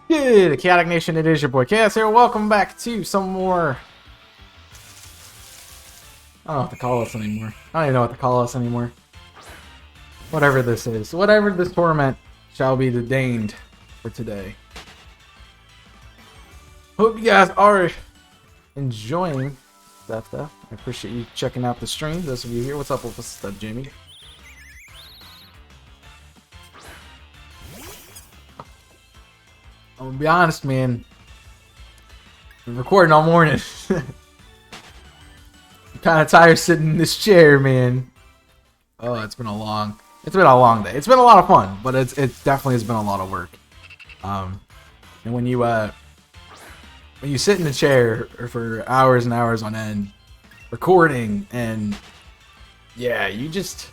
Good, Chaotic Nation, it is your boy Chaos here. Welcome back to some more... I don't know what to call this anymore. I don't even know what to call this anymore. Whatever this is. Whatever this torment shall be deigned for today. Hope you guys are enjoying that stuff. I appreciate you checking out the stream. Those of you here, what's up with this stuff, Jamie? I'm gonna be honest, man. Been recording all morning. I'm kind of tired sitting in this chair, man. Oh, it's been a long day. It's been a lot of fun, but it definitely has been a lot of work. And when you sit in the chair for hours and hours on end, recording, and yeah, you just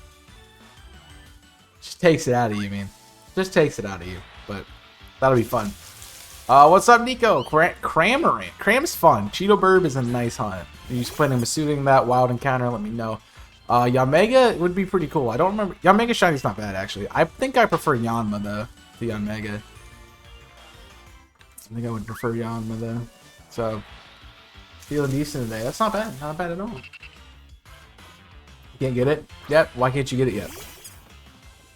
takes it out of you, man. Just takes it out of you. But that'll be fun. What's up, Nico? Cramorant. Cram's fun. Cheeto Burb is a nice hunt. Are you planning on shooting that wild encounter? Let me know. Yanmega would be pretty cool. I don't remember. Yanmega Shiny's not bad, actually. I think I prefer Yanma, though, to Yanmega. I think I would prefer Yanma, though. So, feeling decent today. That's not bad. Not bad at all. You can't get it? Yep. Why can't you get it yet?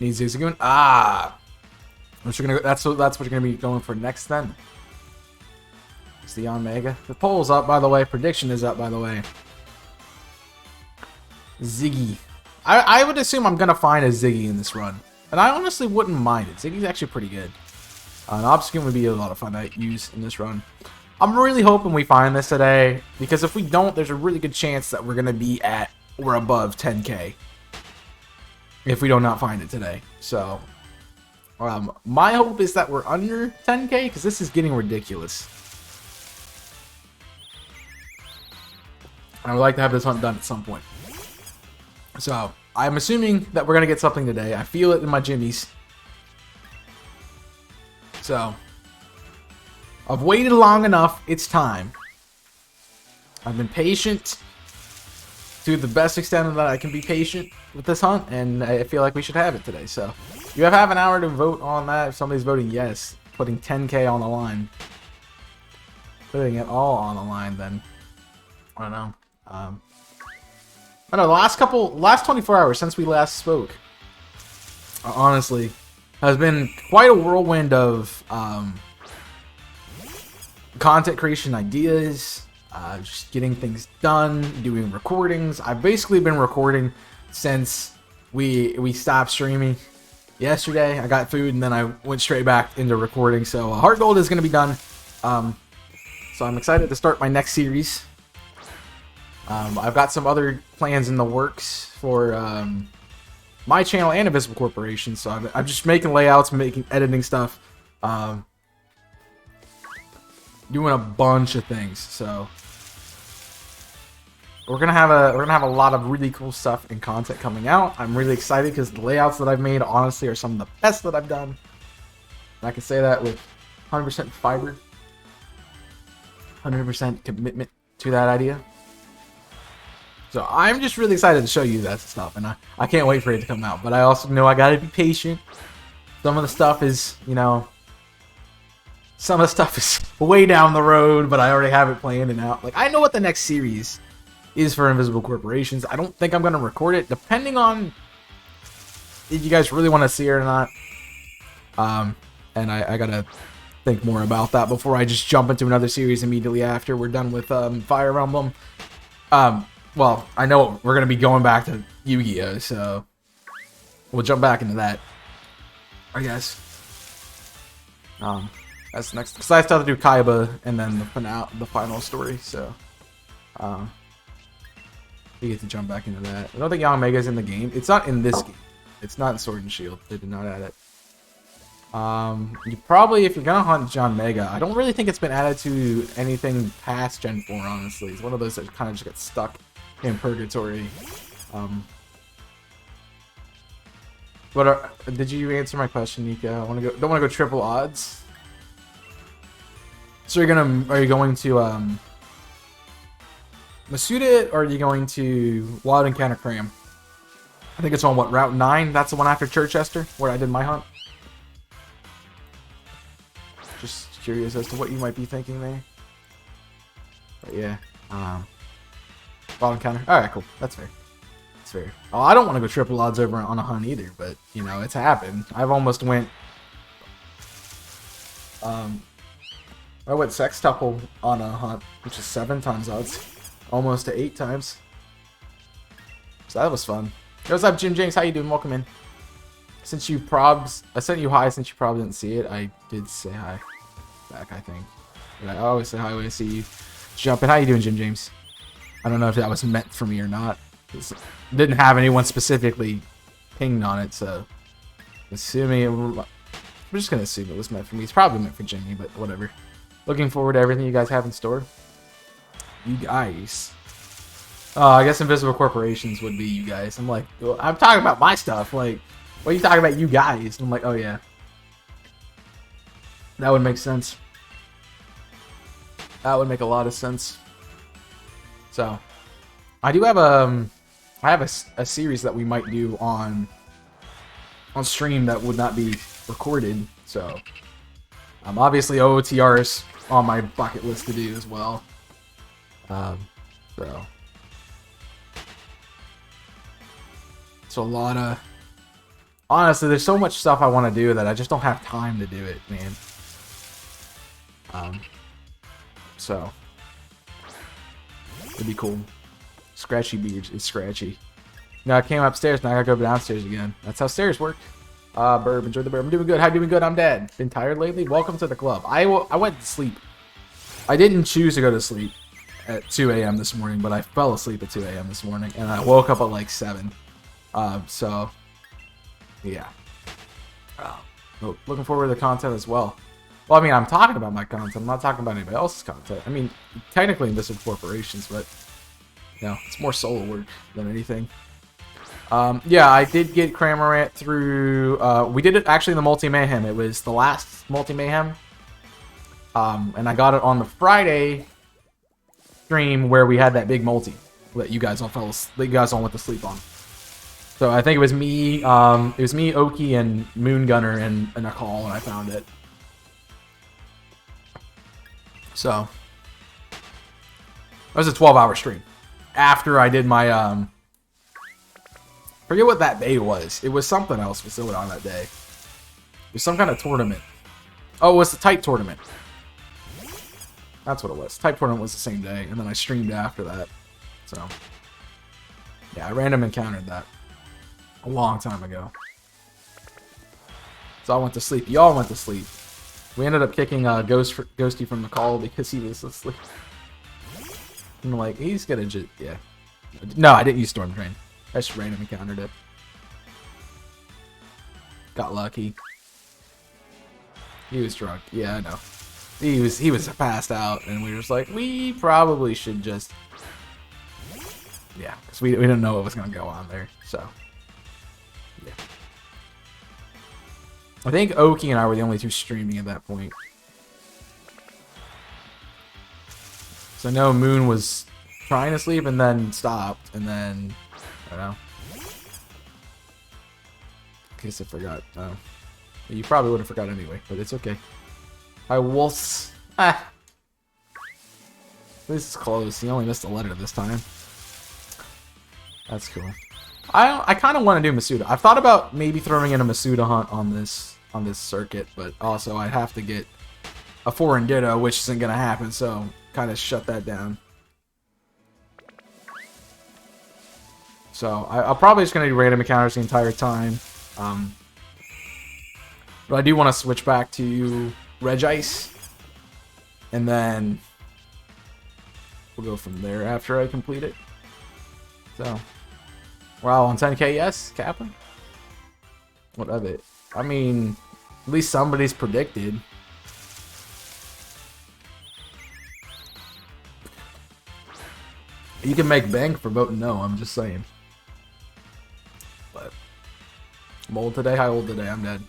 Need Zigzagoon? Ah! That's what you're gonna be going for next then. It's the Yanmega. The poll's up, by the way. Prediction is up, by the way. Ziggy. I would assume I'm gonna find a Ziggy in this run, and I honestly wouldn't mind it. Ziggy's actually pretty good. An Obscene would be a lot of fun to use in this run. I'm really hoping we find this today, because if we don't, there's a really good chance that we're gonna be at or above 10k if we do not find it today. So. My hope is that we're under 10k, because this is getting ridiculous. I would like to have this hunt done at some point. So, I'm assuming that we're going to get something today. I feel it in my jimmies. So, I've waited long enough. It's time. I've been patient to the best extent that I can be patient with this hunt, and I feel like we should have it today. So, you have half an hour to vote on that. If somebody's voting yes, putting 10k on the line, putting it all on the line, then I don't know. I don't know. The last 24 hours since we last spoke, honestly, has been quite a whirlwind of content creation ideas, just getting things done, doing recordings. I've basically been recording since we stopped streaming. Yesterday, I got food, and then I went straight back into recording. So, Heart Gold is going to be done. So, I'm excited to start my next series. I've got some other plans in the works for my channel and Invisible Corporation. So, I'm just making layouts, editing stuff. doing a bunch of things. So we're gonna have a lot of really cool stuff and content coming out. I'm really excited because the layouts that I've made honestly are some of the best that I've done. And I can say that with 100% fiber, 100% commitment to that idea. So I'm just really excited to show you that stuff, and I can't wait for it to come out. But I also know I gotta be patient. Some of the stuff is, you know, some of the stuff is way down the road, but I already have it planned and out. Like, I know what the next series is for Invisible Corporations. I don't think I'm gonna record it, depending on if you guys really want to see it or not. And I gotta think more about that before I just jump into another series immediately after we're done with Fire Emblem. Well, I know we're gonna be going back to Yu-Gi-Oh, so we'll jump back into that, I guess. That's next, because I still have to do Kaiba and then the final story. So, we get to jump back into that. I don't think Young Mega's in the game. It's not in this game. It's not in Sword and Shield. They did not add it. You probably, if you're gonna hunt John Mega, I don't really think it's been added to anything past Gen 4, honestly. It's one of those that kind of just got stuck in purgatory. Did you answer my question, Nika? Don't want to go triple odds. So are you going to Masuda, or are you going to Wild Encounter Cram? I think it's on what, Route 9? That's the one after Chichester, where I did my hunt. Just curious as to what you might be thinking there. But yeah, Wild Encounter. All right, cool. That's fair. That's fair. Oh, I don't want to go triple odds over on a hunt either, but you know, it's happened. I've almost went. I went sextuple on a hunt, which is 7 times odds, almost to 8 times. So that was fun. Hey, what's up, Jim James? How you doing? Welcome in. Since you probs, I sent you hi. Since you probably didn't see it, I did say hi back, I think. But I always say hi when I see you jump in. How you doing, Jim James? I don't know if that was meant for me or not. It didn't have anyone specifically pinged on it, so I'm just gonna assume it was meant for me. It's probably meant for Jimmy, but whatever. Looking forward to everything you guys have in store. You guys. I guess Invisible Corporations would be you guys. I'm like, well, I'm talking about my stuff. Like, what are you talking about, you guys? And I'm like, oh yeah. That would make sense. That would make a lot of sense. So, I do have a series that we might do on stream that would not be recorded. So, obviously OOTR is on my bucket list to do as well. So it's a lot of, honestly, there's so much stuff I want to do that I just don't have time to do it, man. So it'd be cool. Scratchy beards is scratchy. No, I came upstairs, now I gotta go downstairs again. That's how stairs work. Burb, enjoy the burb. I'm doing good. How you doing? Good. I'm Dad. Been tired lately? Welcome to the club. I went to sleep. I didn't choose to go to sleep at 2 a.m. this morning, but I fell asleep at 2 a.m. this morning, and I woke up at like 7. So, yeah. Looking forward to the content as well. Well, I mean, I'm talking about my content. I'm not talking about anybody else's content. I mean, technically Invisible Corporations, but, you know, it's more solo work than anything. Yeah, I did get Cramorant through, we did it actually in the Multi-Mayhem. It was the last Multi-Mayhem. And I got it on the Friday stream where we had that big multi that you guys all went to sleep on. So I think it was me, Oki, and Moongunner, and a call, and I found it. So it was a 12-hour stream after I did my, forget what that day was. It was something else was still on that day. It was some kind of tournament. Oh, it was the type tournament. That's what it was. Type tournament was the same day, and then I streamed after that. So, yeah, I random encountered that a long time ago. So I went to sleep. Y'all went to sleep. We ended up kicking Ghosty from the call because he was asleep. I'm like, he's gonna just, yeah. No, I didn't use Storm Drain. I just random encountered it. Got lucky. He was drunk. Yeah, I know. He was passed out, and we were just like, we probably should just, yeah, because we didn't know what was gonna go on there. So yeah, I think Oki and I were the only two streaming at that point. So I know Moon was trying to sleep and then stopped, and then I don't know. In case I forgot. You probably would have forgot anyway, but it's okay. Hi, Wolves. Ah. This is close. He only missed a letter this time. That's cool. I kind of want to do Masuda. I've thought about maybe throwing in a Masuda hunt on this circuit, but also I'd have to get a foreign Ditto, which isn't gonna happen. So kind of shut that down. So I'm probably just gonna do random encounters the entire time. But I do want to switch back to Regice, and then we'll go from there after I complete it. So, wow, on 10K, yes, Kappa? What of it? I mean, at least somebody's predicted. You can make bank for voting no, I'm just saying. But, I'm old today, how old today? I'm dead.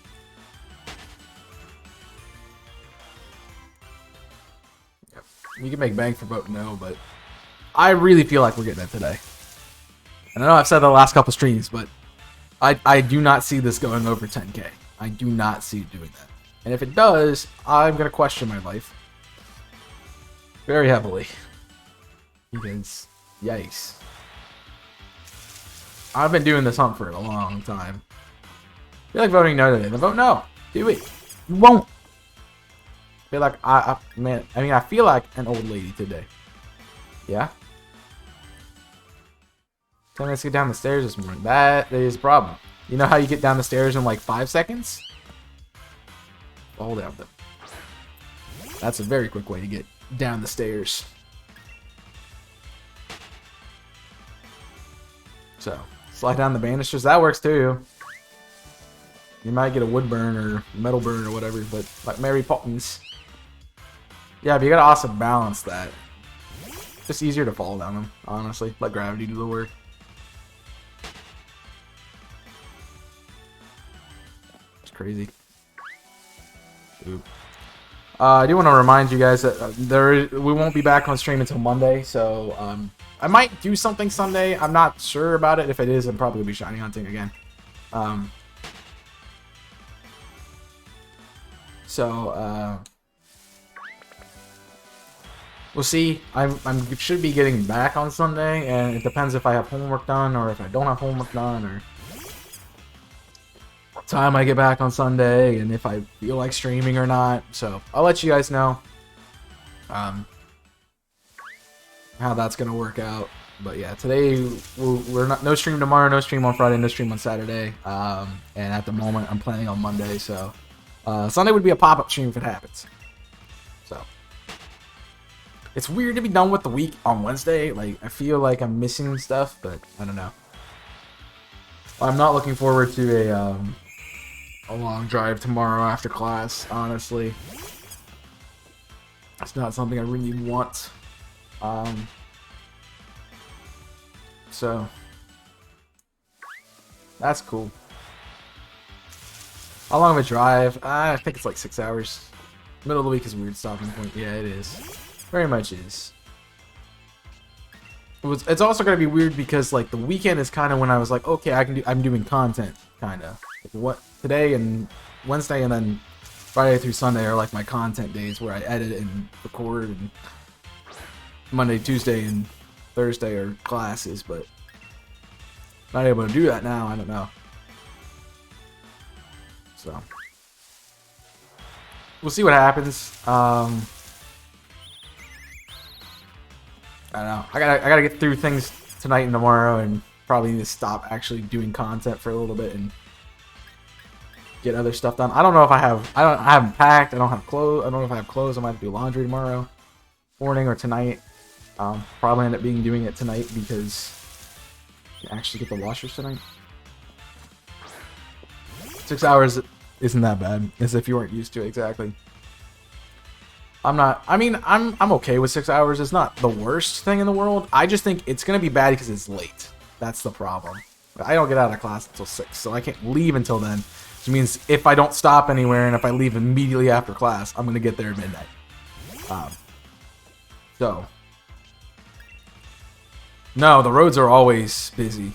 Yep. You can make bank for voting no, but I really feel like we're getting it today. And I know I've said that the last couple streams, but I do not see this going over 10K. I do not see it doing that. And if it does, I'm going to question my life. Very heavily. Because, yikes. I've been doing this hunt for a long time. I feel like voting no today. Then vote no. Do it. You won't. I feel like, man, I mean, I feel like an old lady today. Yeah? 10 minutes to get down the stairs this morning. That is a problem. You know how you get down the stairs in like 5 seconds? Fall down them. That's a very quick way to get down the stairs. So, slide down the banisters. That works too. You might get a wood burn or metal burn or whatever, but like Mary Poppins. Yeah, but you gotta also balance that. It's just easier to fall down them, honestly. Let gravity do the work. Crazy. Oop. I do want to remind you guys that we won't be back on stream until Monday, so I might do something Sunday. I'm not sure about it. If it is, I'm probably gonna be shiny hunting again. We'll see. I should be getting back on Sunday, and it depends if I have homework done or if I don't have homework done, or time I get back on Sunday, and if I feel like streaming or not. So I'll let you guys know how that's gonna work out. But yeah, today we're not, no stream tomorrow, no stream on Friday, no stream on Saturday, and at the moment I'm planning on Monday. So Sunday would be a pop-up stream if it happens. So it's weird to be done with the week on Wednesday. Like, I feel like I'm missing stuff, but I don't know. I'm not looking forward to a long drive tomorrow after class, honestly. It's not something I really want. So that's cool. How long of a drive? I think it's like 6 hours. Middle of the week is a weird stopping point. Yeah, it is. Very much is. It's also gonna be weird because like the weekend is kind of when I was like, okay, I'm doing content, kind of. What today and Wednesday and then Friday through Sunday are like my content days where I edit and record, and Monday, Tuesday, and Thursday are classes, but not able to do that now. I don't know. So we'll see what happens. I don't know. I gotta get through things tonight and tomorrow, and probably need to stop actually doing content for a little bit and get other stuff done. I don't know if I haven't packed. I don't have clothes. I don't know if I have clothes. I might have to do laundry tomorrow morning or tonight. Probably end up doing it tonight because you actually get the washers tonight. 6 hours isn't that bad, as if you weren't used to it exactly. I'm not. I mean, I'm okay with 6 hours. It's not the worst thing in the world. I just think it's gonna be bad because it's late. That's the problem. I don't get out of class until 6, so I can't leave until then. Which means if I don't stop anywhere and if I leave immediately after class, I'm gonna get there at midnight. So no, the roads are always busy.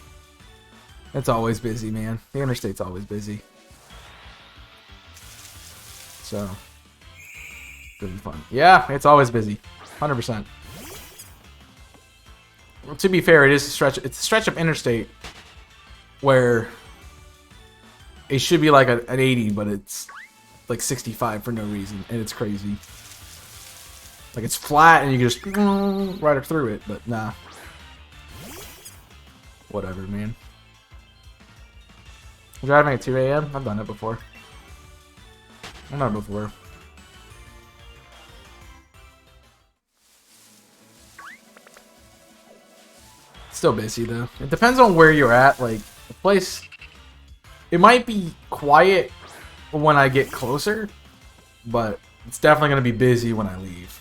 It's always busy, man. The interstate's always busy. So it'll be fun. Yeah, it's always busy. 100%. Well, to be fair, it is a stretch. It's a stretch of interstate where it should be like an 80, but it's like 65 for no reason, and it's crazy. Like it's flat, and you can just right through it, but nah. Whatever, man. Driving at 2 a.m. I've done it before. I've done it before. Still busy though. It depends on where you're at. Like the place, it might be quiet when I get closer, but it's definitely gonna be busy when I leave.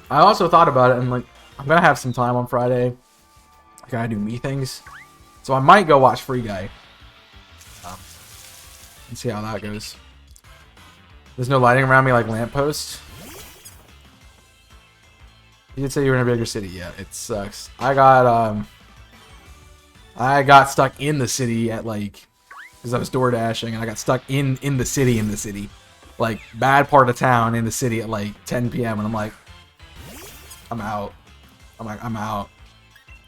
I also thought about it, and like I'm gonna have some time on Friday. I gotta do me things, so I might go watch Free Guy and see how that goes. There's no lighting around me like lampposts. You did say you were in a bigger city. Yeah, it sucks. I got stuck in the city at like, because I was door dashing, and I got stuck in the city, like bad part of town in the city at like 10 p.m. and I'm like, I'm out. I'm out.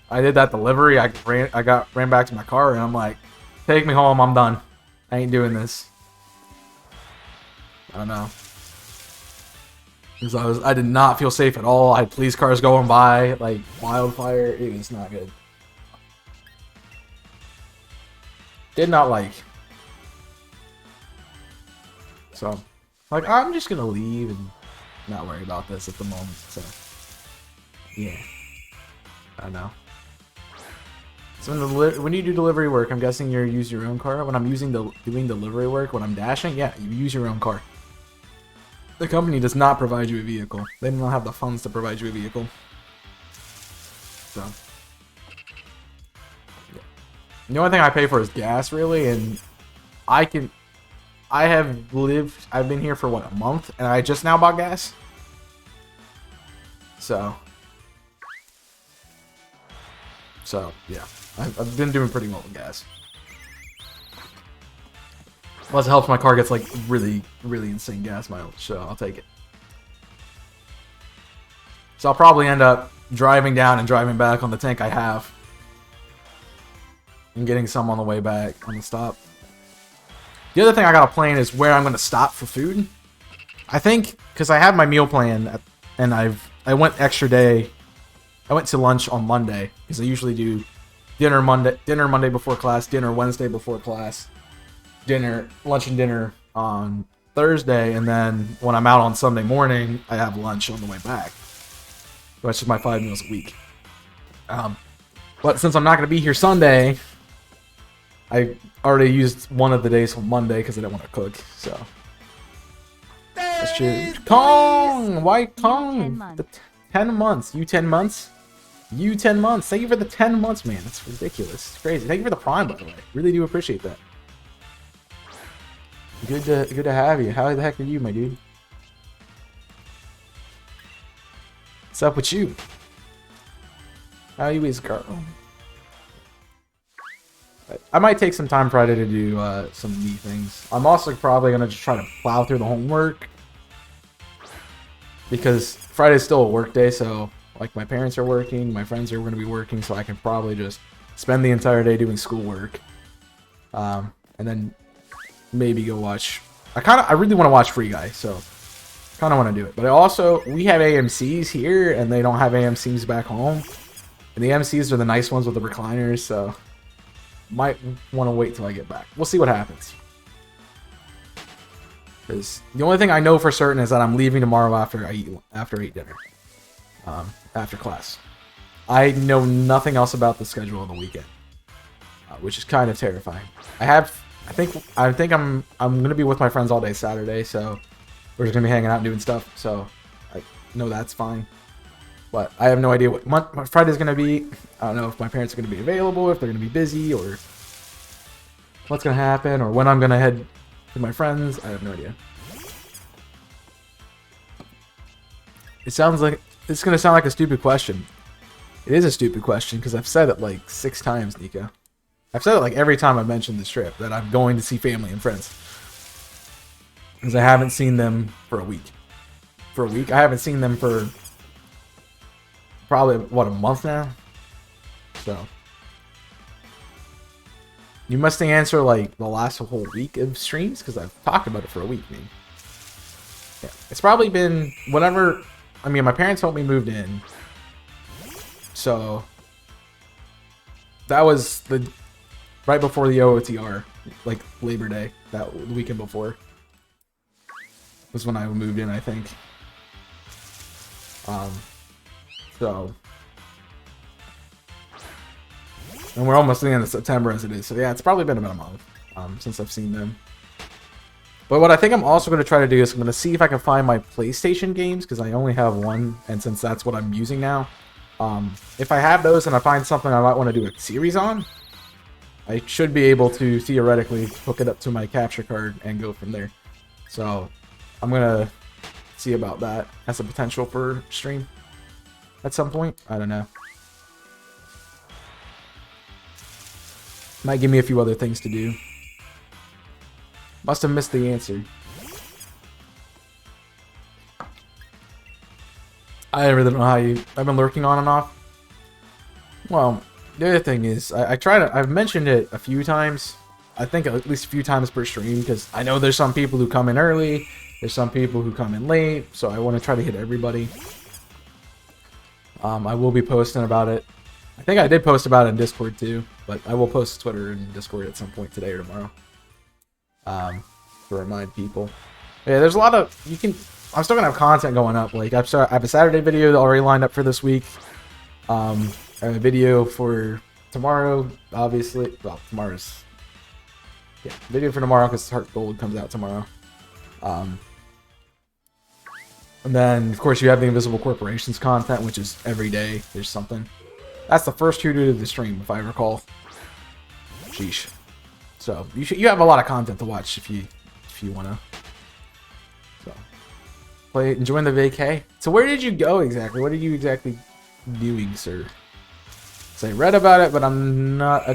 I did that delivery. I ran back to my car, and I'm like, take me home. I'm done. I ain't doing this. I don't know. Because I did not feel safe at all. I had police cars going by like wildfire. It was not good. Did not like. So, like, I'm just gonna leave and not worry about this at the moment. So, yeah. I know. So when you do delivery work, I'm guessing you use your own car. When I'm doing delivery work, when I'm dashing, yeah, you use your own car. The company does not provide you a vehicle. They do not have the funds to provide you a vehicle. So, yeah. The only thing I pay for is gas, really, and I've been here for what, a month, and I just now bought gas. So yeah, I've been doing pretty well with gas. Plus, it helps my car gets like really, really insane gas mileage, so I'll take it. So I'll probably end up driving down and driving back on the tank I have, and getting some on the way back on the stop. The other thing I gotta plan is where I'm gonna stop for food. I think because I have my meal plan, and I went extra day. I went to lunch on Monday because I usually do dinner Monday before class, dinner Wednesday before class, lunch and dinner on Thursday, and then when I'm out on Sunday morning, I have lunch on the way back. That's just my 5 meals a week. But since I'm not going to be here Sunday, I already used one of the days from Monday because I didn't want to cook. So that's true. Kong, why Kong? The 10 months. You 10 months. You 10 months. Thank you for the 10 months, man. That's ridiculous. It's crazy. Thank you for the Prime, by the way. Really do appreciate that. Good to have you. How the heck are you, my dude? What's up with you? How you is, girl? I might take some time Friday to do some neat things. I'm also probably gonna just try to plow through the homework because Friday's still a work day, so like my parents are working, my friends are going to be working, so I can probably just spend the entire day doing schoolwork, and then maybe go watch. I really want to watch Free Guy, so kind of want to do it. But we have AMCs here, and they don't have AMCs back home, and the AMCs are the nice ones with the recliners, so might want to wait till I get back. We'll see what happens. Because the only thing I know for certain is that I'm leaving tomorrow after I eat dinner. After class. I know nothing else about the schedule on the weekend, which is kind of terrifying. I I think I'm gonna be with my friends all day Saturday, so we're just gonna be hanging out and doing stuff. So I know that's fine. But I have no idea what Friday's gonna be. I don't know if my parents are gonna be available, if they're gonna be busy, or what's gonna happen, or when I'm gonna head with my friends. I have no idea. It sounds like it's gonna sound like a stupid question. It is a stupid question because I've said it like 6 times, Nico. I've said it like every time I mentioned this trip that I'm going to see family and friends because I haven't seen them for a week. For a week, I haven't seen them for probably what, a month now. So you must answer like the last whole week of streams because I've talked about it for a week, man. Yeah, it's probably been whatever. I mean, my parents helped me move in, so that was the right before the OOTR, like Labor Day, that the weekend before was when I moved in, I think. So, and we're almost at the end of September as it is. So yeah, it's probably been about a month since I've seen them. But what I think I'm also going to try to do is I'm going to see if I can find my PlayStation games, because I only have one, and since that's what I'm using now, if I have those and I find something I might want to do a series on, I should be able to theoretically hook it up to my capture card and go from there. So I'm going to see about that as a potential for stream at some point. I don't know. Might give me a few other things to do. Must have missed the answer. I really don't know how you... I've been lurking on and off. Well, the other thing is, I try to... I've mentioned it a few times. I think at least a few times per stream, because I know there's some people who come in early. There's some people who come in late, so I want to try to hit everybody. I will be posting about it. I think I did post about it in Discord too, but I will post Twitter and Discord at some point today or tomorrow. To remind people. Yeah, there's a lot of... I'm still gonna have content going up. Like, I have a Saturday video already lined up for this week. I have a video for tomorrow, obviously. Well, tomorrow's... Yeah, video for tomorrow because Heart Gold comes out tomorrow. And then, of course, you have the Invisible Corporations content, which is every day there's something. That's the first 2 to the stream, if I recall. Sheesh. So you have a lot of content to watch if you wanna. So enjoying the vacay. So where did you go exactly? What are you exactly doing, sir? So I read about it, but I'm not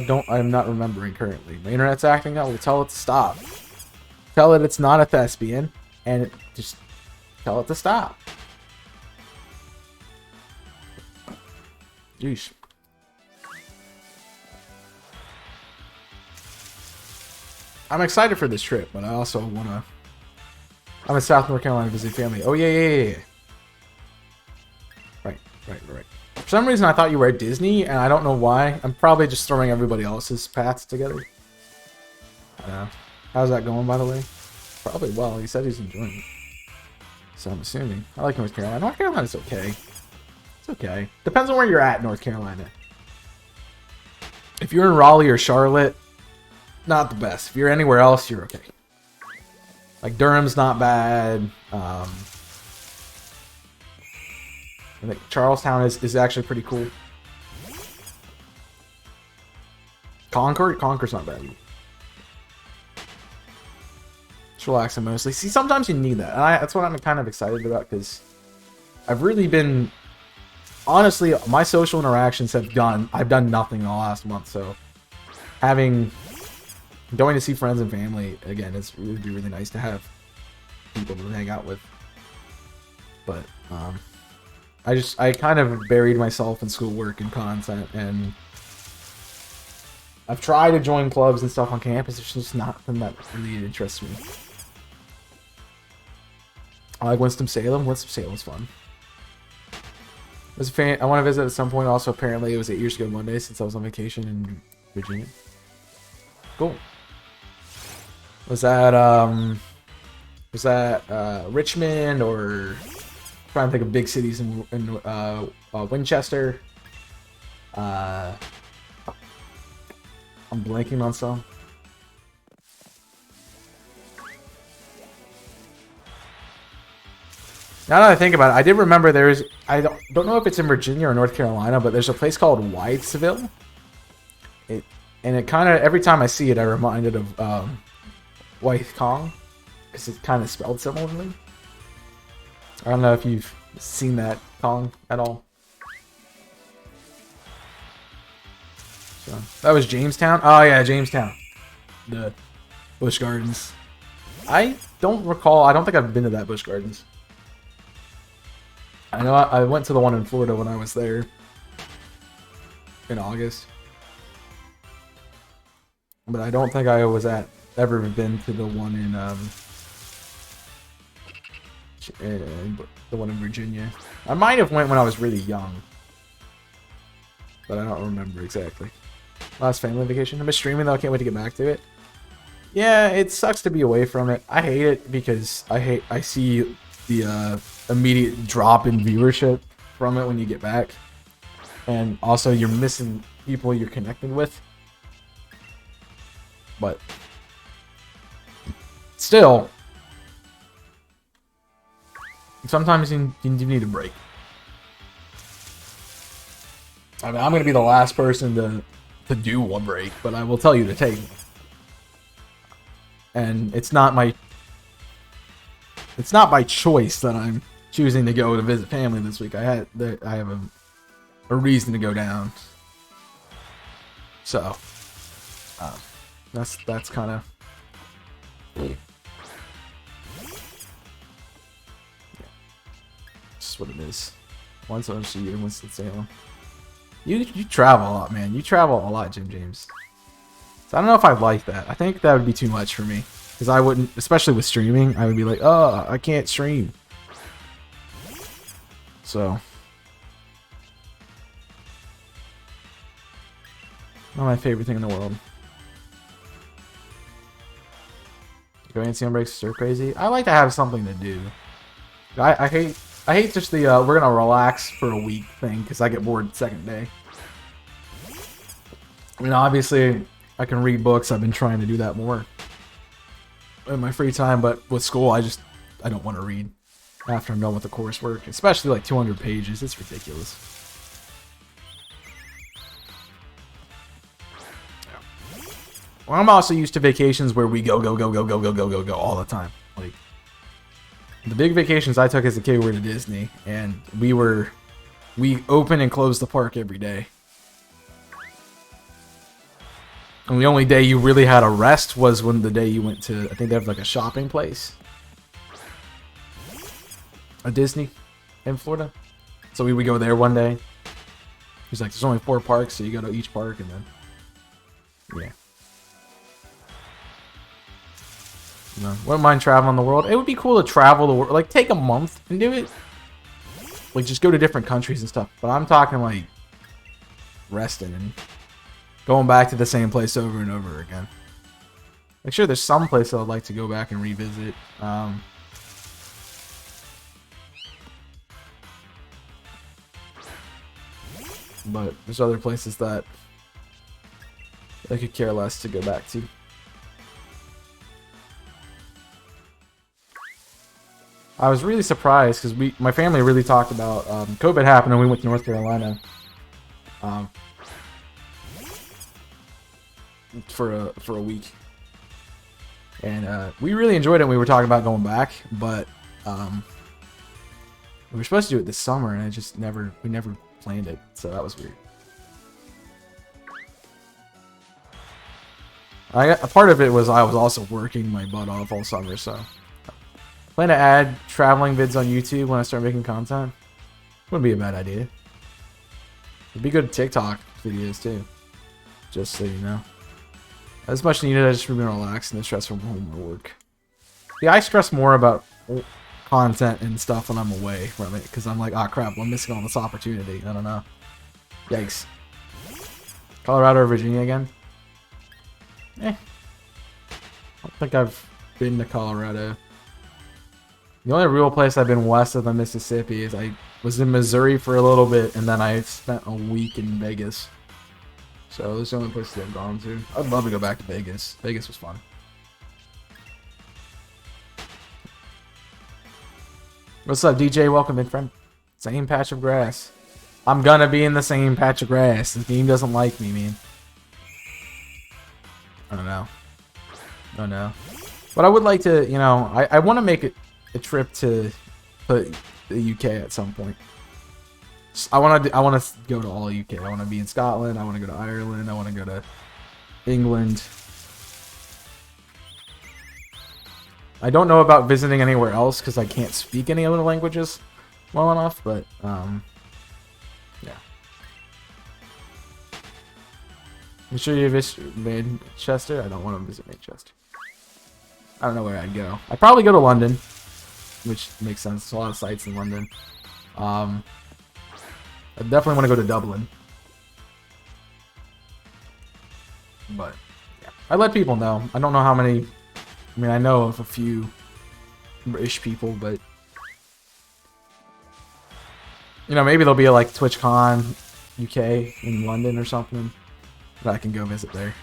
remembering currently. My internet's acting up. We'll tell it to stop. Tell it it's not a thespian, and just tell it to stop. Jeez. I'm excited for this trip, but I also want to... I'm in South North Carolina visiting family. Oh, yeah. Right. For some reason, I thought you were at Disney, and I don't know why. I'm probably just throwing everybody else's paths together. I don't know. How's that going, by the way? Probably well. He said he's enjoying it. So I'm assuming. I like North Carolina. North Carolina's okay. It's okay. Depends on where you're at in North Carolina. If you're in Raleigh or Charlotte, not the best. If you're anywhere else, you're okay. Like Durham's not bad. I think Charlestown is actually pretty cool. Concord's not bad either. Just relaxing mostly. See, sometimes you need that. And that's what I'm kind of excited about, because I've really been... Honestly, my social interactions I've done nothing in the last month, so going to see friends and family again, it would be really nice to have people to hang out with. But I kind of buried myself in schoolwork and content, and I've tried to join clubs and stuff on campus. It's just nothing that really interests me. I like Winston-Salem. Winston-Salem's fun. As a fan, I want to visit at some point. Also, apparently, it was 8 years ago Monday since I was on vacation in Virginia. Cool. Was that Richmond, or trying to think of big cities in Winchester? I'm blanking on some. Now that I think about it, I did remember there's, I don't know if it's in Virginia or North Carolina, but there's a place called Whitesville. And it kind of, every time I see it, I'm reminded of White Kong, because it's kind of spelled similarly. I don't know if you've seen that Kong at all. So that was Jamestown. Oh yeah, Jamestown, the Busch Gardens. I don't recall. I don't think I've been to that Busch Gardens. I know I went to the one in Florida when I was there in August, but I don't think I ever been to the one in the one in Virginia. I might have went when I was really young, but I don't remember exactly. Last family vacation. I miss streaming though. I can't wait to get back to it. Yeah, it sucks to be away from it. I hate it because I see the immediate drop in viewership from it when you get back, and also you're missing people you're connected with. But still, sometimes you need a break. I mean, I'm gonna be the last person to do one break, but I will tell you to take one. And it's not by choice that I'm choosing to go to visit family this week. I have a reason to go down. So that's kind of just what it is. Once I see you in Winston-Salem. You travel a lot, man. You travel a lot, Jim James. So I don't know if I like that. I think that would be too much for me. Because I wouldn't, especially with streaming, I would be like, oh, I can't stream. So. Not my favorite thing in the world. Going and see on breaks is stir crazy. I like to have something to do. I hate just the we're gonna relax for a week thing because I get bored second day. I mean, obviously, I can read books. I've been trying to do that more in my free time, but with school, I don't want to read after I'm done with the coursework, especially like 200 pages. It's ridiculous. Well, I'm also used to vacations where we go all the time. Like the big vacations I took as a kid were to Disney, and we open and close the park every day. And the only day you really had a rest was when the day you went to, I think they have like a shopping place. A Disney in Florida. So we would go there one day. He's like, there's only 4 parks, so you go to each park and then, yeah. No, wouldn't mind traveling the world. It would be cool to travel the world, like take a month and do it. Like just go to different countries and stuff. But I'm talking like resting and going back to the same place over and over again. Like sure, there's some place I'd like to go back and revisit. But there's other places that I could care less to go back to. I was really surprised because my family really talked about COVID happened and we went to North Carolina for a week, and we really enjoyed it. We were talking about going back, but we were supposed to do it this summer, and we never planned it, so that was weird. A part of it was I was also working my butt off all summer, so. Plan to add traveling vids on YouTube when I start making content. Wouldn't be a bad idea. It'd be good TikTok videos too. Just so you know. As much needed as just for being relaxed and the stress from home or work. Yeah, I stress more about content and stuff when I'm away from it. Because I'm like, oh crap, I'm missing all this opportunity. I don't know. Yikes. Colorado or Virginia again? I don't think I've been to Colorado. The only real place I've been west of the Mississippi is I was in Missouri for a little bit, and then I spent a week in Vegas. So those are the only places I've gone to. I'd love to go back to Vegas. Vegas was fun. What's up, DJ? Welcome in, friend. Same patch of grass. I'm gonna be in the same patch of grass. This game doesn't like me, man. I don't know. Oh no. But I would like to, you know, I want to make it a trip to the UK at some point. I want to go to all UK. I want to be in Scotland. I want to go to Ireland. I want to go to England. I don't know about visiting anywhere else because I can't speak any other languages well enough, but yeah. I'm sure you visit Manchester. I don't want to visit Manchester. I don't know where I'd go. I'd probably go to London, which makes sense. There's a lot of sites in London. I definitely want to go to Dublin. But yeah, I let people know. I don't know how many. I mean, I know of a few British people, but you know, maybe there'll be like TwitchCon UK in London or something that I can go visit there.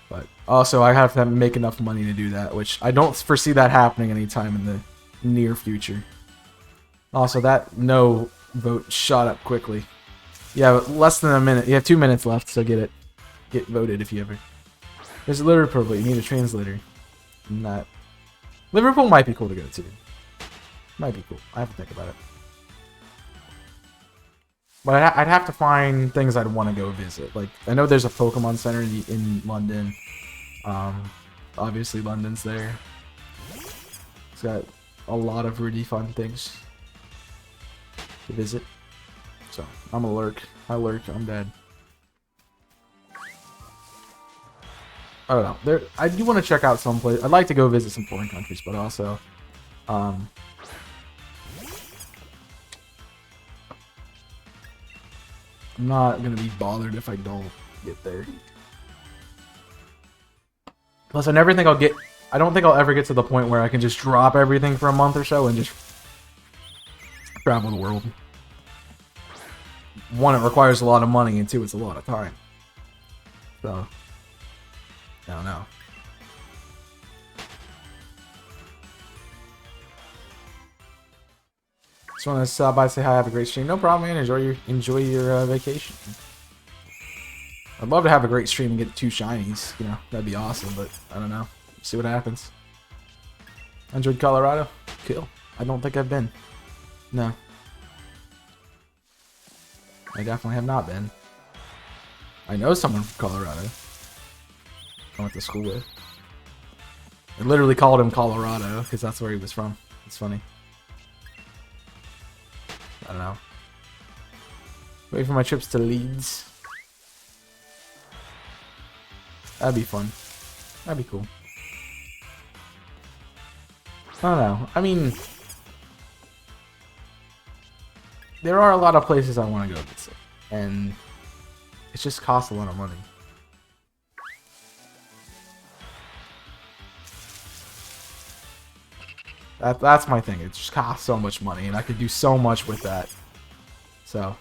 But also, I have to make enough money to do that, which I don't foresee that happening anytime in the near future. Also, that no vote shot up quickly. Yeah, but less than a minute. You have 2 minutes left, so get voted if you ever. There's Liverpool, but you need a translator. Not. Liverpool might be cool to go to. Might be cool. I have to think about it. But I'd have to find things I'd want to go visit. Like, I know there's a Pokemon Center in London. Obviously London's there. It's got a lot of really fun things to visit. So, I'm a lurk. I lurk. I'm dead. I don't know. I do want to check out some place. I'd like to go visit some foreign countries, but also, I'm not gonna be bothered if I don't get there. Plus, I never think I'll get. I don't think I'll ever get to the point where I can just drop everything for a month or so and just travel the world. One, it requires a lot of money, and two, it's a lot of time. So. I don't know. Just want to stop by, say hi, have a great stream. No problem, man. Enjoy your vacation. I'd love to have a great stream and get 2 shinies. You know, that'd be awesome. But I don't know. See what happens. Enjoyed Colorado? Cool. I don't think I've been. No. I definitely have not been. I know someone from Colorado. I went to school with. I literally called him Colorado because that's where he was from. It's funny. I don't know. Wait for my trips to Leeds. That'd be fun. That'd be cool. I don't know. I mean, there are a lot of places I want to go visit, and it just costs a lot of money. That's my thing. It just costs so much money, and I could do so much with that. So,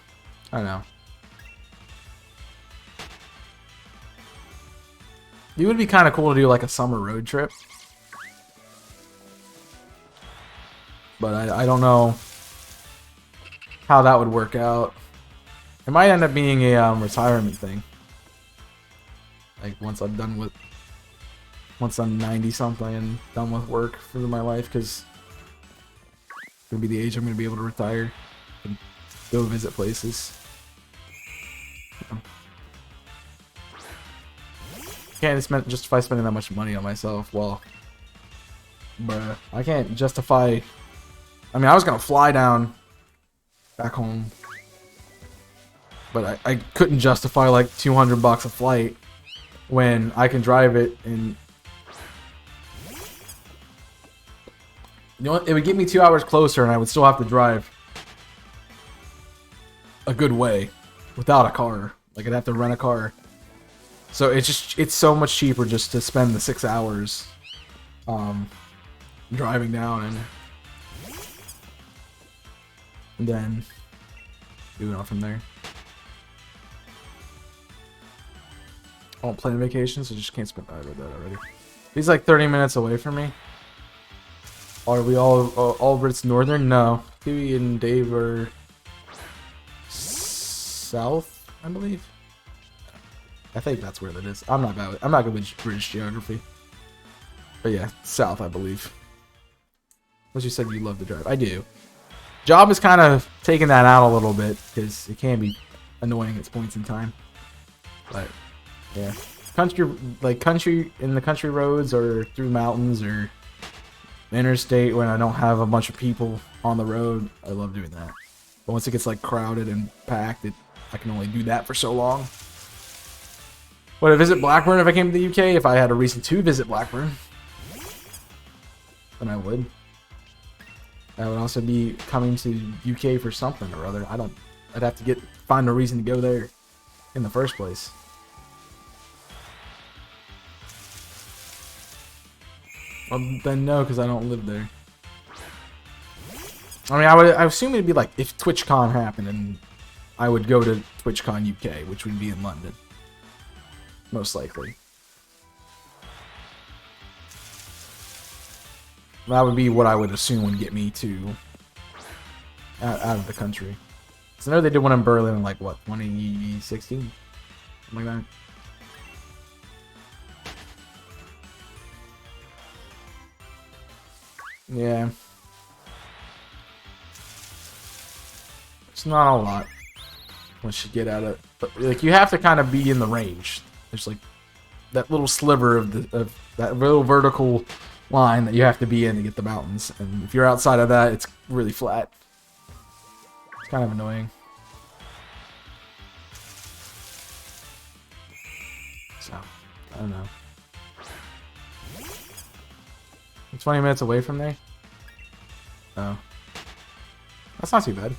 I don't know. It would be kind of cool to do like a summer road trip. But I don't know how that would work out. It might end up being a retirement thing. Like once I'm 90 something and done with work for my life, because it's gonna be the age I'm gonna be able to retire and go visit places. Can't justify spending that much money on myself. Well, bruh, I can't justify. I mean, I was gonna fly down back home, but I couldn't justify like $200 a flight when I can drive it and. You know what? It would get me 2 hours closer, and I would still have to drive a good way without a car. Like I'd have to rent a car. So it's so much cheaper just to spend the 6 hours driving down and then doing on from there. I won't plan vacations, so just can't spend. I read that already. He's like 30 minutes away from me. Are we all Brits Northern? No. Huey and Dave are South, I believe. I think that's where that is. I'm not good with British geography. But yeah, South, I believe. Unless you said you love to drive. I do. Job is kind of taking that out a little bit because it can be annoying at points in time. But yeah, country in the country roads or through mountains or interstate when I don't have a bunch of people on the road, I love doing that. But once it gets like crowded and packed, I can only do that for so long. Would I visit Blackburn if I came to the UK? If I had a reason to visit Blackburn, then I would. I would also be coming to UK for something or other. I'd have to find a reason to go there in the first place. Well, then no, because I don't live there. I mean, I assume it'd be like if TwitchCon happened and I would go to TwitchCon UK, which would be in London. Most likely. That would be what I would assume would get me to out of the country. So I know they did one in Berlin in like what, 2016? Something like that. Yeah. It's not a lot once you get out of, but like you have to kind of be in the range. There's like that little sliver of that little vertical line that you have to be in to get the mountains, and if you're outside of that, it's really flat. It's kind of annoying. So, I don't know. It's 20 minutes away from there? Oh. That's not too bad.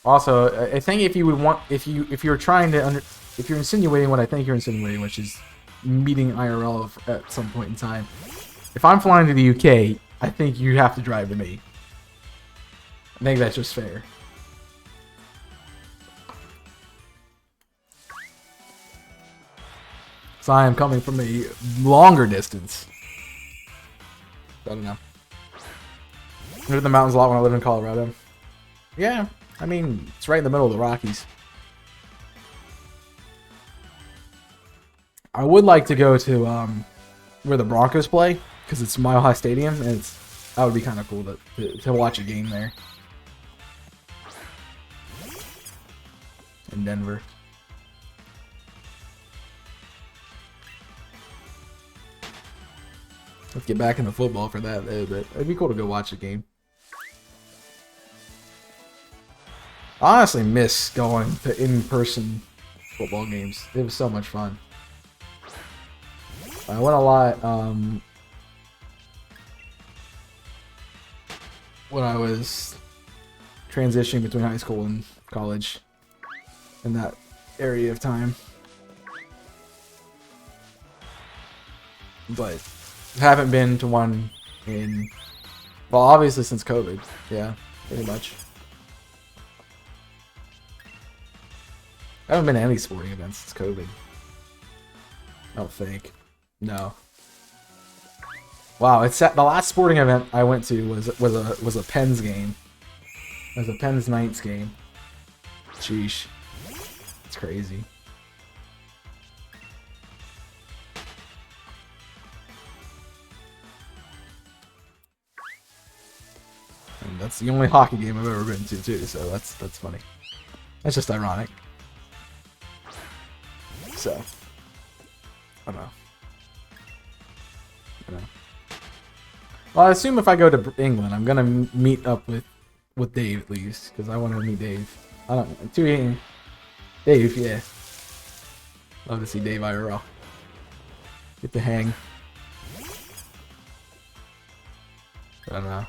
Also, I think if you would want, if you're trying to if you're insinuating what I think you're insinuating, which is meeting IRL at some point in time, if I'm flying to the UK, I think you have to drive to me. I think that's just fair. So I am coming from a longer distance. I don't know. I lived in the mountains a lot when I lived in Colorado. Yeah, I mean, it's right in the middle of the Rockies. I would like to go to where the Broncos play, because it's Mile High Stadium, and that would be kind of cool to watch a game there. In Denver. Let's get back into football for that, but it'd be cool to go watch a game. I honestly miss going to in-person football games. It was so much fun. I went a lot when I was transitioning between high school and college in that area of time. But haven't been to one in, well, obviously since COVID. Yeah, pretty much. I haven't been to any sporting events since COVID. I don't think. No. Wow, it's the last sporting event I went to was a Pens game. It was a Pens Knights game. Sheesh. It's crazy. And that's the only hockey game I've ever been to too, so that's funny. That's just ironic. So, I don't know. Well, I assume if I go to England, I'm gonna meet up with Dave at least, because I want to meet Dave. I don't Dave, yeah. Love to see Dave IRL. Get to hang. I don't know.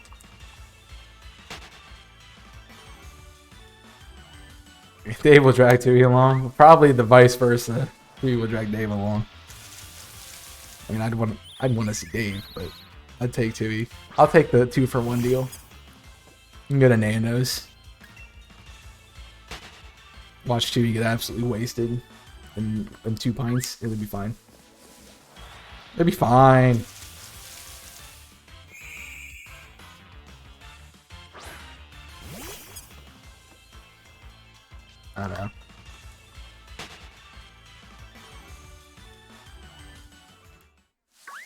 Dave will drag Tui along. Probably the vice versa. Tui will drag Dave along. I mean, I'd want to see Dave, but I'd take Tui. I'll take the 2-for-1 deal. You can go to Nando's. Watch Tui get absolutely wasted in 2 pints. It would be fine. It'd be fine.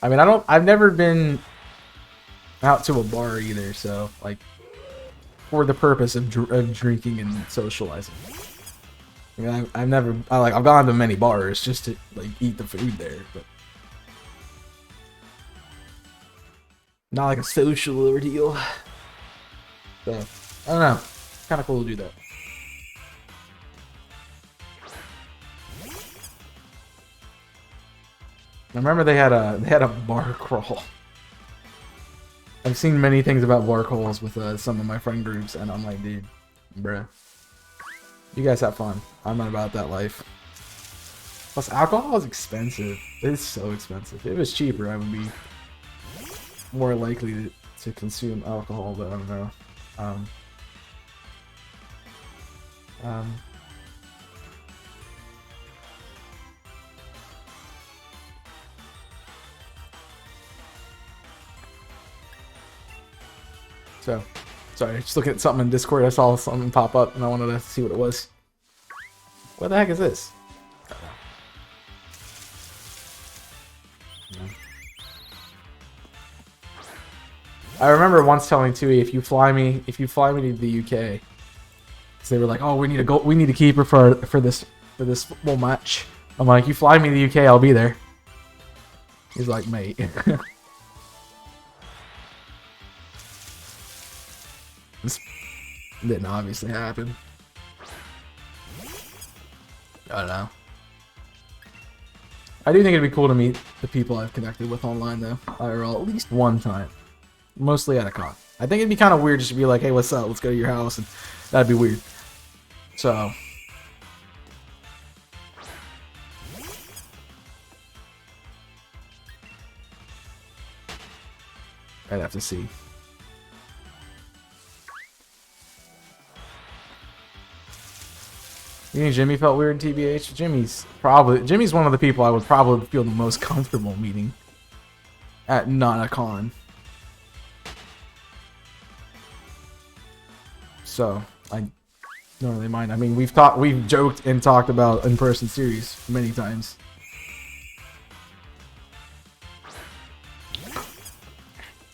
I mean, I've never been out to a bar either, so like for the purpose of, of drinking and socializing. I mean, I've gone to many bars just to like eat the food there, but not like a social ordeal. So I don't know, kind of cool to do that. I remember they had a bar crawl. I've seen many things about bar crawls with some of my friend groups, and I'm like, dude, bruh, you guys have fun. I'm not about that life. Plus, alcohol is expensive. It's so expensive. If it was cheaper, I would be more likely to consume alcohol, but I don't know. So, sorry, just looking at something in Discord. I saw something pop up and I wanted to see what it was. What the heck is this? I remember once telling Tui, if you fly me to the UK, because they were like, oh, we need a keeper for this football match. I'm like, you fly me to the UK, I'll be there. He's like, mate. This didn't obviously happen. I don't know. I do think it'd be cool to meet the people I've connected with online, though. IRL at least one time. Mostly at a con. I think it'd be kind of weird just to be like, hey, what's up? Let's go to your house. And that'd be weird. So. I'd have to see. You think Jimmy felt weird in TBH? Jimmy's one of the people I would probably feel the most comfortable meeting at not a con. So I don't really mind. I mean, we've joked and talked about in-person series many times.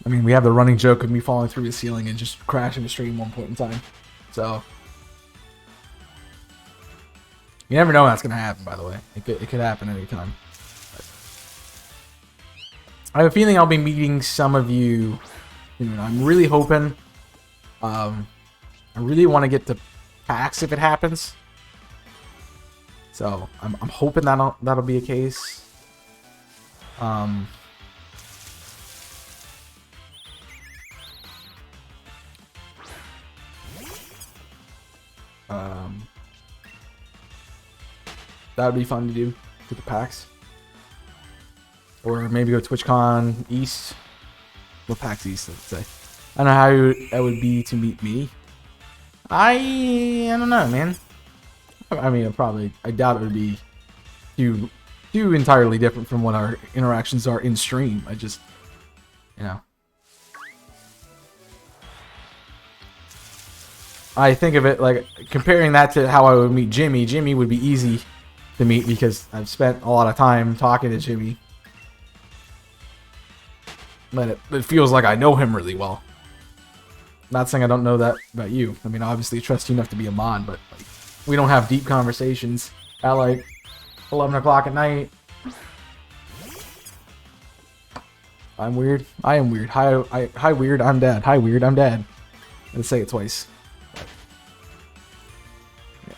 I mean, we have the running joke of me falling through the ceiling and just crashing the stream one point in time. So you never know that's gonna happen, by the way. It could happen anytime. I have a feeling I'll be meeting some of you. I'm really hoping. I really want to get to PAX if it happens. So I'm hoping that'll be a case. That would be fun to do to the PAX. Or maybe go TwitchCon East. Well, PAX East, let's say. I don't know how it would be to meet me. I don't know, man. I mean, I doubt it would be too entirely different from what our interactions are in stream. I just, I think of it like comparing that to how I would meet Jimmy. Jimmy would be easy to meet because I've spent a lot of time talking to Jimmy. But it feels like I know him really well. Not saying I don't know that about you. I mean, obviously, I trust you enough to be a mod, but like, we don't have deep conversations at like 11 o'clock at night. I'm weird. I am weird. Hi, weird. I'm dad. Hi, weird. I'm dad. Let's say it twice. Yeah.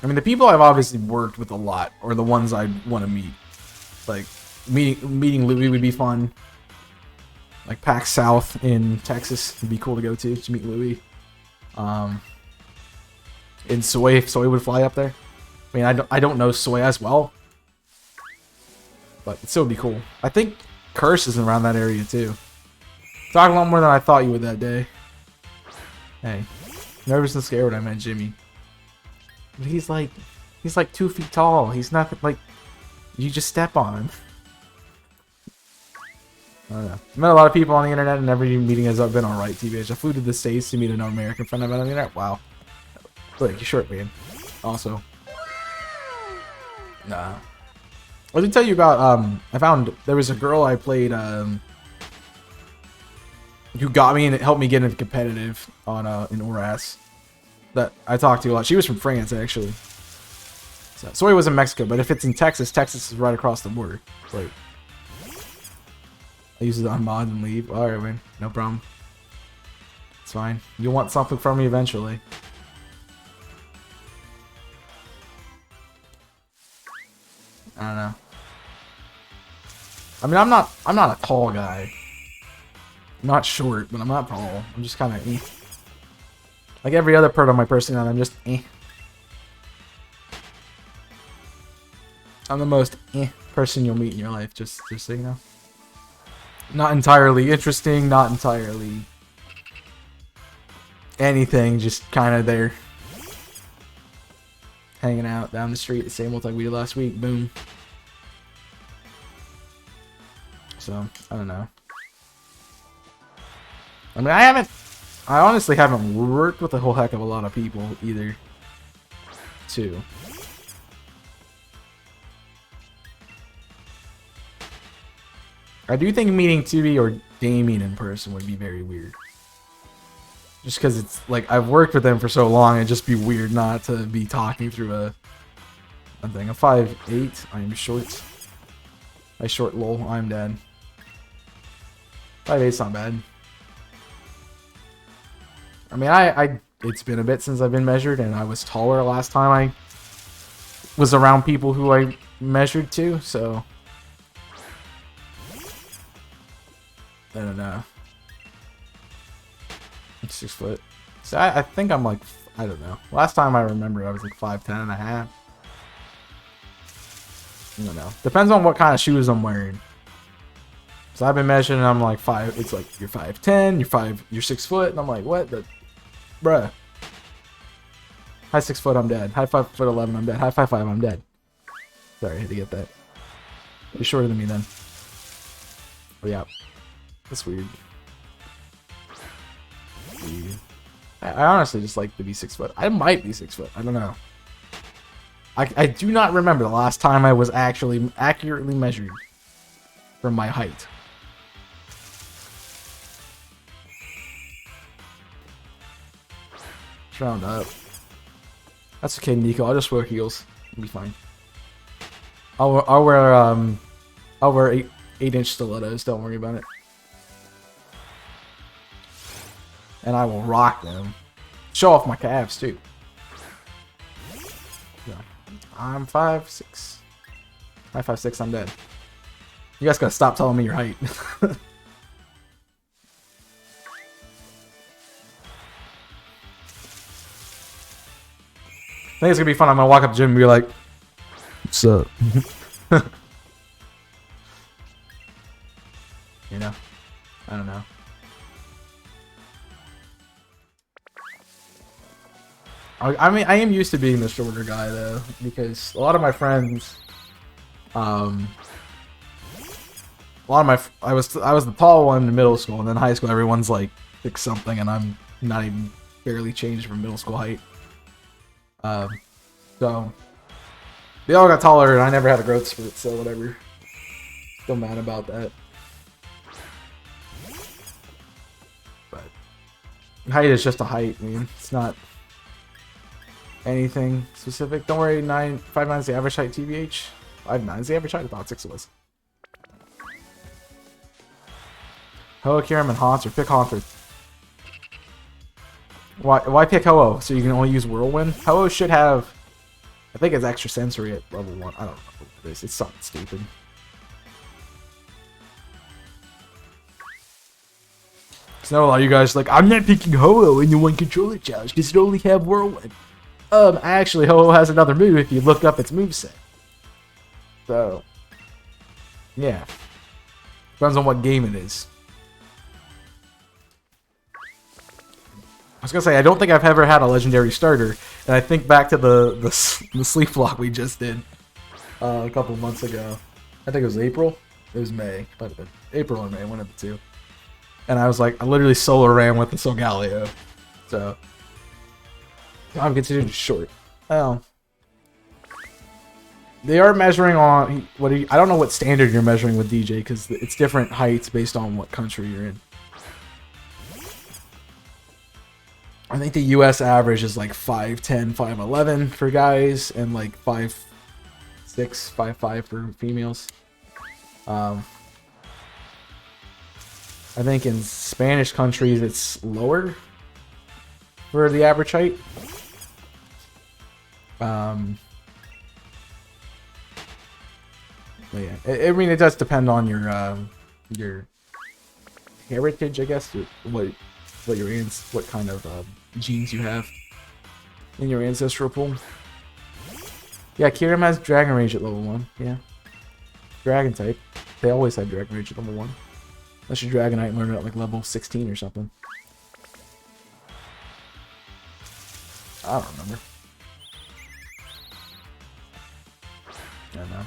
I mean, the people I've obviously worked with a lot are the ones I want to meet. Like meeting Louis would be fun. Like PAX South in Texas would be cool to go to meet Louis. In Soy, if Soy would fly up there. I mean, I don't know Soy as well, but it still would be cool. I think Curse is around that area too. Talk a lot more than I thought you would that day. Hey, nervous and scared when I met Jimmy. But he's like 2 feet tall. He's not like you just step on him. I don't know. I met a lot of people on the internet, and every meeting has been alright, TBH. I flew to the States to meet an American friend I met on the internet. Wow. Blake, you're short, man. Also. Nah. I did tell you about, I found there was a girl I played, who got me and helped me get into competitive on, in Oras. That I talked to a lot. She was from France, actually. So, Soy was in Mexico, but if it's in Texas, Texas is right across the border. Wait. I use it on mod and leave. Alright, man. No problem. It's fine. You'll want something from me eventually. I don't know. I mean, I'm not a tall guy. I'm not short, but I'm not tall. I'm just kind of eh. Like every other part of my personality, I'm just eh. I'm the most eh person you'll meet in your life, just so you know. Not entirely interesting, not entirely anything, just kind of there. Hanging out down the street, the same old like we did last week, boom. So, I don't know. I mean, I honestly haven't worked with a whole heck of a lot of people either, too. I do think meeting Tubi or Damien in person would be very weird. Just because it's, like, I've worked with them for so long, it'd just be weird not to be talking through a thing. I'm 5'8", I am short. I short lol, I'm dead. 5'8's not bad. I mean, it's been a bit since I've been measured, and I was taller last time I was around people who I measured to, so... I don't know. It's 6 foot. So I think I'm like, I don't know. Last time I remember I was like 5'10 and a half. I don't know. Depends on what kind of shoes I'm wearing. So I've been measuring and I'm like 5, it's like you're 5'10, you're 6 foot, and I'm like, what the bruh. High 6 foot, I'm dead. High 5'11", I'm dead. High 5'5", I'm dead. Sorry, I had to get that. You're shorter than me then. Oh yeah. That's weird. I honestly just like to be 6 foot. I might be 6 foot. I don't know. I do not remember the last time I was actually accurately measured from my height. Let's round up. That's okay, Nico. I'll just wear heels. It'll be fine. I'll wear 8-inch stilettos. Don't worry about it. And I will rock them. Show off my calves too. Yeah. I'm 5'6". I'm 5'6", I'm dead. You guys gotta stop telling me your height. I think it's gonna be fun. I'm gonna walk up to Jim and be like, "What's up?" You know? I don't know. I mean, I am used to being the shorter guy though, because a lot of my friends, I was the tall one in middle school, and then high school everyone's like 6 something, and I'm not even barely changed from middle school height. So they all got taller, and I never had a growth spurt, so whatever. Still mad about that. But height is just a height, man. It's not anything specific. Don't worry, 5'9" is the average height, TBH. 5'9" is the average height? I thought 6 was. Ho, Kiram, and Haunter. Pick Haunter. Why pick Ho-Oh? So you can only use Whirlwind? Ho-Oh should have... I think it's extra sensory at level 1. I don't know what it is. It's something stupid. Because now a lot of you guys are like, I'm not picking Ho-Oh in the one controller challenge because it only have Whirlwind. Actually, Ho-Oh has another move if you look up its moveset. So, yeah. Depends on what game it is. I was gonna say, I don't think I've ever had a legendary starter, and I think back to the sleep vlog we just did a couple months ago. I think it was April. It was May. Might have been April or May, one of the two. And I was like, I literally solo ran with the Solgaleo. So I'm considered short. Well, They are measuring on I don't know what standard you're measuring with DJ because it's different heights based on what country you're in. I think the U.S. average is like 5'10", 5'11" for guys, and like 5'6", 5'5" for females. I think in Spanish countries it's lower for the average height. But yeah, I mean it does depend on your heritage, I guess. What kind of genes you have in your ancestral pool. Yeah, Kyurem has Dragon Rage at level 1. Yeah, Dragon type. They always had Dragon Rage at level 1. Unless your Dragonite learned it at like level 16 or something. I don't remember. I don't know.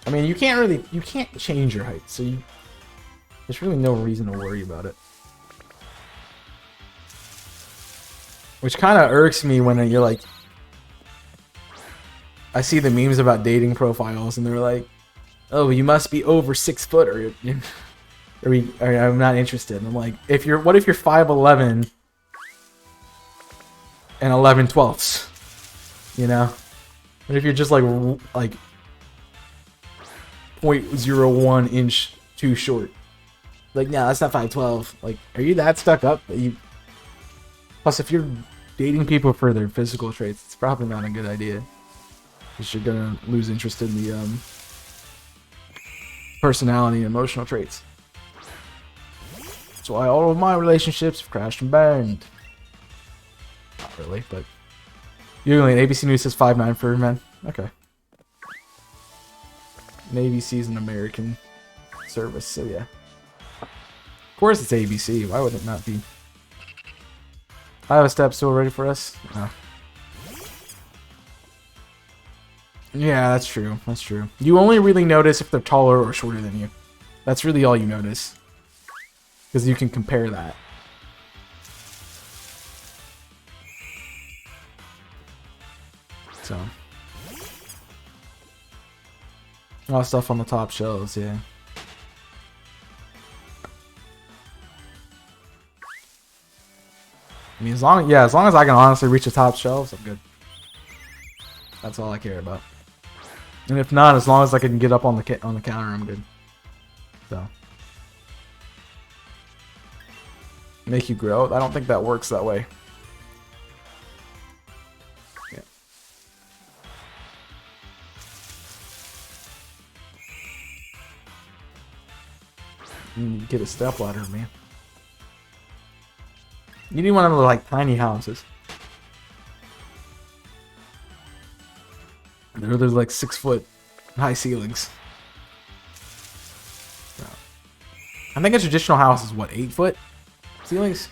I mean, you can't change your height, so there's really no reason to worry about it. Which kind of irks me when you're like, I see the memes about dating profiles, and they're like, "Oh, you must be over 6 foot, or I'm not interested." And I'm like, what if you're 5'11" and 11/12ths? You know, what if you're just like 0.01 inch too short? Like, nah, that's not 5'12". Like, are you that stuck up that you? Plus, if you're dating people for their physical traits, it's probably not a good idea. Because you're gonna lose interest in the personality and emotional traits. That's why all of my relationships have crashed and burned. Not really, but usually ABC News says 5'9" for men. Okay. Navy sees an American service, so yeah. Of course it's ABC. Why would it not be? Iowa Step still ready for us? No. Yeah, that's true. That's true. You only really notice if they're taller or shorter than you. That's really all you notice. Because you can compare that. So. A lot of stuff on the top shelves, yeah. I mean, as long as I can honestly reach the top shelves, I'm good. That's all I care about. And if not, as long as I can get up on the counter, I'm good. So. Make you grow? I don't think that works that way. Yeah. You get a step ladder, man. You need one of the like tiny houses. There's like 6 foot high ceilings. I think a traditional house is what, 8 foot ceilings?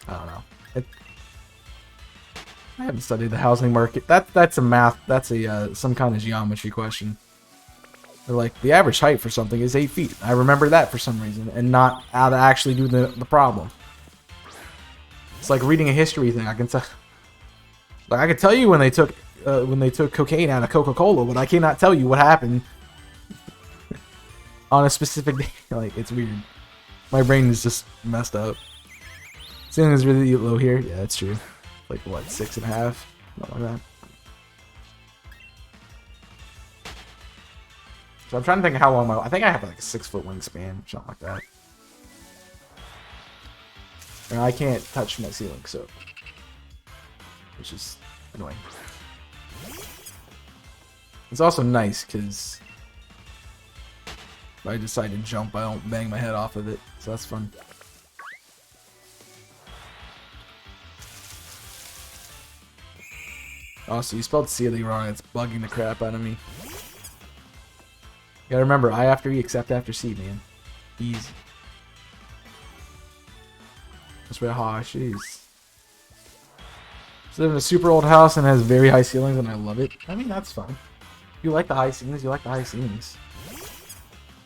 I don't know. I haven't studied the housing market. That's a math. That's a some kind of geometry question. They're like, the average height for something is 8 feet. I remember that for some reason, and not how to actually do the problem. It's like reading a history thing. I can tell. Like, I could tell you when they took cocaine out of Coca-Cola, but I cannot tell you what happened on a specific day. Like, it's weird. My brain is just messed up. Ceiling is really low here. Yeah, that's true. Like what, 6.5? Something like that. So I'm trying to think of how long I think I have like a 6 foot wingspan, something like that. And I can't touch my ceiling, so. Which is annoying. It's also nice because if I decide to jump, I don't bang my head off of it, so that's fun. Oh, so you spelled ceiling wrong. It's bugging the crap out of me. You gotta remember, I after E, except after C, man. Easy. That's where jeez. I live in a super old house and has very high ceilings, and I love it. I mean, that's fine. You like the high ceilings, you like the high ceilings.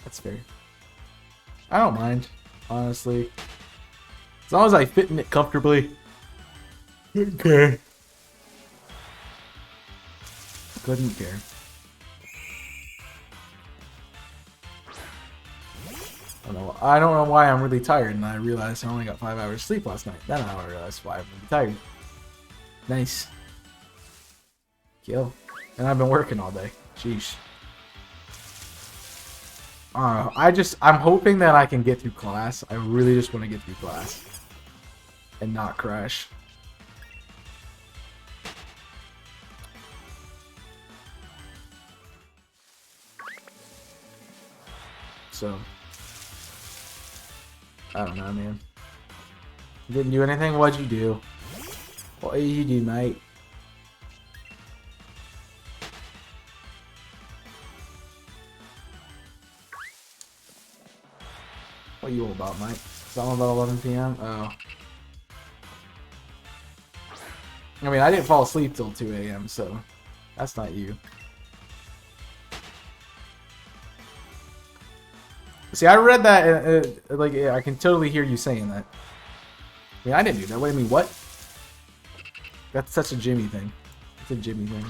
That's fair. I don't mind, honestly. As long as I fit in it comfortably. Okay. Couldn't care. I don't know why I'm really tired, and I realized I only got 5 hours sleep last night. Then I realized why I'm really tired. Nice. Kill. And I've been working all day. Sheesh. I'm hoping that I can get through class. I really just want to get through class. And not crash. So, I don't know, man. Didn't do anything? What'd you do? What did you do, mate? What are you all about, mate? Something about 11 p.m.? Oh. I mean, I didn't fall asleep till 2 a.m., so that's not you. See, I read that, like, yeah, I can totally hear you saying that. I mean, I didn't do that. What do you mean, what? That's such a Jimmy thing. It's a Jimmy thing.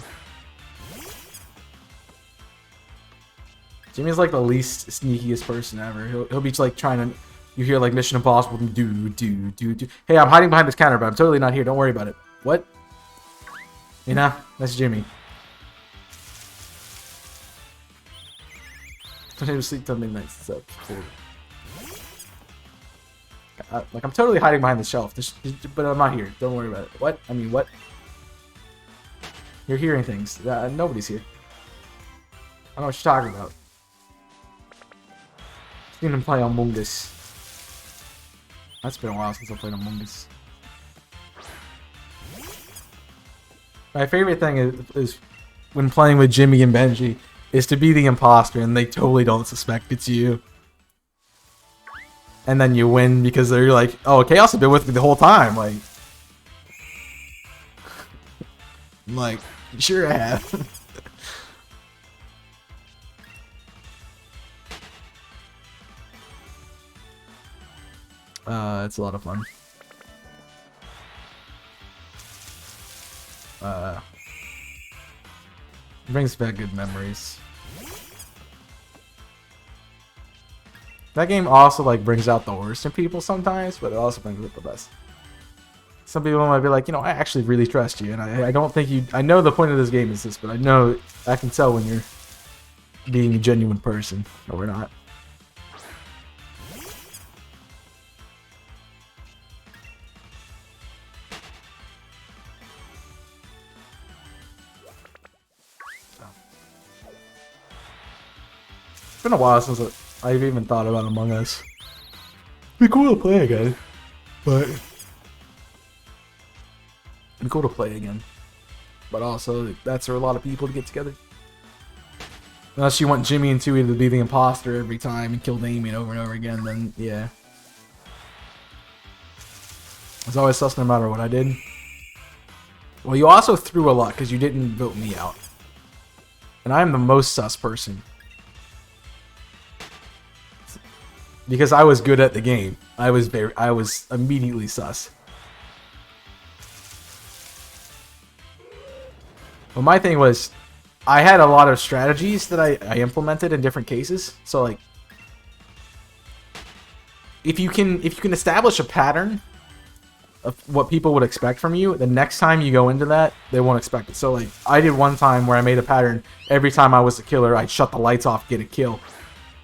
Jimmy's like the least sneakiest person ever. He'll be like trying to, you hear like Mission Impossible, do. Hey, I'm hiding behind this counter, but I'm totally not here. Don't worry about it. What? You know, that's Jimmy. Don't even sleep till midnight. So, like I'm totally hiding behind the shelf, but I'm not here. Don't worry about it. What? I mean, what? You're hearing things. Nobody's here. I don't know what you're talking about. Seen him play Among Us. That's been a while since I played Among Us. My favorite thing is when playing with Jimmy and Benji is to be the imposter and they totally don't suspect it's you. And then you win because they're like, oh, Chaos has been with me the whole time. Like, I'm like, sure I have. It's a lot of fun. Brings back good memories. That game also like brings out the worst in people sometimes, but it also brings out the best. Some people might be like, you know, I actually really trust you, and I don't think you. I know the point of this game is this, but I can tell when you're being a genuine person, or we're not. It's been a while since I've even thought about Among Us. Be cool to play again, but be cool to play again. But also, that's for a lot of people to get together. Unless you want Jimmy and Tui to be the imposter every time and kill Damien over and over again, then yeah. It's always sus no matter what I did. Well, you also threw a lot because you didn't vote me out. And I am the most sus person. Because I was good at the game. I was immediately sus. Well, my thing was, I had a lot of strategies that I implemented in different cases. So like, if you can establish a pattern of what people would expect from you, the next time you go into that, they won't expect it. So like, I did one time where I made a pattern. Every time I was the killer, I'd shut the lights off, get a kill,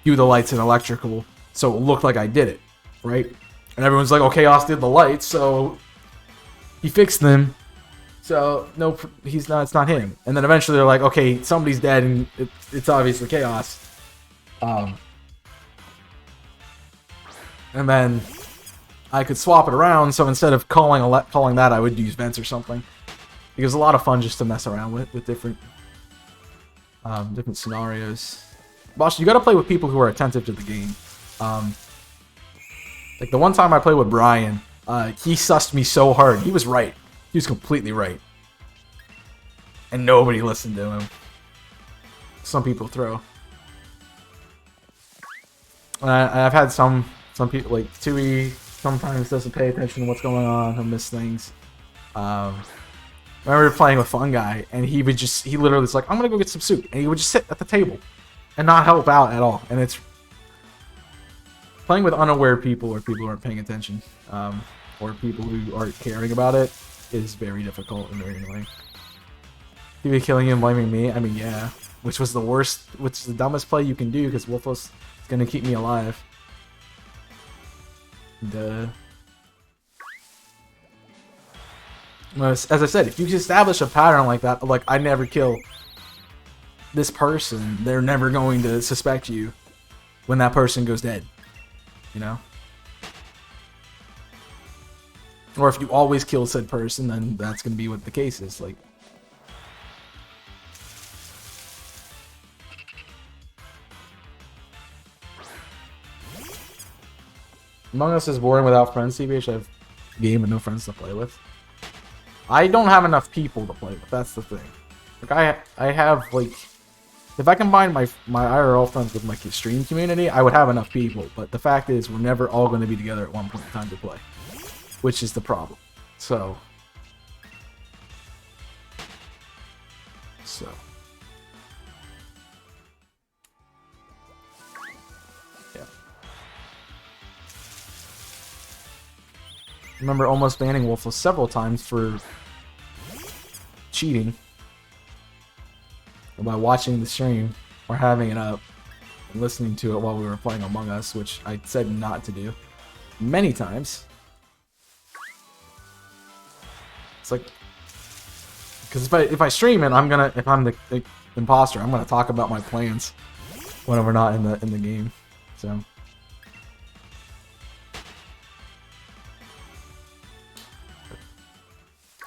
do the lights in electrical, so it looked like I did it, right? And everyone's like, oh, Chaos did the lights, so he fixed them. So, no, it's not him. And then eventually they're like, okay, somebody's dead, and it's obviously Chaos. And then I could swap it around, so instead of calling that, I would use vents or something. It was a lot of fun just to mess around with different scenarios. Boss, you gotta play with people who are attentive to the game. Like the one time I played with Brian, he sussed me so hard. He was right. He was completely right. And nobody listened to him. Some people throw. And I've had some people, like Tui sometimes doesn't pay attention to what's going on. He'll miss things. I remember playing with Fun Guy, and he literally was like, I'm gonna go get some soup, and he would just sit at the table and not help out at all. And it's playing with unaware people or people who aren't paying attention, or people who aren't caring about it is very difficult and very annoying. People killing you and blaming me, I mean, yeah. Which was the worst, which is the dumbest play you can do, because Wolfos is going to keep me alive. Duh. As I said, if you establish a pattern like that, like, I never kill this person, they're never going to suspect you when that person goes dead. You know? Or if you always kill said person, then that's going to be what the case is. Like, Among Us is boring without friends, CBH. I have a game and no friends to play with. I don't have enough people to play with, that's the thing. Like, I have, like... If I combine my IRL friends with my stream community, I would have enough people. But the fact is, we're never all going to be together at one point in time to play. Which is the problem. So... Yeah. I remember almost banning Wolfless several times for cheating. By watching the stream or having it up and listening to it while we were playing Among Us, which I said not to do many times. It's like, because if I stream it, if I'm the imposter, I'm gonna talk about my plans when we're not in the game. So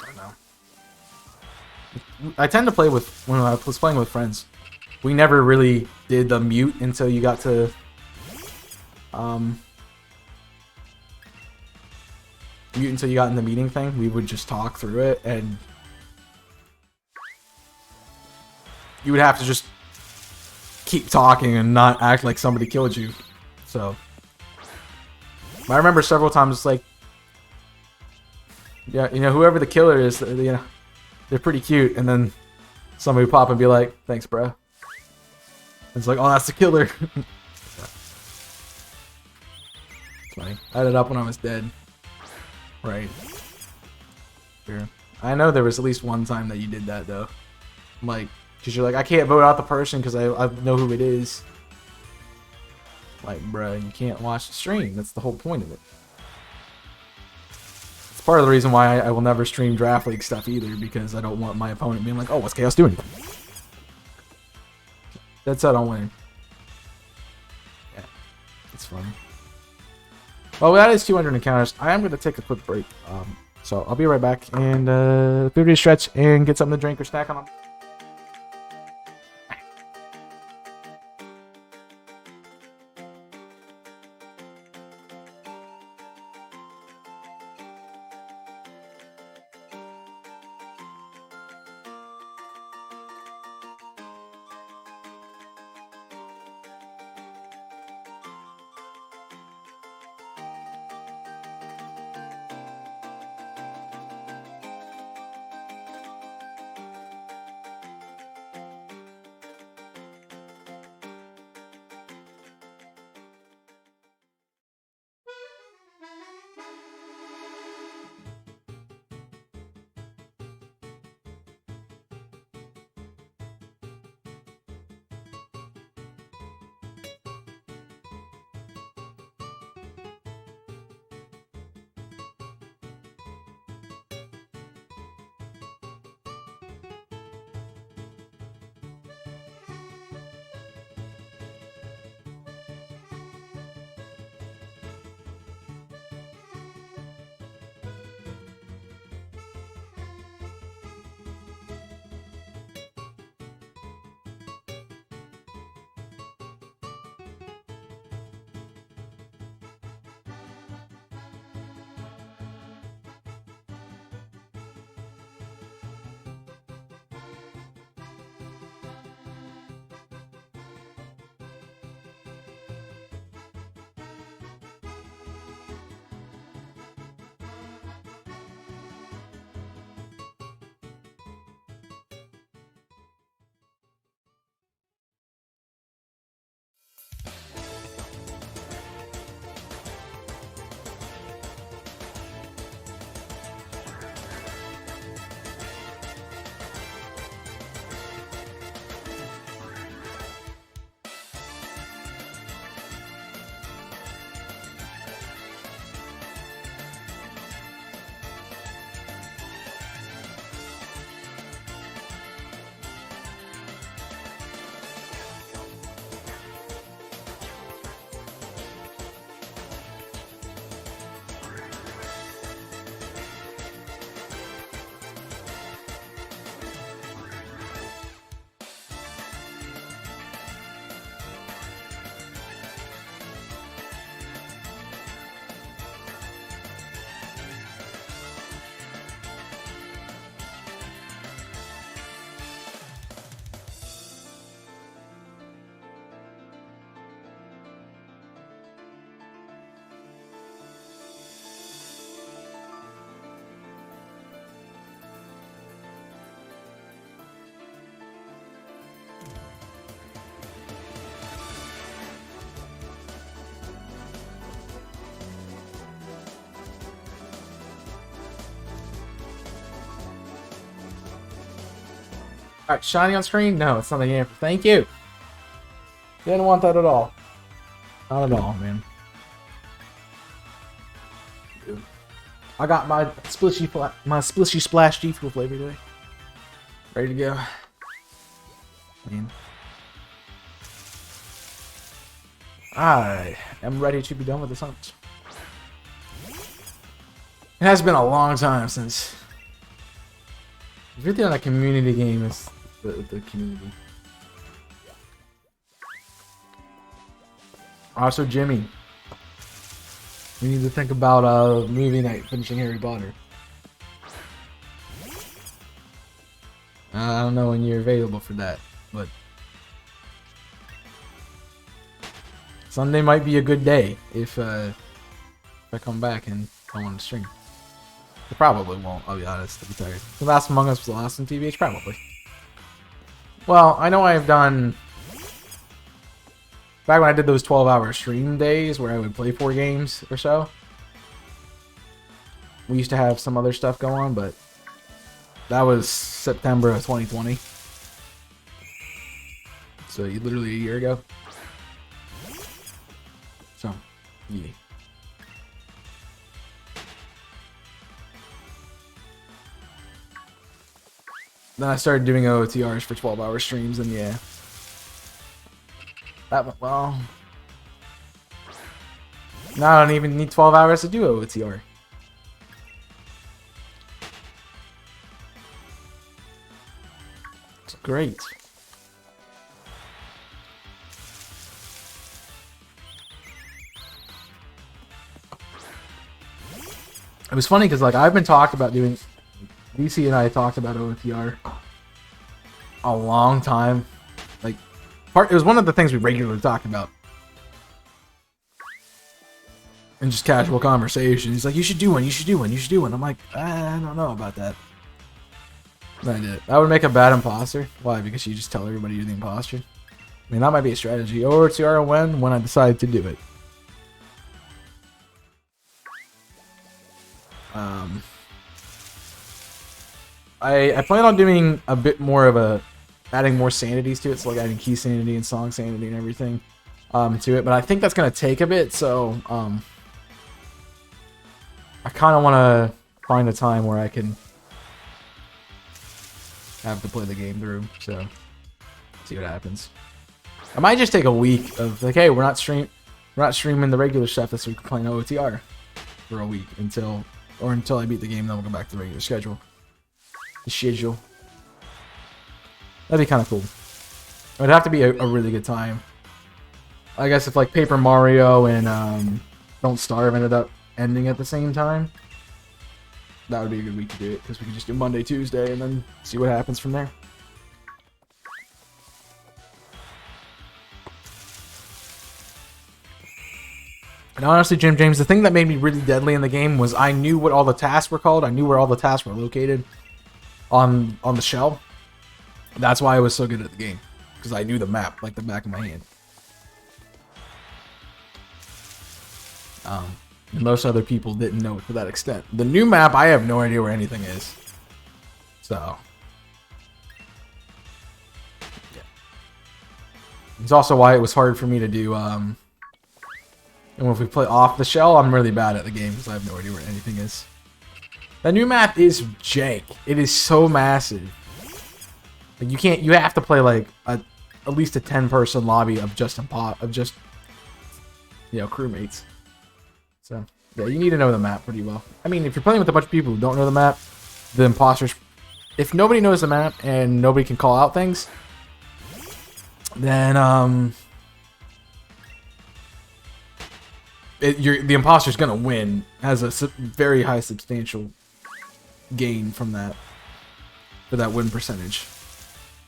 I don't know. I tend to play with, when I was playing with friends, we never really did the mute until you got to, mute until you got in the meeting thing. We would just talk through it, and you would have to just keep talking and not act like somebody killed you. So, I remember several times, like, yeah, you know, whoever the killer is, you know, they're pretty cute, and then somebody would pop and be like, thanks, bro. It's like, oh, that's the killer. It's funny. I had it up when I was dead. Right. Here. I know there was at least one time that you did that, though. Like, because you're like, I can't vote out the person because I know who it is. Like, bro, you can't watch the stream. That's the whole point of it. It's part of the reason why I will never stream Draft League stuff either, because I don't want my opponent being like, oh, what's Chaos doing? That's how I don't win. Yeah, it's funny. Well, that is 200 encounters. I am going to take a quick break. So I'll be right back, and feel free to stretch and get something to drink or snack on. Alright, shiny on screen? No, it's not a game. Thank you. Didn't want that at all. Not at all, man. I got my splishy splash G Fuel flavor today. Ready to go. Man. I am ready to be done with this hunt. It has been a long time since. If you're on a community game, it's the community. Also, Jimmy. We need to think about movie night, finishing Harry Potter. I don't know when you're available for that, but Sunday might be a good day if I come back and I want to stream. I probably won't, I'll be honest, I'll be tired. The Last Among Us was the last on TBH? Probably. Well, I know I've done... Back when I did those 12-hour stream days where I would play 4 games or so, we used to have some other stuff go on, but that was September of 2020. So literally a year ago. So, yeah. Then I started doing OOTRs for 12-hour streams, and yeah. That went well. Now I don't even need 12 hours to do OOTR. It's great. It was funny because like I've been talking about doing... DC and I talked about OOTR a long time. Like, it was one of the things we regularly talk about. In just casual conversation. He's like, you should do one, you should do one, you should do one. I'm like, I don't know about that. And I did it. I would make a bad imposter. Why? Because you just tell everybody you're the imposter. I mean, that might be a strategy. OOTR when I decide to do it. I plan on doing a bit more of a adding more sanities to it, so like adding key sanity and song sanity and everything to it, but I think that's gonna take a bit, so I kind of want to find a time where I can have to play the game through, so see what happens. I might just take a week of like, hey, we're not streaming the regular stuff this week, we're playing OOTR for a week until I beat the game, then we'll go back to the regular schedule. That'd be kind of cool. It would have to be a really good time. I guess if like Paper Mario and Don't Starve ended up ending at the same time, that would be a good week to do it, because we could just do Monday, Tuesday, and then see what happens from there. And honestly, James, the thing that made me really deadly in the game was I knew what all the tasks were called. I knew where all the tasks were located on the shell. That's why I was so good at the game, because I knew the map like the back of my hand. And most other people didn't know it to that extent. The new map, I have no idea where anything is. So, yeah. It's also why it was hard for me to do. And if we play off the shell, I'm really bad at the game because I have no idea where anything is. The new map is jank. It is so massive. Like you have to play like at least a 10-person lobby of just crewmates. So yeah, you need to know the map pretty well. I mean, if you're playing with a bunch of people who don't know the map, the imposters. If nobody knows the map and nobody can call out things, then the imposter's gonna win. Has a very high substantial gain from that for that win percentage.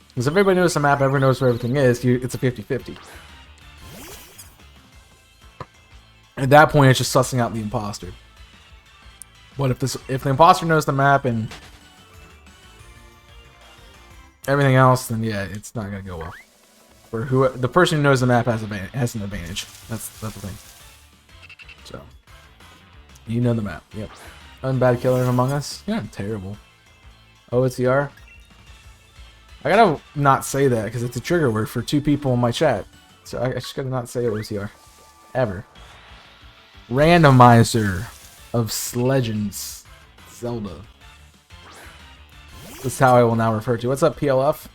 Because if everybody knows the map, everyone knows where everything is, it's a 50-50. At that point, it's just sussing out the imposter. But if the imposter knows the map and everything else, then yeah, it's not gonna go well. For the person who knows the map has an advantage. That's the thing. So you know the map. Yep. Unbad killer Among Us. Yeah, terrible. OOTR. I gotta not say that because it's a trigger word for 2 people in my chat. So I just gotta not say OCR. Ever. Randomizer of Legends Zelda. That's how I will now refer to. What's up, PLF?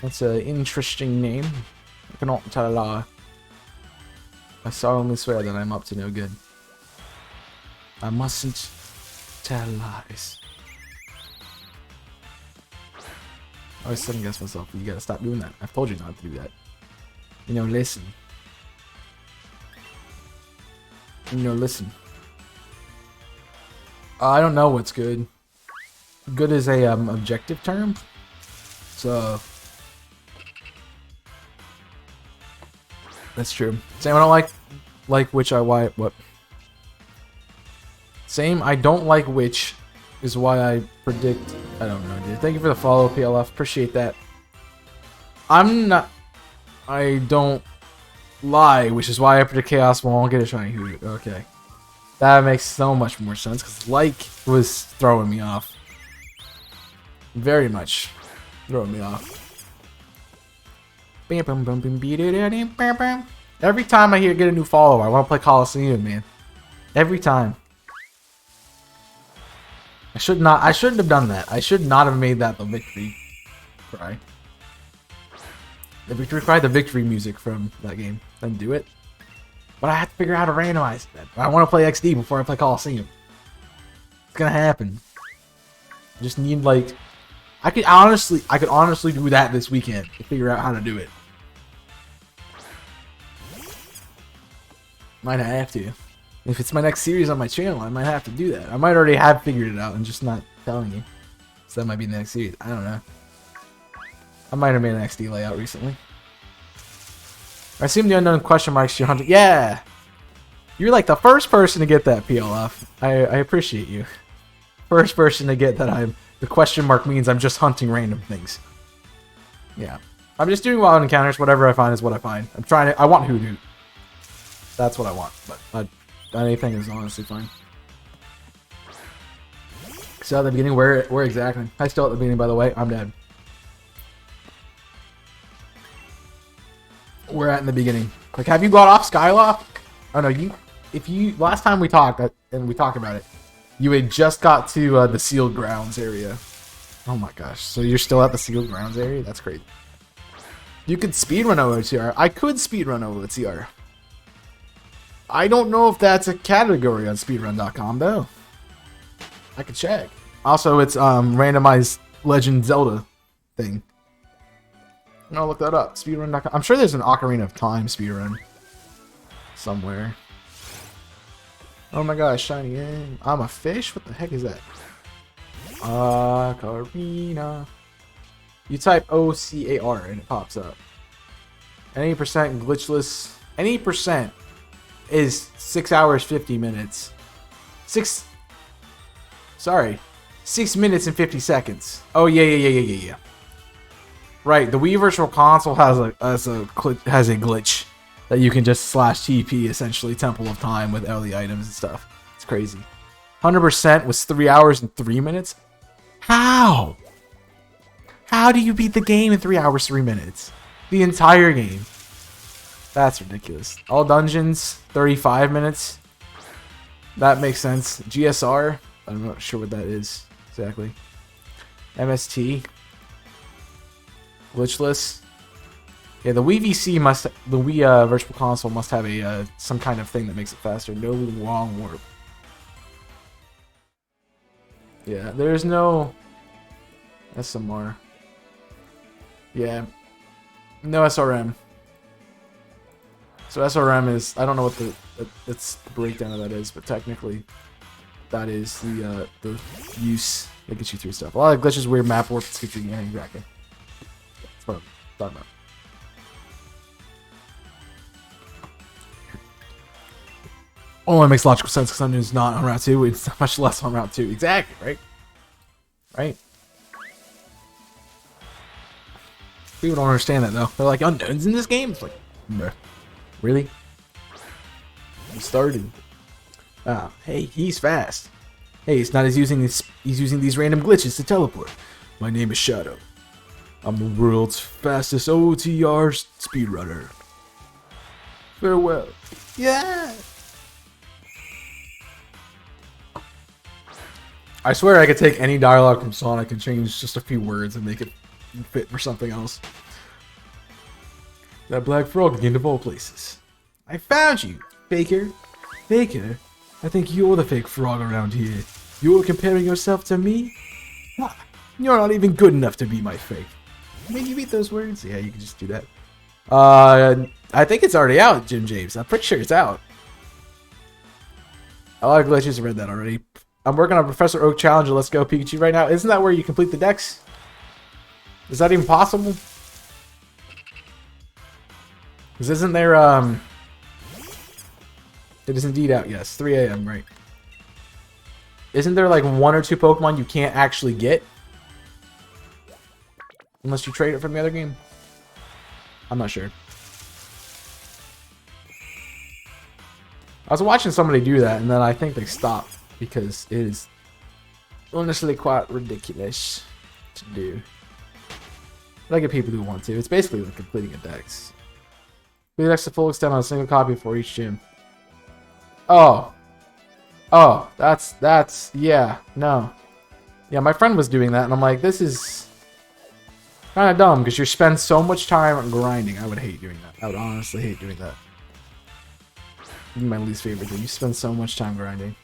That's an interesting name. I cannot tell a lie. I solemnly swear that I'm up to no good. I mustn't tell lies. I always second guess myself. You gotta stop doing that. I've told you not to do that. You know, listen. You know, listen. I don't know what's good. Good is a objective term. So that's true. Same. I don't like which I why what. Same. I don't like which is why I predict. I don't know, dude. Thank you for the follow, PLF. Appreciate that. I'm not. I don't lie, which is why I predict Chaos won't get a shiny hoot. Okay. That makes so much more sense, because like was throwing me off. Very much throwing me off. Every time I get a new follower, I want to play Coliseum, man. Every time. I shouldn't have done that. I should not have made that the victory cry. The victory cry, the victory music from that game. Then do it. But I have to figure out how to randomize that. I want to play XD before I play Coliseum. It's gonna happen. I just need like I could honestly do that this weekend to figure out how to do it. Might have to. If it's my next series on my channel, I might have to do that. I might already have figured it out and just not telling you. So that might be the next series. I don't know. I might have made an XD layout recently. I assume the unknown question marks you're hunting. Yeah! You're like the first person to get that, PLF. I appreciate you. First person to get that the question mark means I'm just hunting random things. Yeah. I'm just doing wild encounters. Whatever I find is what I find. I want Hoodoo. That's what I want. But anything is honestly fine. So at the beginning, where exactly? I still at the beginning, by the way. I'm dead. We're at in the beginning. Like, have you got off Skyloft? Oh no, last time we talked and we talked about it, you had just got to the sealed grounds area. Oh my gosh! So you're still at the sealed grounds area? That's great. You could speedrun OTR. I could speedrun OTR. I don't know if that's a category on speedrun.com though. I could check. Also, it's randomized Legend Zelda thing. I'll look that up. Speedrun.com. I'm sure there's an Ocarina of Time speedrun somewhere. Oh my gosh, shiny in. I'm a fish? What the heck is that? Ocarina. You type OCAR and it pops up. Any percent glitchless. Any percent is 6 hours 50 minutes. 6 minutes and 50 seconds. Oh yeah. Right, the Wii Virtual Console has a glitch that you can just /TP essentially Temple of Time with early items and stuff. It's crazy. 100% was 3 hours and 3 minutes. How? How do you beat the game in 3 hours 3 minutes? The entire game. That's ridiculous. All dungeons 35 minutes. That makes sense. GSR. I'm not sure what that is exactly. MST. Glitchless. Yeah, the Wii Virtual Console must have a some kind of thing that makes it faster. No long warp. Yeah, there's no SMR. Yeah, no SRM. So SRM is, I don't know what that's the breakdown of that is, but technically that is the use that gets you through stuff. A lot of glitches, weird map warp, sketching. Yeah, exactly. That's what I'm talking about. Only makes logical sense because Sun is not on Route 2. It's much less on Route 2. Exactly, right? Right. People don't understand that, though. They're like, unknowns in this game? It's like, bruh. Really? I'm started. Ah, hey, he's fast. Hey, it's not as using this. He's using these random glitches to teleport. My name is Shadow. I'm the world's fastest OTR speedrunner. Farewell. Yeah! I swear I could take any dialogue from Sonic and change just a few words and make it fit for something else. That black frog again of all places. I found you, Faker. Faker? I think you're the fake frog around here. You're comparing yourself to me? Ah, you're not even good enough to be my fake. Can you read those words? Yeah, you can just do that. I think it's already out, Jim James. I'm pretty sure it's out. A lot of glitches read that already. I'm working on Professor Oak Challenge. Let's go Pikachu right now. Isn't that where you complete the decks? Is that even possible? Because isn't there, it is indeed out, yes. 3 a.m., right. Isn't there like 1 or 2 Pokemon you can't actually get? Unless you trade it from the other game? I'm not sure. I was watching somebody do that, and then I think they stopped. Because it is honestly quite ridiculous to do. But I get people who want to. It's basically like completing a dex. Complete dex to full extent on a single copy for each gym. Oh. Oh, that's, yeah, no. Yeah, my friend was doing that, and I'm like, this is kind of dumb, because you spend so much time grinding. I would hate doing that. I would honestly hate doing that. My least favorite thing. You spend so much time grinding.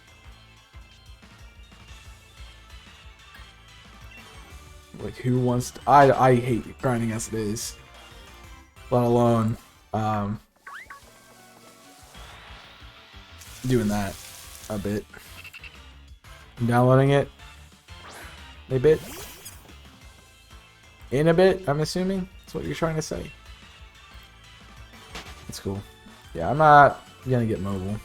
Like, who wants to... I hate grinding as it is. Let alone, doing that a bit. Downloading it a bit. In a bit, I'm assuming. That's what you're trying to say. That's cool. Yeah, I'm not gonna get mobile.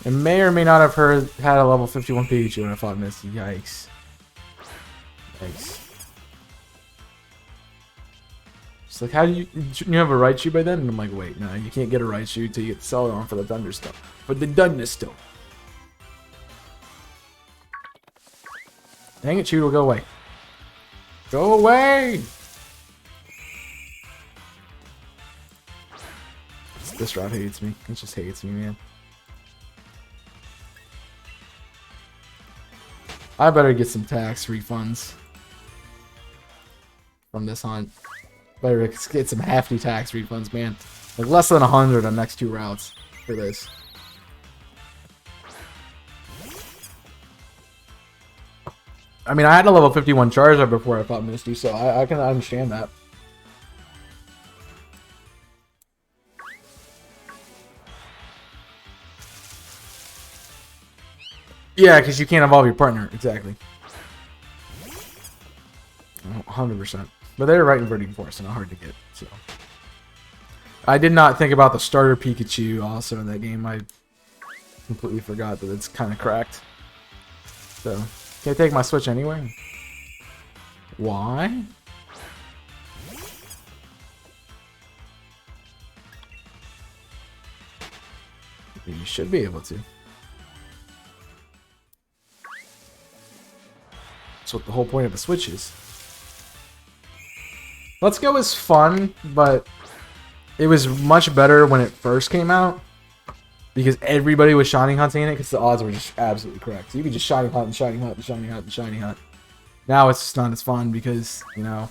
And may or may not have had a level 51 Pikachu when I fought Misty. Yikes. Yikes. It's like, how do you have a Raichu by then? And I'm like, wait, no, you can't get a Raichu until you get Celadon for the Thunderstone. For the Thunderstone. Dang it, Chew, go away. Go away! This route hates me. It just hates me, man. I better get some tax refunds from this hunt. Better get some hefty tax refunds, man. Like less than 100 on next 2 routes for this. I mean, I had a level 51 Charizard before I fought Misty, so I can understand that. Yeah, because you can't evolve your partner. Exactly. 100%. But they're right inverting force and not hard to get. So I did not think about the starter Pikachu also in that game. I completely forgot that it's kind of cracked. So, can I take my Switch anywhere? Why? You should be able to. That's what the whole point of the Switch is. Let's Go is fun, but it was much better when it first came out. Because everybody was shiny hunting it, because the odds were just absolutely correct. So you could just shiny hunt and shiny hunt and shiny hunt and shiny hunt. Now it's just not as fun because, you know,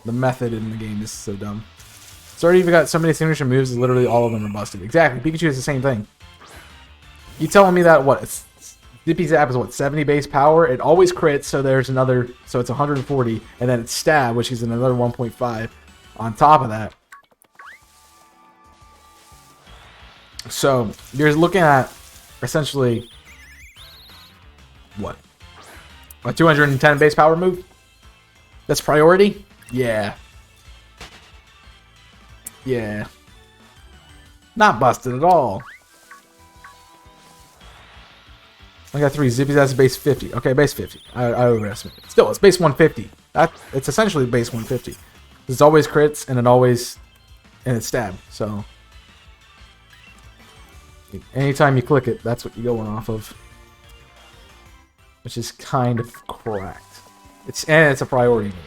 the method in the game is so dumb. It's already even got so many signature moves, literally all of them are busted. Exactly, Pikachu is the same thing. You telling me that, what, Zippy Zap is what, 70 base power? It always crits, so there's another, so it's 140, and then it's Stab, which is another 1.5 on top of that. So, you're looking at, essentially, what? A 210 base power move? That's priority? Yeah. Yeah. Not busted at all. I got 3 Zippies. That's base 50. Okay, base 50. I overestimated. Still, it's base 150. It's essentially base 150. It's always crits and it's stab. So anytime you click it, that's what you're going off of. which is kind of correct. It's a priority move.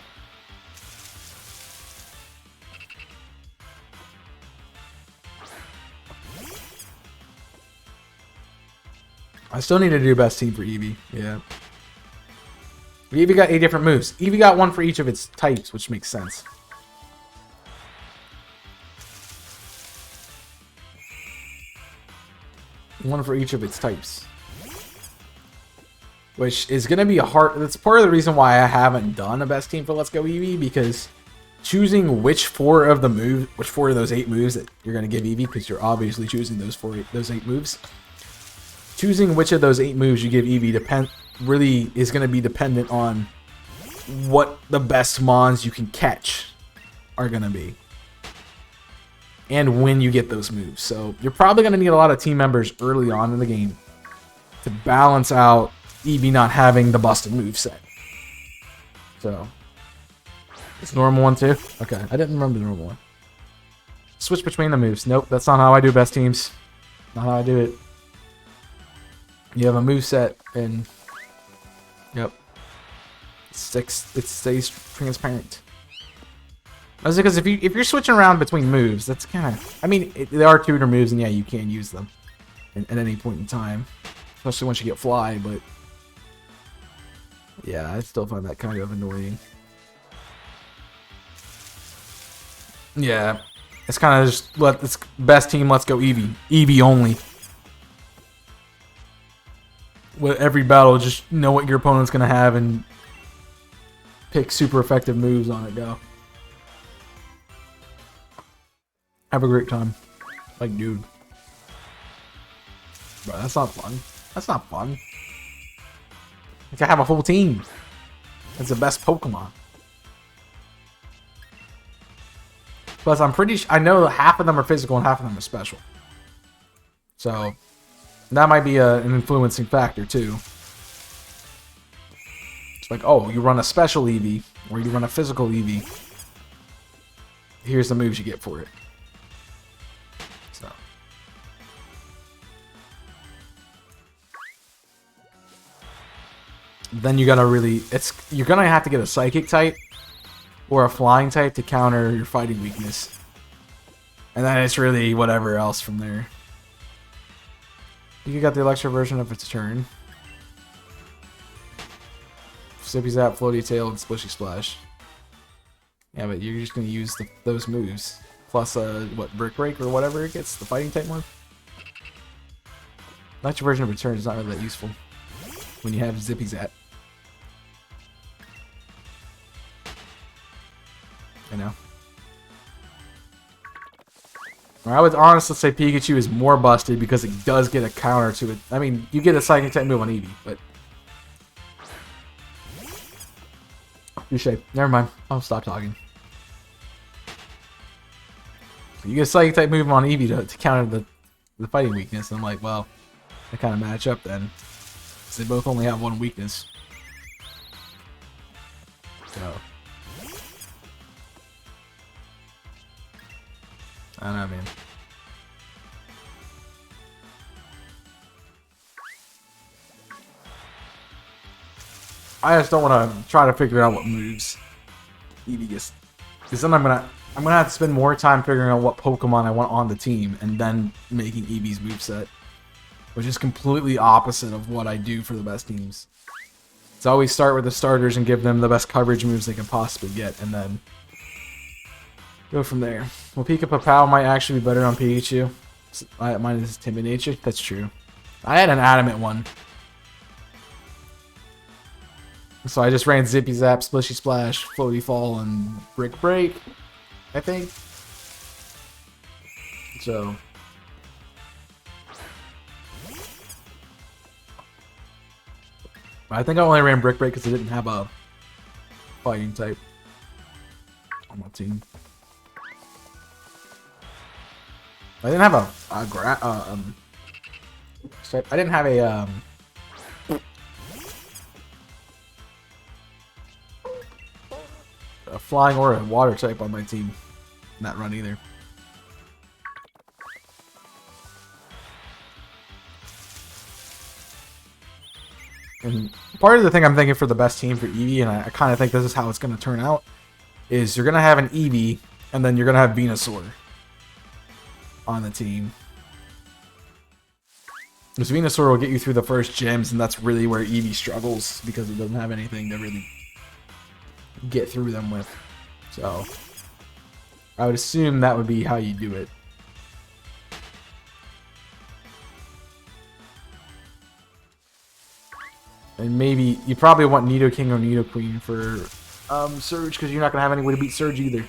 I still need to do best team for Eevee. Yeah. Eevee got 8 different moves. Eevee got one for each of its types, which makes sense. One for each of its types. Which is going to be a hard... That's part of the reason why I haven't done a best team for Let's Go Eevee, because choosing which 4 of those 8 moves that you're going to give Eevee, because you're obviously choosing those 8 moves. Choosing which of those 8 moves you give Eevee really is going to be dependent on what the best mons you can catch are going to be. And when you get those moves. So you're probably going to need a lot of team members early on in the game to balance out Eevee not having the busted moveset. So. It's normal one too? Okay, I didn't remember the normal one. Switch between the moves. Nope, that's not how I do best teams. Not how I do it. You have a moveset and... Yep. It stays transparent. That's because if you're switching around between moves, that's kind of... I mean, there are tutor moves, and yeah, you can use them at any point in time. Especially once you get fly, but... Yeah, I still find that kind of annoying. Yeah. It's kind of just... It's best team, let's go Eevee. Eevee only. With every battle, just know what your opponent's going to have and pick super effective moves on it, go. Have a great time. Like, dude. Bro, that's not fun. That's not fun. You can have a full team. It's the best Pokemon. Plus, I'm pretty sure... I know half of them are physical and half of them are special. So... That might be an influencing factor, too. It's like, oh, you run a special Eevee, or you run a physical Eevee. Here's the moves you get for it. So. Then you gotta really... You're gonna have to get a Psychic type, or a Flying type to counter your fighting weakness. And then it's really whatever else from there. You got the Electro version of its turn. Zippy Zap, Floaty Tail, and Splishy Splash. Yeah, but you're just going to use those moves. Plus, what, Brick Break or whatever it gets? The fighting type one? Electro version of its turn is not really that useful when you have Zippy Zap. You know? I would honestly say Pikachu is more busted because it does get a counter to it. I mean, you get a Psychic type move on Eevee, but... Touché. Never mind. I'll stop talking. You get a Psychic type move on Eevee to counter the fighting weakness. And I'm like, well, they kind of match up then. Because they both only have one weakness. So... I don't know, man. I just don't want to try to figure out what moves Eevee gets. Because then I'm gonna have to spend more time figuring out what Pokemon I want on the team and then making Eevee's moveset. Which is completely opposite of what I do for the best teams. It's always start with the starters and give them the best coverage moves they can possibly get, and then go from there. Well, Pika Papow might actually be better on Pikachu. Mine is timid nature. That's true. I had an adamant one. So I just ran Zippy Zap, Splishy Splash, Floaty Fall, and Brick Break, I think. So... I think I only ran Brick Break because I didn't have a fighting type on my team. I didn't have I didn't have a flying or a water type on my team in that run either. And part of the thing I'm thinking for the best team for Eevee, and I kind of think this is how it's going to turn out, is you're going to have an Eevee, and then you're going to have Venusaur on the team. Because Venusaur will get you through the first gyms, and that's really where Eevee struggles, because it doesn't have anything to really get through them with. So, I would assume that would be how you do it. And maybe you probably want Nidoking or Nidoqueen for Surge, because you're not going to have any way to beat Surge either.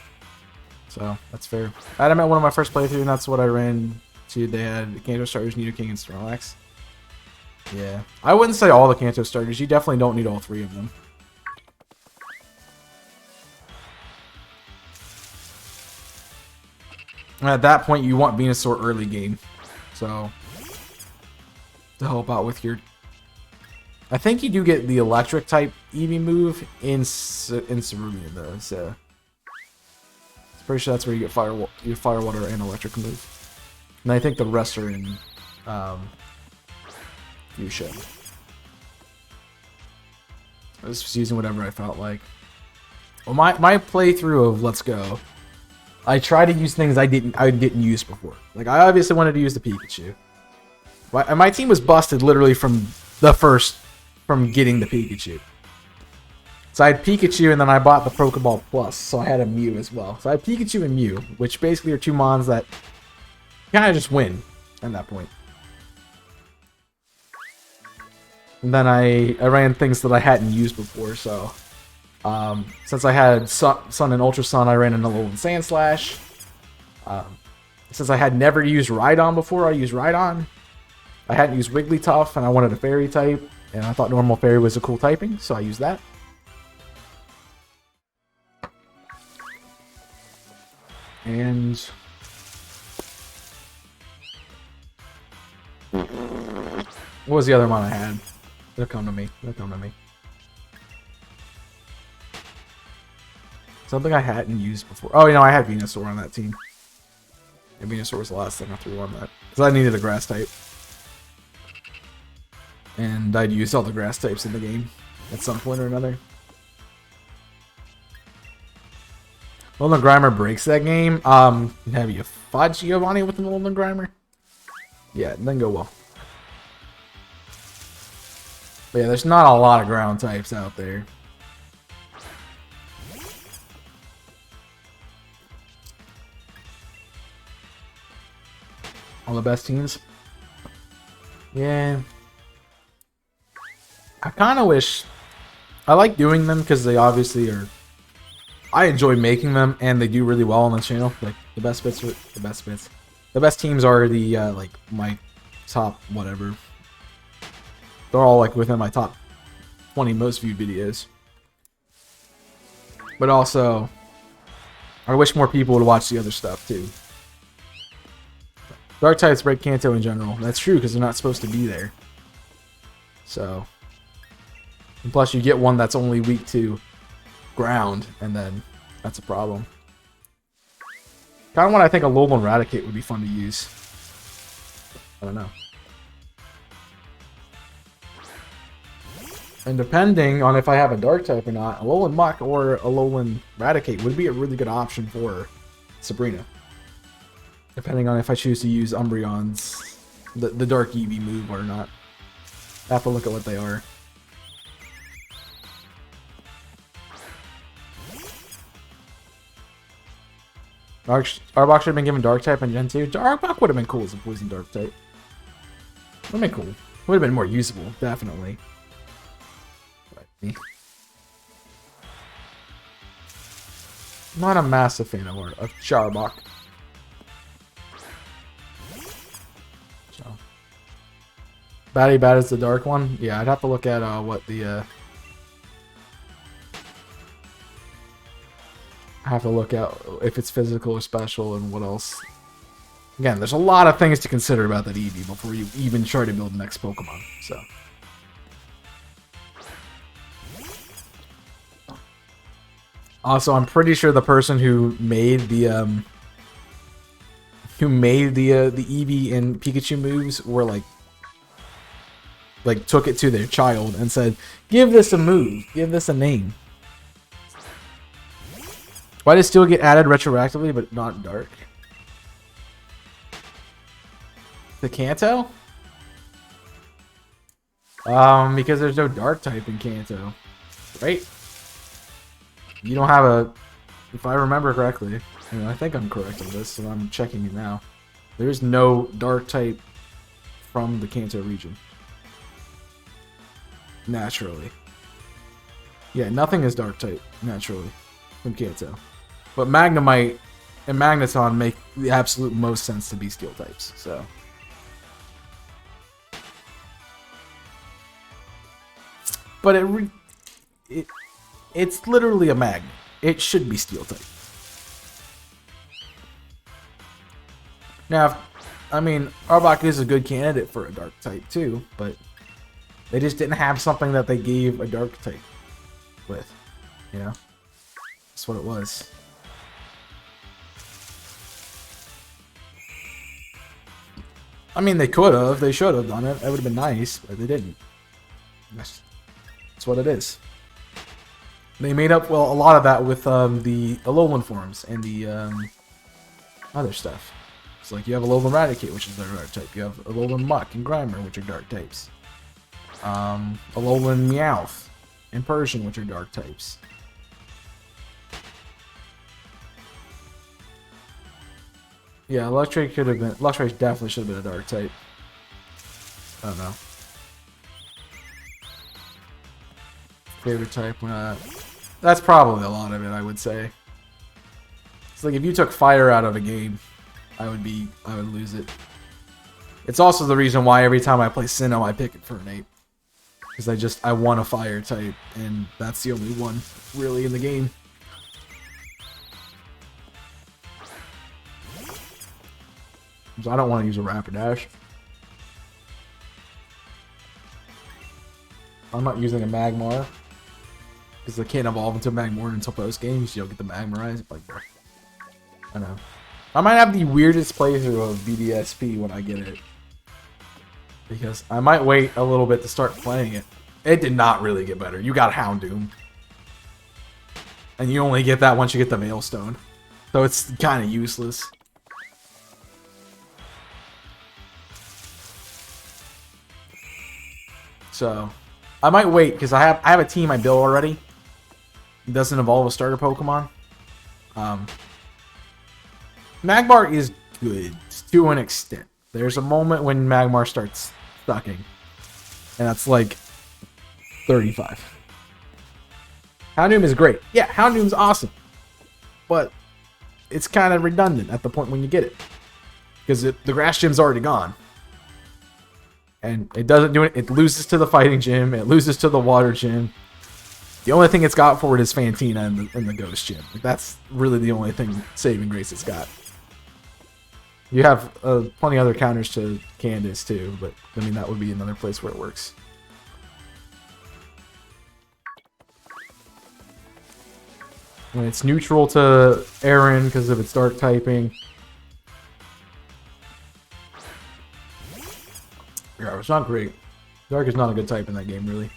So, that's fair. I had him at one of my first playthroughs, and that's what I ran to. They had Kanto starters, Nidoking, and Snorlax. Yeah. I wouldn't say all the Kanto starters. You definitely don't need all three of them. And at that point, you want Venusaur early game. So, to help out with your... I think you do get the electric type Eevee move in Cerulean though, so... I'm pretty sure that's where you get Fire, Water, and electric move. And I think the rest are in Fuchsia. I was just using whatever I felt like. Well, my playthrough of Let's Go, I try to use things I didn't use before. Like, I obviously wanted to use the Pikachu. My team was busted literally from getting the Pikachu. So I had Pikachu, and then I bought the Pokeball Plus, so I had a Mew as well. So I had Pikachu and Mew, which basically are two mons that kind of just win at that point. And then I ran things that I hadn't used before, so... since I had Sun and Ultra Sun, I ran an Alolan Sandslash. Since I had never used Rhydon before, I used Rhydon. I hadn't used Wigglytuff, and I wanted a Fairy type, and I thought normal Fairy was a cool typing, so I used that. And... what was the other one I had? It'll come to me. It'll come to me. Something I hadn't used before. Oh, you know, I had Venusaur on that team. And Venusaur was the last thing I threw on that. Because I needed a grass type. And I'd used all the grass types in the game at some point or another. Alolan Grimer breaks that game. Have you fought Giovanni with an Alolan Grimer? Yeah, it doesn't go well. But yeah, there's not a lot of ground types out there. All the best teams. Yeah. I kind of wish... I like doing them because they obviously are... I enjoy making them, and they do really well on the channel. Like, the best bits are the best bits. The best teams are the, like, my top whatever. They're all, like, within my top 20 most viewed videos. But also, I wish more people would watch the other stuff, too. Dark types break Kanto in general. That's true, because they're not supposed to be there. So. And plus, you get one that's only weak to ground, and then that's a problem. Kind of what I think a Alolan Raticate would be fun to use. I don't know. And depending on if I have a Dark type or not, Alolan Muck or Alolan Raticate would be a really good option for Sabrina. Depending on if I choose to use Umbreon's, the Dark Eevee move or not. I have to look at what they are. Arbok should have been given Dark type in Gen 2. Arbok would have been cool as a Poison Dark type. Would have been cool. Would have been more usable, definitely. Not a massive fan of Charbok. So. Batty Bat is the dark one? Yeah, I'd have to look at what the... I have to look at if it's physical or special and what else. Again, there's a lot of things to consider about that Eevee before you even try to build the next Pokemon, so... Also, I'm pretty sure the person who made the Eevee and Pikachu moves were like like took it to their child and said, "Give this a move. Give this a name." Why does Steel get added retroactively but not Dark? The Kanto? Because there's no Dark type in Kanto, right? You don't have a, if I remember correctly, and I think I'm correct on this, so I'm checking it now. There is no Dark type from the Kanto region. Naturally. Yeah, nothing is Dark type, naturally, from Kanto. But Magnemite and Magneton make the absolute most sense to be Steel types, so. But it's literally a magnet. It should be Steel type. Now, I mean, Arbok is a good candidate for a Dark type too, but they just didn't have something that they gave a Dark type with, you know? That's what it was. I mean, they could have. They should have done it. It would have been nice, but they didn't. That's what it is. They made up, well, a lot of that with the Alolan forms and the other stuff. It's like you have Alolan Raticate, which is their Dark type. You have Alolan Muck and Grimer, which are Dark types. Alolan Meowth and Persian, which are Dark types. Yeah, Electric could have been. Electric definitely should have been a Dark type. I don't know. Favorite type? That's probably a lot of it, I would say. It's like if you took fire out of a game, I would lose it. It's also the reason why every time I play Sinnoh, I pick it for an 8. Because I want a fire type, and that's the only one really in the game. So I don't want to use a Rapidash. I'm not using a Magmar. Because they can't evolve into Magmar until post-game, so you'll get the Magmarize. Like, I know. I might have the weirdest playthrough of BDSP when I get it. Because I might wait a little bit to start playing it. It did not really get better. You got Houndoom. And you only get that once you get the Veilstone. So it's kind of useless. So, I might wait, because I have a team I built already. It doesn't involve a starter Pokemon. Magmar is good to an extent. There's a moment when Magmar starts sucking. And that's like 35. Houndoom is great. Yeah, Houndoom's awesome. But it's kind of redundant at the point when you get it. Because the Grass Gym's already gone. And it doesn't do it. It loses to the Fighting Gym. It loses to the Water Gym. The only thing it's got for it is Fantina and the Ghost Gym. Like, that's really the only thing saving grace it's got. You have plenty other counters to Candace too, but I mean that would be another place where it works. When it's neutral to Aaron because of its dark typing. Yeah, it's not great. Dark is not a good type in that game, really.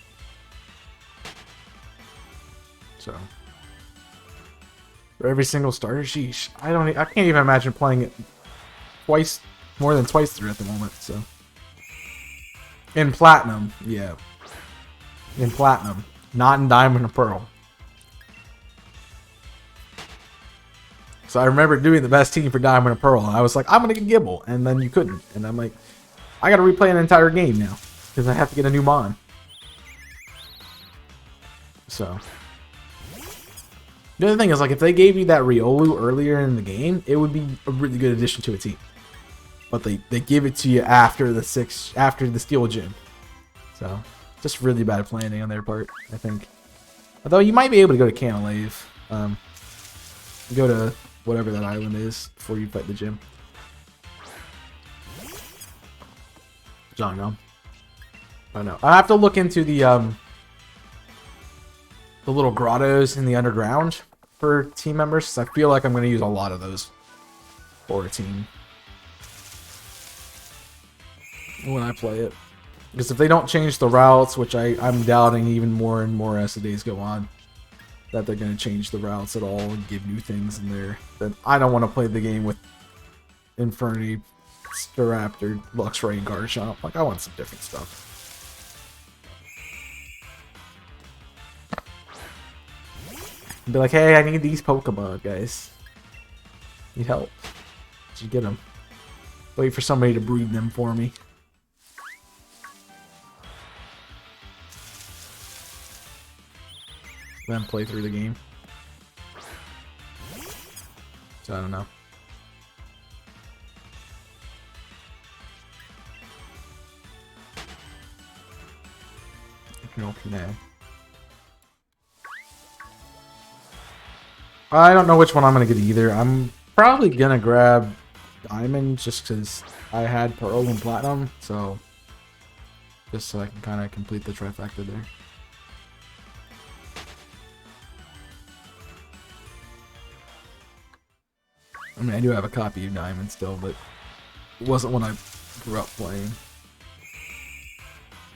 So, for every single starter, sheesh. I can't even imagine playing it more than twice through at the moment. So, in Platinum, yeah, in Platinum, not in Diamond and Pearl. So I remember doing the best team for Diamond and Pearl, and I was like, I'm gonna get Gibble, and then you couldn't, and I'm like, I gotta replay an entire game now because I have to get a new Mon. So. The other thing is, like, if they gave you that Riolu earlier in the game, it would be a really good addition to a team. But they give it to you after the Steel Gym. So, just really bad planning on their part, I think. Although you might be able to go to Canalave. Go to whatever that island is before you fight the gym. I don't know. I don't know. I have to look into the little grottos in the underground for team members. So I feel like I'm going to use a lot of those for a team when I play it. Because if they don't change the routes, which I'm doubting even more and more as the days go on, that they're going to change the routes at all and give new things in there, then I don't want to play the game with Inferni, Staraptor, Luxray, and Garchomp. Like, I want some different stuff. Be like, hey, I need these Pokemon, guys. Need help. Did you get them? Wait for somebody to breed them for me. Then play through the game. So I don't know. Okay. I don't know which one I'm gonna get either. I'm probably gonna grab Diamond just because I had Pearl and Platinum, so just so I can kind of complete the trifecta there. I mean, I do have a copy of Diamond still, but it wasn't one I grew up playing.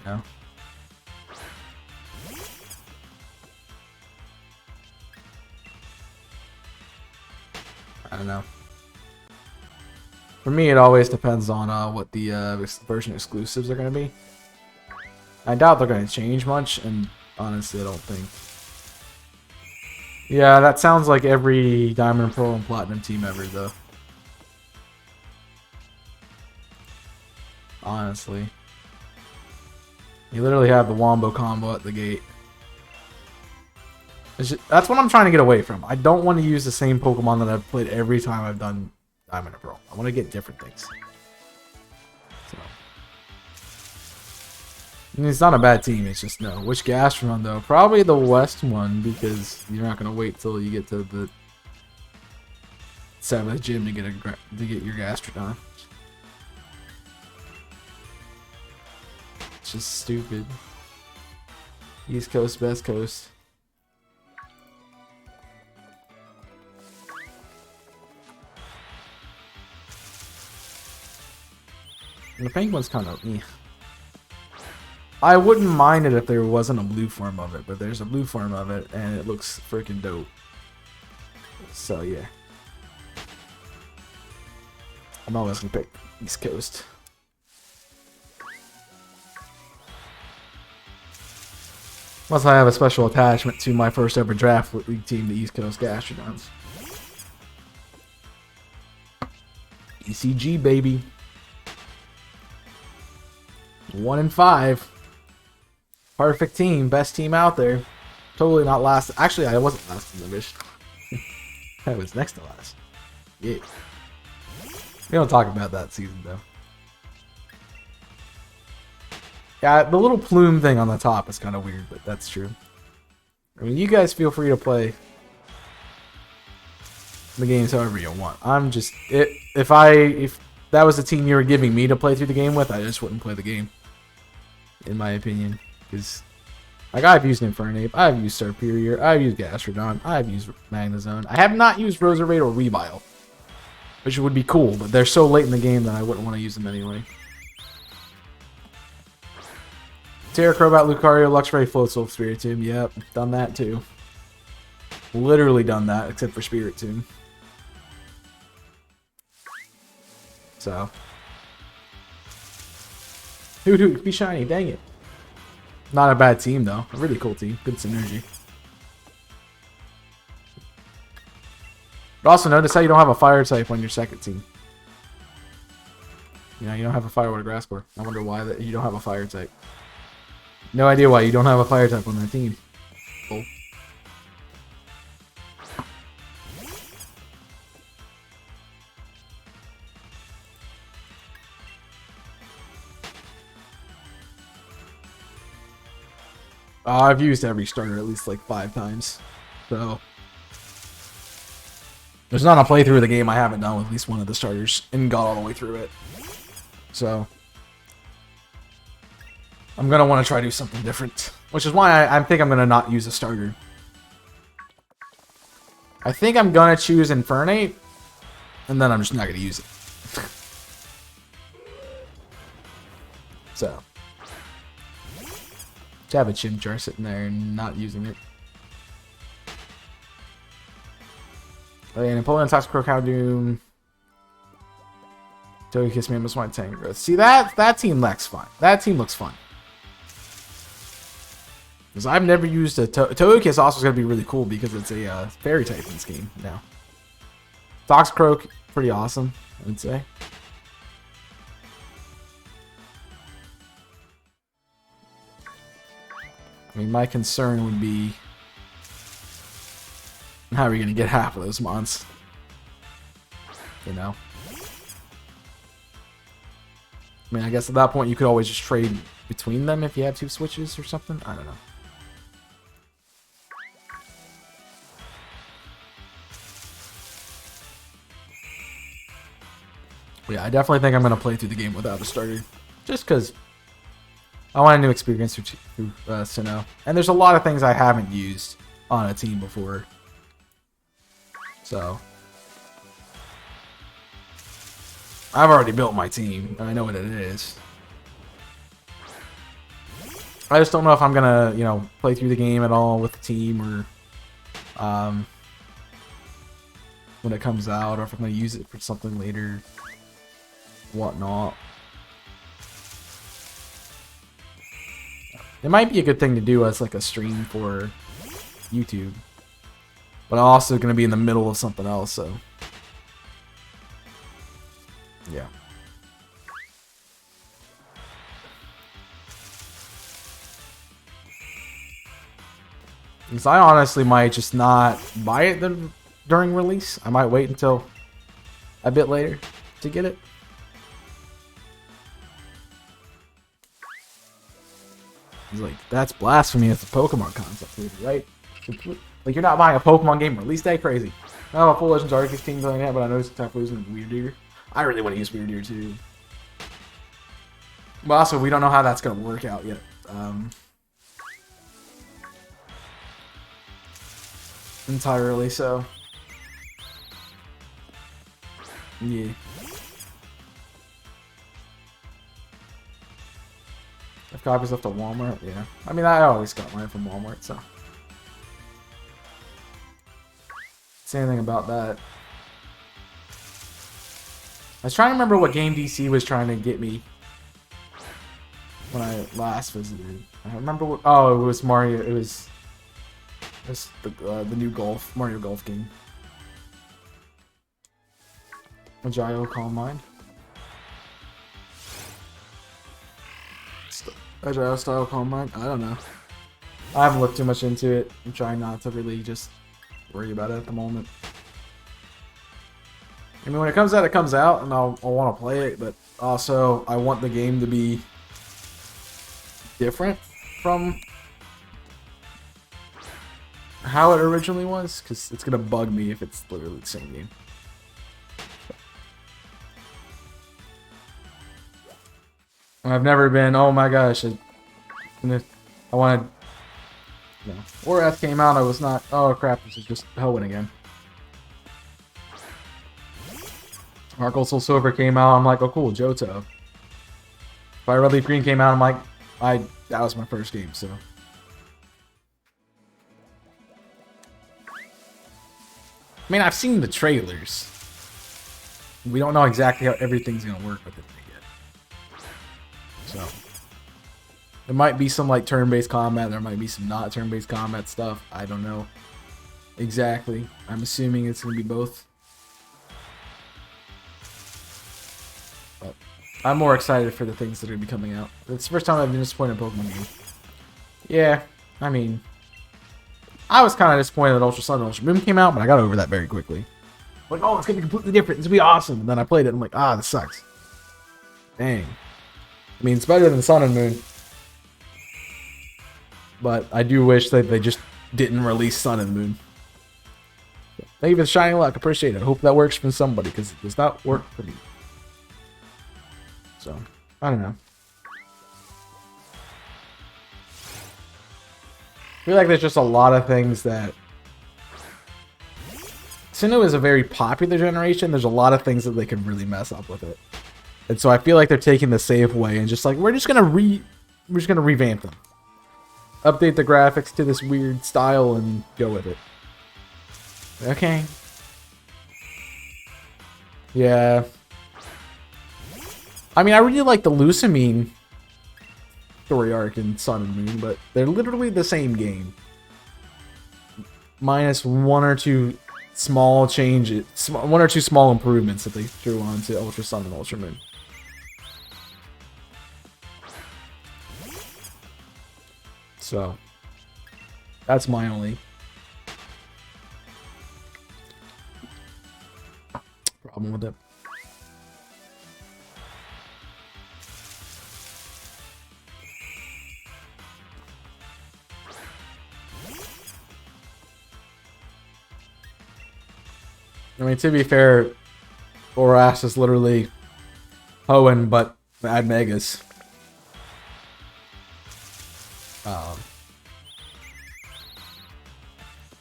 You know? I don't know. For me, it always depends on what the version exclusives are going to be. I doubt they're going to change much, and honestly, I don't think. Yeah, that sounds like every Diamond, Pearl, and Platinum team ever, though. Honestly. You literally have the Wombo combo at the gate. That's what I'm trying to get away from. I don't want to use the same Pokemon that I've played every time I've done Diamond and Pearl. I want to get different things. So. I mean, it's not a bad team. It's just, no. Which Gastrodon, though? Probably the West one, because you're not going to wait till you get to the 7th gym to get your Gastrodon. It's just stupid. East Coast, West Coast. And the Penguin's kind of I wouldn't mind it if there wasn't a blue form of it, but there's a blue form of it, and it looks freaking dope. So, yeah. I'm always gonna pick East Coast. Unless I have a special attachment to my first ever draft league team, the East Coast Gastrodons. ECG, baby. 1 and 5. Perfect team. Best team out there. Totally not last. Actually, I wasn't last in the division. I was next to last. Yeah. We don't talk about that season, though. Yeah, the little plume thing on the top is kind of weird, but that's true. I mean, you guys feel free to play the games however you want. I'm just... If that was the team you were giving me to play through the game with, I just wouldn't play the game. In my opinion. Because, like, I've used Infernape, I've used Serperior, I've used Gastrodon, I've used Magnezone. I have not used Roserade or Weavile. Which would be cool, but they're so late in the game that I wouldn't want to use them anyway. Terra, Crobat, Lucario, Luxray, Floatzel, Spiritomb. Yep, done that too. Literally done that, except for Spiritomb. So. Hoot, be shiny, dang it. Not a bad team, though. A really cool team. Good synergy. But also notice how you don't have a fire type on your second team. You know, you don't have a fire with a grass core. I wonder why that you don't have a fire type. No idea why you don't have a fire type on that team. Cool. I've used every starter at least like 5 times. So there's not a playthrough of the game I haven't done with at least one of the starters and got all the way through it. So I'm going to want to try to do something different. Which is why I think I'm going to not use a starter. I think I'm going to choose Infernape. And then I'm just not going to use it. So To have a Chimchar sitting there and not using it. And Napoleon, Toxicroak, Houndoom, Togekiss, Mamoswine, Tangrowth. See, that team looks fun. That team looks fun. Because I've never used a Togekiss. Also is going to be really cool because it's a fairy type in this game now. Toxicroak, pretty awesome, I would say. I mean, my concern would be, how are we going to get half of those mons? You know? I mean, I guess at that point you could always just trade between them if you had 2 switches or something. I don't know. Yeah, I definitely think I'm going to play through the game without a starter. Just because I want a new experience through Sinnoh. And there's a lot of things I haven't used on a team before. So I've already built my team. I know what it is. I just don't know if I'm gonna, you know, play through the game at all with the team, or when it comes out, or if I'm gonna use it for something later, whatnot. It might be a good thing to do as like a stream for YouTube, but I'm also gonna be in the middle of something else, so yeah. Because I honestly might just not buy it during release. I might wait until a bit later to get it. He's like, that's blasphemy as a Pokemon concept, right? Like, you're not buying a Pokemon game release day? Crazy. I have a full Legends Arceus team playing that, but I know it's tough losing Weird Deer. I really want to use Weird Deer too. But also, we don't know how that's going to work out yet. Entirely, so yeah. If copies left at Walmart, yeah. I mean, I always got mine from Walmart, so say anything about that. I was trying to remember what game DC was trying to get me when I last visited. I remember what. Oh, it was Mario. It was the new Mario Golf game. Agile Calm Mind. Agile Style Calm Mind. I don't know. I haven't looked too much into it. I'm trying not to really just worry about it at the moment. I mean, when it comes out, it comes out, and I'll want to play it, but also I want the game to be different from how it originally was, because it's going to bug me if it's literally the same game. I've never been, oh my gosh, I wanted, you know, or F came out, I was not, oh crap, this is just Hellwind again. Heart Soul Silver came out, I'm like, oh cool, Johto. Fire Red Leaf Green came out, I'm like, that was my first game, so. I mean, I've seen the trailers. We don't know exactly how everything's gonna work with it yet. So there might be some like turn-based combat, there might be some not turn-based combat stuff. I don't know exactly. I'm assuming it's gonna be both. But I'm more excited for the things that are gonna be coming out. It's the first time I've been disappointed in a Pokemon game. Yeah, I mean, I was kind of disappointed that Ultra Sun and Ultra Moon came out, but I got over that very quickly. Like, oh, it's gonna be completely different. It's gonna be awesome. And then I played it, and I'm like, ah, this sucks. Dang. I mean, it's better than Sun and Moon. But I do wish that they just didn't release Sun and Moon. Thank you for the shining luck. Appreciate it. I hope that works for somebody, because it does not work for me. So, I don't know. I feel like there's just a lot of things that... Sinnoh is a very popular generation. There's a lot of things that they can really mess up with it. And so I feel like they're taking the safe way and just like, we're just gonna revamp them. update the graphics to this weird style and go with it. Okay. Yeah. I mean, I really like the Lucamine story arc in Sun and Moon, but they're literally the same game. Minus one or two small changes, one or two small improvements that they threw onto Ultra Sun and Ultra Moon. So, that's my only problem with it. I mean, to be fair, Boras is literally Hoenn, but add Megas.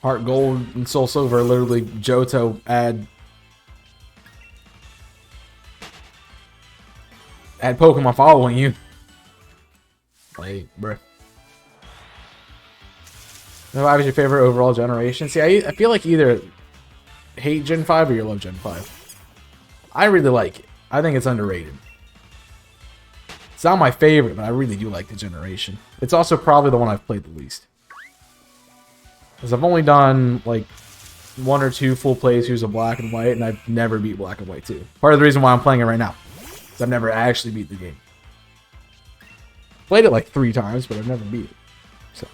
Heart Gold and Soul Silver are literally Johto add Pokemon following you. Like, bruh. What was your favorite overall generation? See, I feel like either hate Gen 5 or you love Gen 5. I really like it. I think it's underrated. It's not my favorite, but I really do like the generation. It's also probably the one I've played the least. Because I've only done, like, 1 or 2 full playthroughs of Black and White, and I've never beat Black and White 2. Part of the reason why I'm playing it right now. Because I've never actually beat the game. Played it like 3 times, but I've never beat it. So.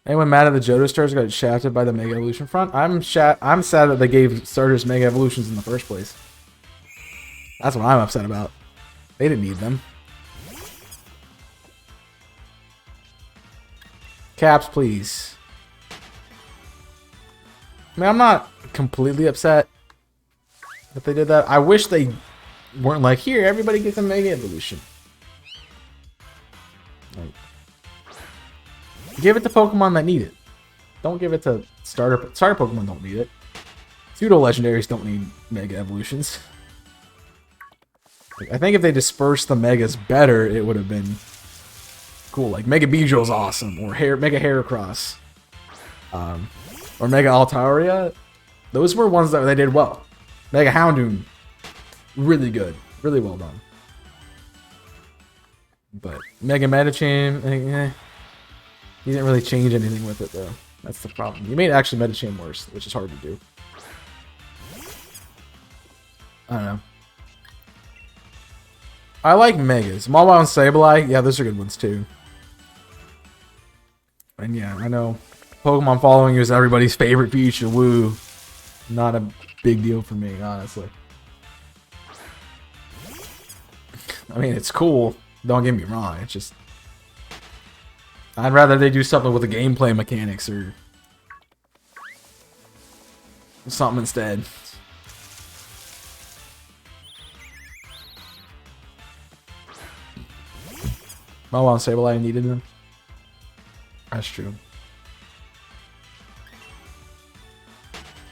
Anyone mad at the Johto Stars got shafted by the Mega Evolution front? I'm sad that they gave starters Mega Evolutions in the first place. That's what I'm upset about. They didn't need them. Caps, please. I mean, I'm not completely upset that they did that. I wish they weren't like, here, everybody gets a Mega Evolution. Like, give it to Pokemon that need it. Don't give it to starter Pokemon don't need it. Pseudo legendaries don't need Mega Evolutions. Like, I think if they dispersed the Megas better, it would have been cool. Like Mega Beedrill is awesome, or Mega Heracross, or Mega Altaria. Those were ones that they did well. Mega Houndoom, really good, really well done. But Mega Medicham, he didn't really change anything with it, though. That's the problem. You made actually Medicham worse, which is hard to do. I don't know. I like Megas. Mawile and Sableye, yeah, those are good ones, too. And yeah, I know Pokemon following you is everybody's favorite feature. Woo. Not a big deal for me, honestly. I mean, it's cool. Don't get me wrong. It's just... I'd rather they do something with the gameplay mechanics or something instead. Mawile and Sableye needed them. That's true.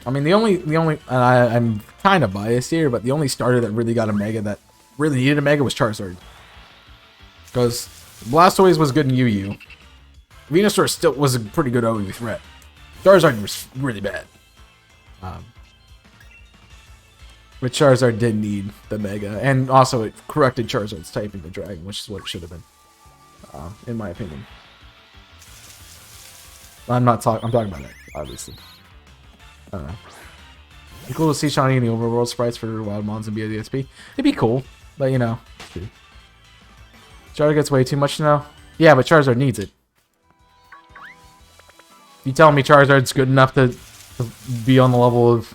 I mean, the only, and I'm kind of biased here, but the only starter that really got a Mega that really needed a Mega was Charizard. Because Blastoise was good in UU. Venusaur still was a pretty good OU threat. Charizard was really bad. But Charizard did need the Mega, and also it corrected Charizard's typing to Dragon, which is what it should have been, in my opinion. I'm talking about it, obviously. I don't know. It'd be cool to see Shawnee in the overworld sprites for Wild Mons and BODSP. It'd be cool, but you know. Charizard gets way too much now. Yeah, but Charizard needs it. You telling me Charizard's good enough to be on the level of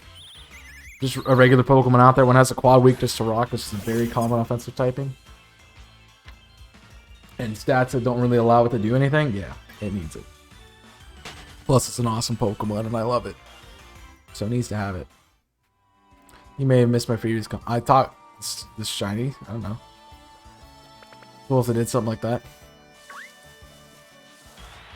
just a regular Pokemon out there when it has a quad weakness to Rock, which is a very common offensive typing? And stats that don't really allow it to do anything? Yeah, it needs it. Plus, it's an awesome Pokemon, and I love it. So it needs to have it. You may have missed my previous I thought this shiny. I don't know. Cool if they did something like that.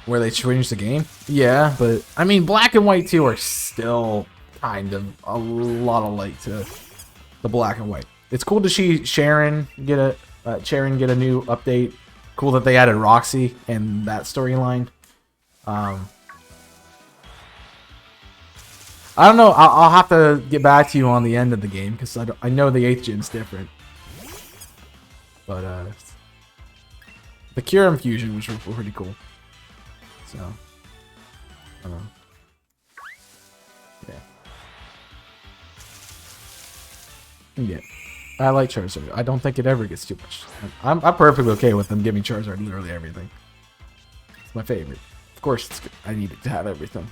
Where they changed the game? Yeah, but I mean, Black and White 2 are still kind of a lot of light to the Black and White. It's cool to see Sharon get a new update. Cool that they added Roxy in that storyline. I don't know. I'll have to get back to you on the end of the game because I know the 8th gen's different. But the Cure Infusion was pretty cool. So, I don't know. Yeah. I like Charizard. I don't think it ever gets too much. I'm perfectly okay with them giving Charizard literally everything. It's my favorite. Of course, it's good. I need it to have everything.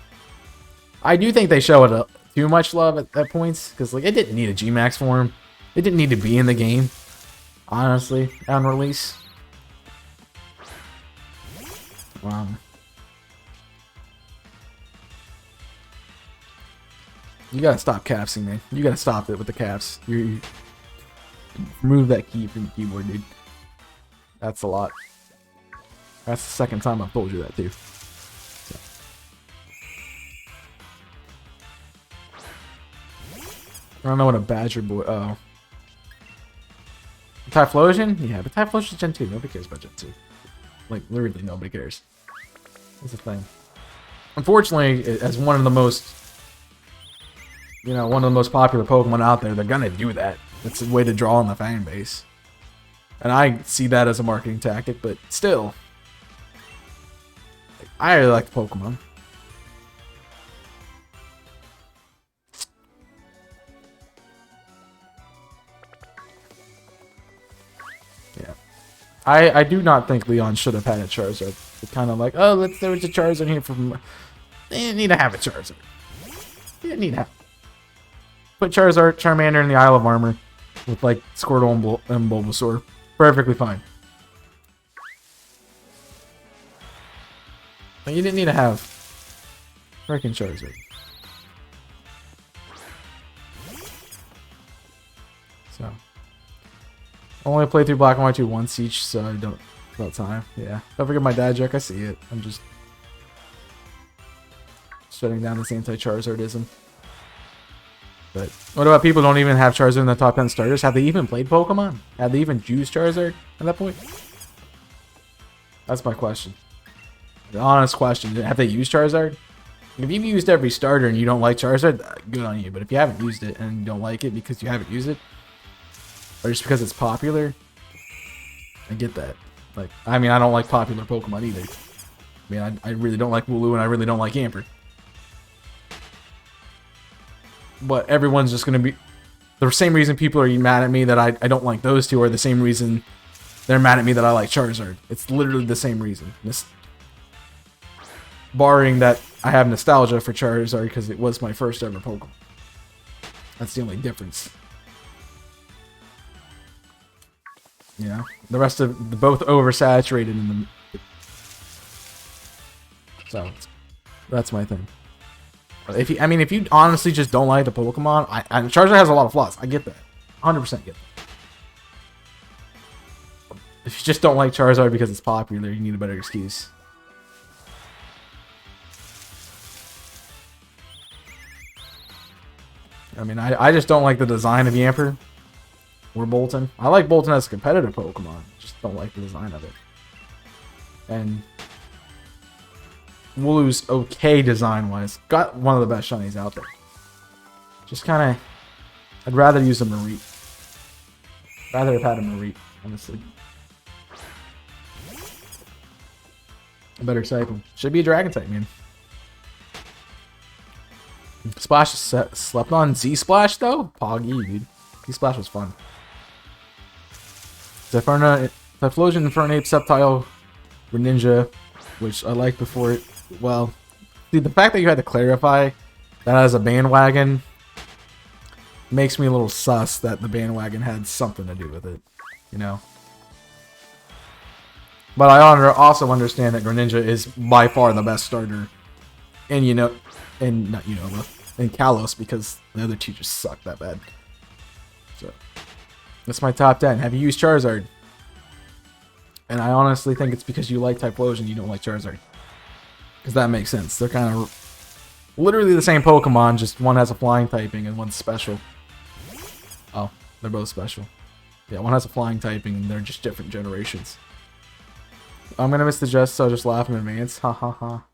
I do think they show it too much love at points because like it didn't need a G-Max form. It didn't need to be in the game. Honestly, on release. You gotta stop capsing, man. You gotta stop it with the caps. You remove that key from the keyboard, dude. That's a lot. That's the second time I've told you that, too. So. I don't know what a Badger Boy... Oh. Typhlosion? Yeah, but Typhlosion's Gen 2. Nobody cares about Gen 2. Like, literally nobody cares. That's the thing. Unfortunately, as one of the most... You know, one of the most popular Pokemon out there, they're gonna do that. It's a way to draw on the fan base. And I see that as a marketing tactic, but still. I really like the Pokemon. Yeah. I do not think Leon should have had a Charizard. It's kind of like, oh, there was a Charizard here from... They didn't need to have a Charizard. They didn't need to have... Put Charizard, Charmander in the Isle of Armor with like Squirtle and Bulbasaur. Perfectly fine. But you didn't need to have freaking Charizard. So. I only played through Black and White 2 once each, so I don't... About time. Yeah. Don't forget my dad joke. I see it. I'm just... shutting down this anti-Charizardism. But what about people who don't even have Charizard in the top 10 starters? Have they even played Pokemon? Have they even used Charizard at that point? That's my question. The honest question. Have they used Charizard? If you've used every starter and you don't like Charizard, good on you. But if you haven't used it and you don't like it because you haven't used it, or just because it's popular, I get that. Like, I mean, I don't like popular Pokemon either. I mean, I really don't like Wooloo and I really don't like Amber. But everyone's just going to be... The same reason people are mad at me that I don't like those two are the same reason they're mad at me that I like Charizard. It's literally the same reason. Barring that I have nostalgia for Charizard because it was my first ever Pokemon. That's the only difference. You know? The rest of... They're both oversaturated in the... So, that's my thing. If you honestly just don't like the Pokemon, Charizard has a lot of flaws. I get that. 100% get that. If you just don't like Charizard because it's popular, you need a better excuse. I mean, I just don't like the design of Yamper or Bolton. I like Bolton as a competitive Pokemon. Just don't like the design of it. And... Wooloo's okay design-wise. Got one of the best shinies out there. Just kind of... I'd rather use a Mareep. Rather have had a Mareep, honestly. A better type. Should be a Dragon type, man. Splash slept on. Z-Splash, though? Poggy, dude. Z-Splash was fun. Typhlosion, Infernape, Sceptile, Greninja, which I liked before it. Well, see, the fact that you had to clarify that as a bandwagon makes me a little sus that the bandwagon had something to do with it, you know? But I also understand that Greninja is by far the best starter in, in Kalos because the other two just suck that bad. So, that's my top 10. Have you used Charizard? And I honestly think it's because you like Typhlosion, you don't like Charizard. Because that makes sense. They're kind of literally the same Pokemon, just one has a flying typing and one's special. Oh, they're both special. Yeah, one has a flying typing and they're just different generations. I'm gonna miss the jest, so just laugh in advance. Ha ha ha.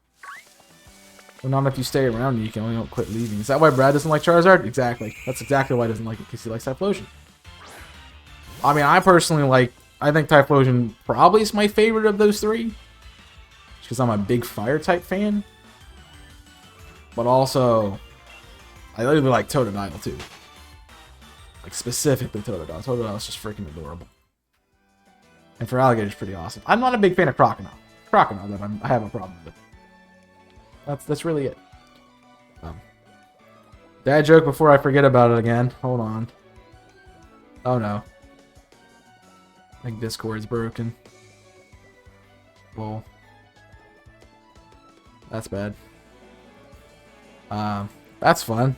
Well, not if you stay around, you can only don't quit leaving. Is that why Brad doesn't like Charizard? Exactly. That's exactly why he doesn't like it, because he likes Typhlosion. I mean, I personally like... I think Typhlosion probably is my favorite of those three. Because I'm a big Fire-type fan. But also... I literally like Totodile, too. Like, specifically Totodile. Totodile is just freaking adorable. And for Alligator's pretty awesome. I'm not a big fan of Crocodile. Crocodile, that I have a problem with. That's really it. Dad joke before I forget about it again. Hold on. Oh no. I think Discord's broken. Well. That's bad. That's fun.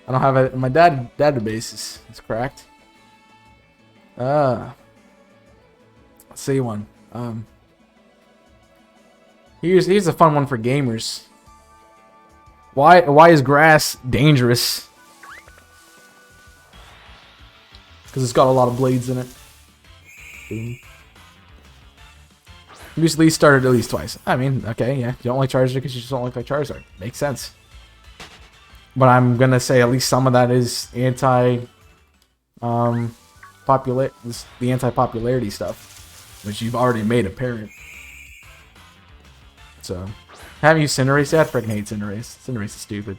I don't have it. My database is cracked. Let's see one. Here's a fun one for gamers. Why is grass dangerous? Because it's got a lot of blades in it. Boom. Use Lee started at least twice. I mean, okay, yeah. You don't like Charizard because you just don't like Charizard. Makes sense. But I'm gonna say at least some of that is the anti-popularity stuff, which you've already made apparent. So, have you Cinderace yet? I freaking hate Cinderace. Cinderace is stupid.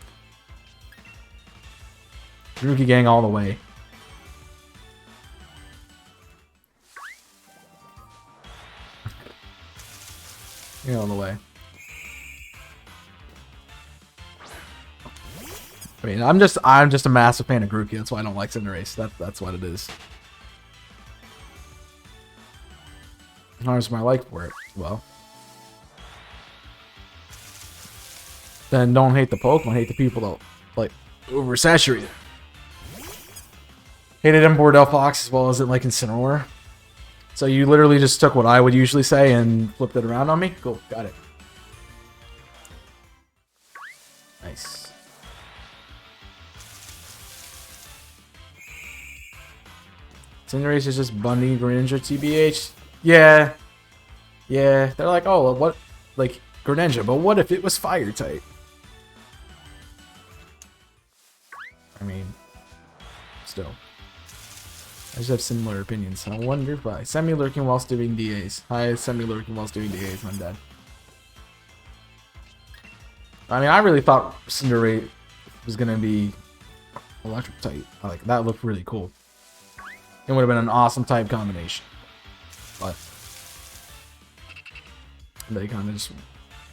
Grookey gang all the way. You're all the way. I mean, I'm just a massive fan of Grookey. That's why I don't like Cinderace. That's what it is. How's my like for it? Well. Then don't hate the Pokemon, hate the people that, like, oversaturate it. Hated import Delphox as well as it like Incineroar. So you literally just took what I would usually say and flipped it around on me? Cool, got it. Nice. Cinderace is just Bunny, Greninja, TBH. Yeah. Yeah, they're like, oh, what, like, Greninja, but what if it was Fire type? I mean, still. I just have similar opinions. I wonder why. Semi-lurking whilst doing DAs. Hi, semi-lurking whilst doing DAs. I'm dead. I mean, I really thought Cinderace was going to be electric type. Like, that looked really cool. It would have been an awesome type combination. But they kind of just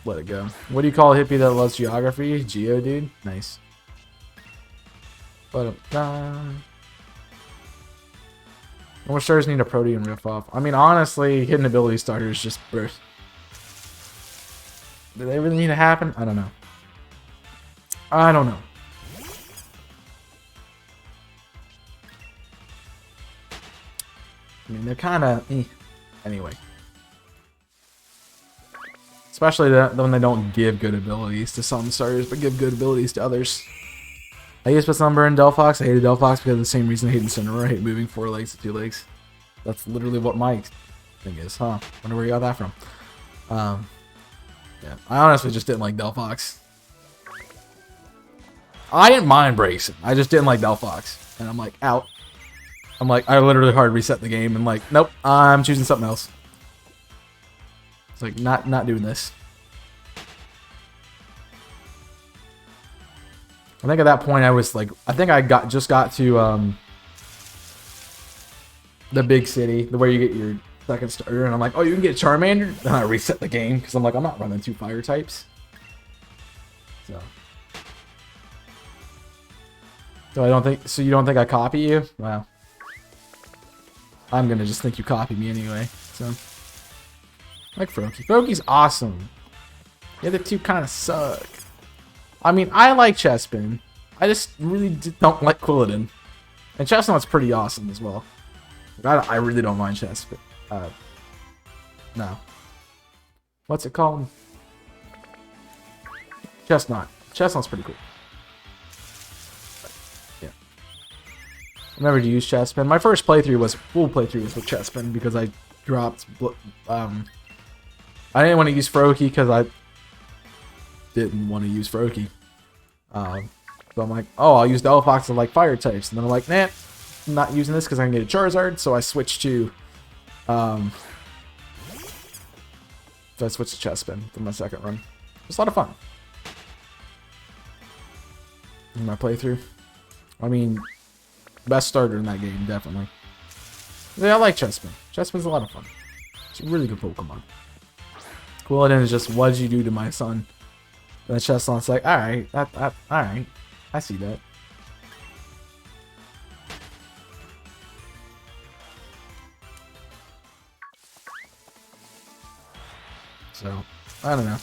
let it go. What do you call a hippie that loves geography? Geo, dude? Nice. But how much stars need a Protean riff off? I mean, honestly, hidden ability starters just burst. Do they really need to happen? I don't know. I don't know. I mean, they're kind of anyway. Especially when they don't give good abilities to some starters, but give good abilities to others. I used to put Sunburn in Delphox. I hated Delphox because of the same reason I hate Incineroar. I hate moving 4 legs to 2 legs. That's literally what my thing is, huh? Wonder where you got that from. Yeah, I honestly just didn't like Delphox. I didn't mind Bracing. I just didn't like Delphox. And I'm like, out. I'm like, I literally hard reset the game and like, nope, I'm choosing something else. It's like, not doing this. I think at that point I was like, I think I just got to the big city, where you get your second starter, and I'm like, oh, you can get Charmander? Then I reset the game because I'm like, I'm not running 2 fire types. So I don't think. So you don't think I copy you? Wow. I'm gonna just think you copy me anyway. So like Froakie. Froakie's awesome. The other two kind of suck. I mean, I like Chespin. I just really don't like Quilladin. And Chestnut's pretty awesome as well. I really don't mind Chespin. No. What's it called? Chestnut. Chestnut's pretty cool. Yeah. I never used Chespin. My first playthrough was full playthrough was with Chespin because I dropped. I didn't want to use Froakie because I didn't want to use Froakie. So I'm like, oh, I'll use Delphox to like fire types, and then I'm like, nah, I'm not using this because I can get a Charizard. So I switched to, to Chespin for my second run. It was a lot of fun. In my playthrough, I mean, best starter in that game, definitely. Yeah, I like Chespin. Chespin's a lot of fun. It's a really good Pokemon. QOTD is just, what did you do to my son? And the Chestnut's like, alright, alright. I see that. So, I don't know.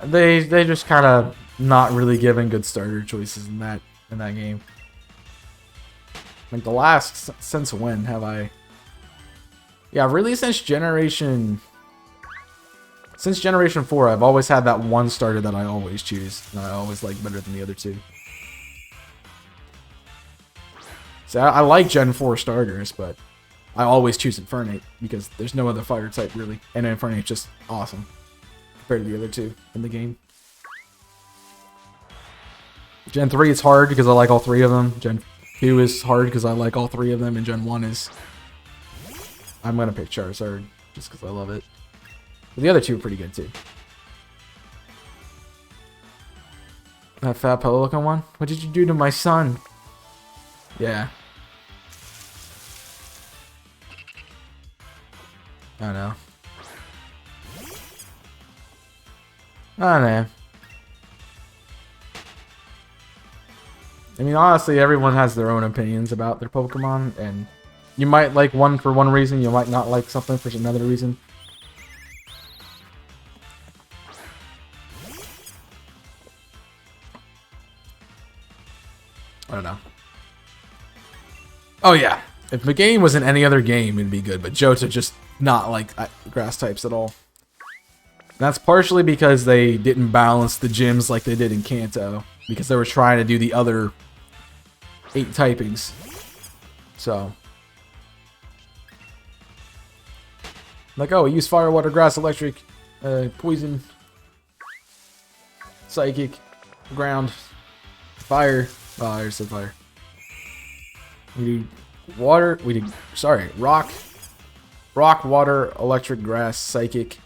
They just kind of not really giving good starter choices in that game. Like the last, since when have I? Yeah, really since Generation 4, I've always had that one starter that I always choose, and I always like better than the other two. So I like Gen 4 starters, but I always choose Infernape because there's no other fire type really, and Infernape's just awesome compared to the other two in the game. Gen 3 is hard because I like all three of them. Gen 2 is hard because I like all three of them, and Gen 1 is... I'm gonna pick Charizard just because I love it. But the other two are pretty good too. That fat Pelican one? What did you do to my son? Yeah. I don't know. I don't know. I mean, honestly, everyone has their own opinions about their Pokemon, and you might like one for one reason, you might not like something for another reason. I don't know. Oh yeah, if the game was in any other game, it'd be good, but Johto just not like grass types at all. That's partially because they didn't balance the gyms like they did in Kanto, because they were trying to do the other 8 typings. So, like, oh, we use fire, water, grass, electric, poison, psychic, ground, fire. Oh, I said fire. We do water. We do, sorry, rock, water, electric, grass, psychic,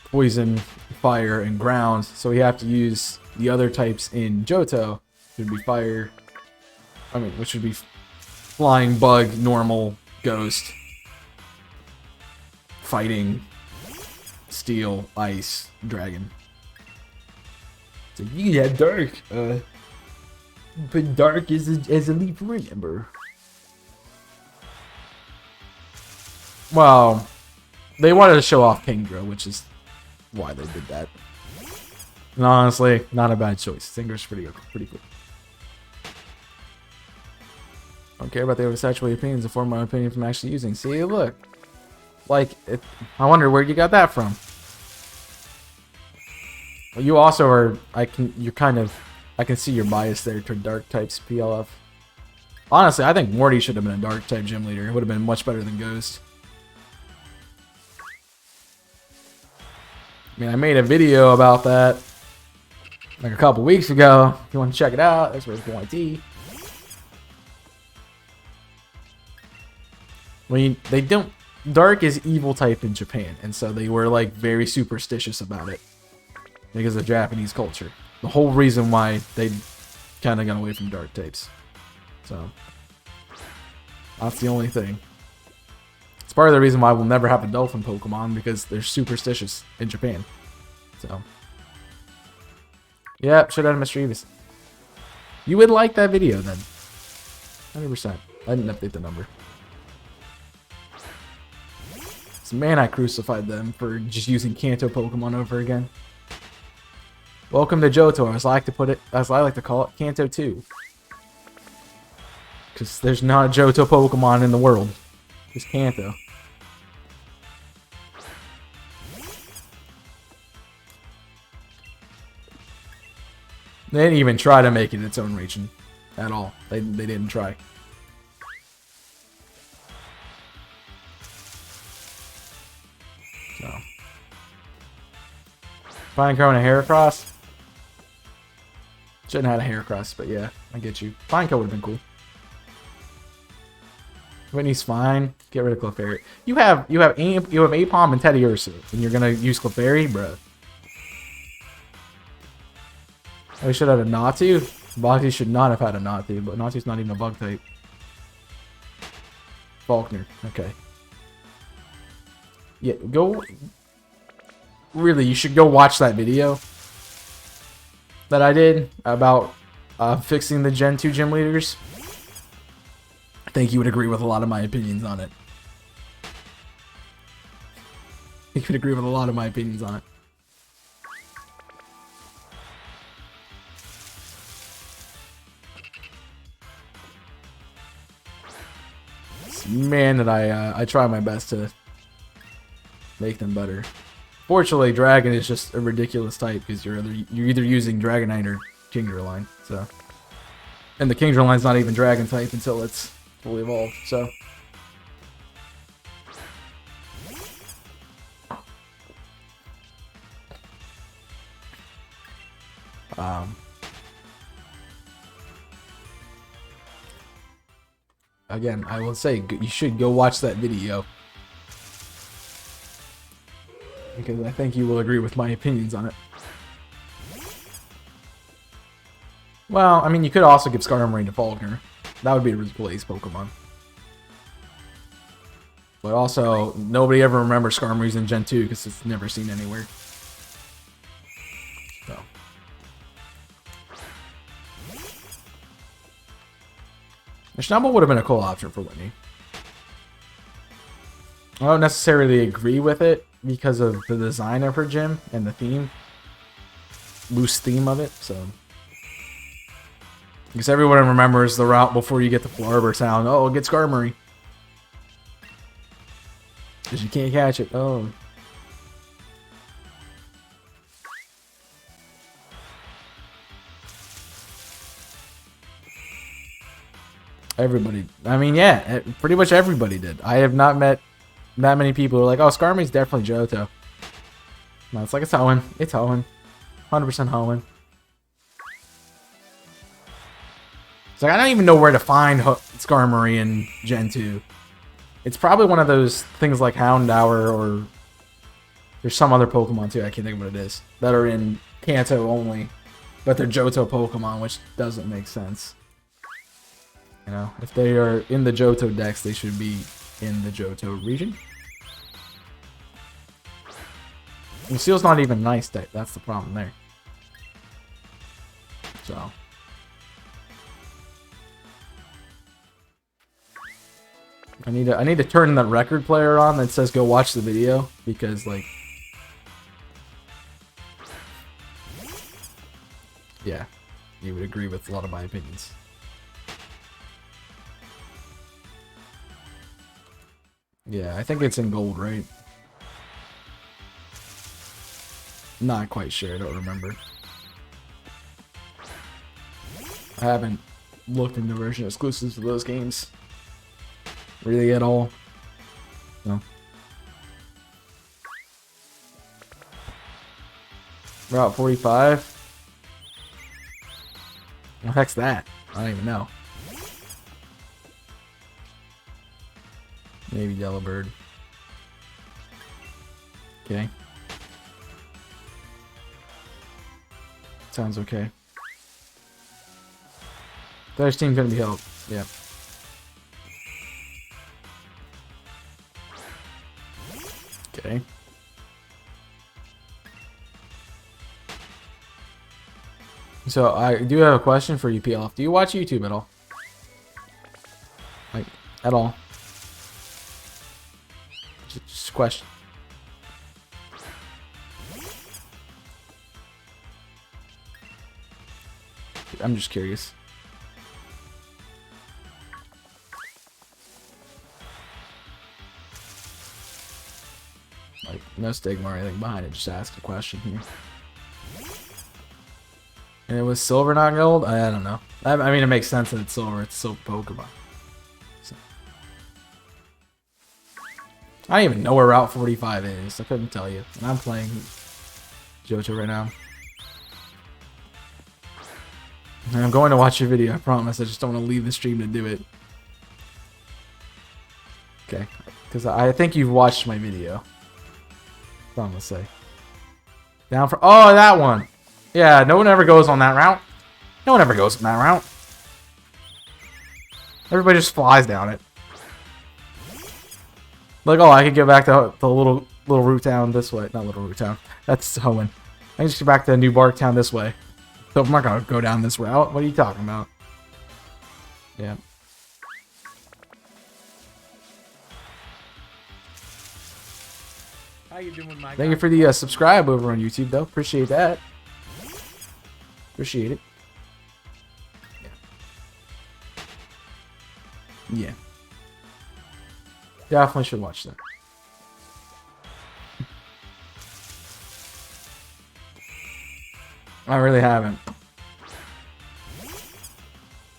poison, fire, and ground. So we have to use the other types in Johto. It would be fire. I mean, which would be flying, bug, normal, ghost, fighting, steel, ice, dragon. So yeah, dark. But dark is a leaf remember. Well, they wanted to show off Kingdra, which is why they did that. And honestly, not a bad choice. Singer's pretty cool. Don't care about the oversaturated opinions to form my opinion from actually using. See, look. Like, I wonder where you got that from. Well, you also are, I can see your bias there toward dark types PLF. Honestly, I think Morty should have been a dark type gym leader. It would have been much better than Ghost. I mean, I made a video about that like a couple weeks ago. If you want to check it out, that's where it's QOTD. I mean, they don't... Dark is evil type in Japan, and so they were like very superstitious about it because of Japanese culture. The whole reason why they kind of got away from dark types. So that's the only thing. It's part of the reason why we'll never have a dolphin Pokemon, because they're superstitious in Japan. So yeah, should have had Mischievous. You would like that video then. 100%. I didn't update the number. Man, I crucified them for just using Kanto Pokemon over again. Welcome to Johto, as I like to call it, Kanto 2. Because there's not a Johto Pokemon in the world. Just Kanto. They didn't even try to make it its own region. At all. They didn't try. So. Pineco and a Heracross? Shouldn't have had a Heracross, but yeah, I get you. Pineco would have been cool. Whitney's fine. Get rid of Clefairy. You have Apom and Teddy Ursa, and you're gonna use Clefairy, bro. We should have a Natu. Bogty should not have had a Natu, but Natu's not even a bug type. Faulkner. Okay. Yeah, go. Really, you should go watch that video that I did about fixing the Gen 2 gym leaders. I think you would agree with a lot of my opinions on it. You could agree with a lot of my opinions on it. Man, that I try my best to make them better. Fortunately, Dragon is just a ridiculous type because you're either using Dragonite or Kingdra line. So, and the Kingdra line's not even Dragon type until it's fully evolved. So, again, I will say you should go watch that video. Because I think you will agree with my opinions on it. Well, I mean, you could also give Skarmory to Faulkner. That would be a replace Pokemon. But also, nobody ever remembers Skarmory's in Gen 2 because it's never seen anywhere. So. The Schnabel would have been a cool option for Whitney. I don't necessarily agree with it because of the design of her gym and the theme. Loose theme of it, so. Because everyone remembers the route before you get to Flarbor Town. Oh, get Skarmory. Because you can't catch it. Oh. Everybody. I mean, yeah, pretty much everybody did. I have not met that many people who are like, oh, Skarmory's definitely Johto. No, it's like it's Hoenn. It's Hoenn. 100% Hoenn. It's like, I don't even know where to find Skarmory in Gen 2. It's probably one of those things like Houndour or there's some other Pokemon too, I can't think of what it is, that are in Kanto only, but they're Johto Pokemon, which doesn't make sense. You know, if they are in the Johto Dex, they should be in the Johto region. And Seal's not even nice type, that's the problem there. So. I need to turn the record player on that says go watch the video, because like, yeah, you would agree with a lot of my opinions. Yeah, I think it's in gold, right? Not quite sure, I don't remember. I haven't looked into version exclusives of those games really at all. No. Route 45? What the heck's that? I don't even know. Maybe Delibird. Okay. Sounds okay. There's team gonna be helped. Yeah. Okay. So I do have a question for you, PLF. Do you watch YouTube at all? Like, at all? Just a question. I'm just curious. Like, no stigma or anything behind it, just ask a question here. And it was silver, not gold? I don't know. I mean, it makes sense that it's silver. It's silver Pokemon. I don't even know where Route 45 is. I couldn't tell you. And I'm playing JoJo right now. And I'm going to watch your video, I promise. I just don't want to leave the stream to do it. Okay. Because I think you've watched my video. That's all I'm going to say. Down for... Oh, that one! Yeah, no one ever goes on that route. No one ever goes on that route. Everybody just flies down it. Like, oh, I could get back to the little root town this way. Not little root town. That's Hoenn. I can just get back to New Bark Town this way. So I'm not gonna go down this route. What are you talking about? Yeah. How you doing, my Thank you for the subscribe over on YouTube, though. Appreciate that. Appreciate it. Yeah. Definitely should watch that. I really haven't.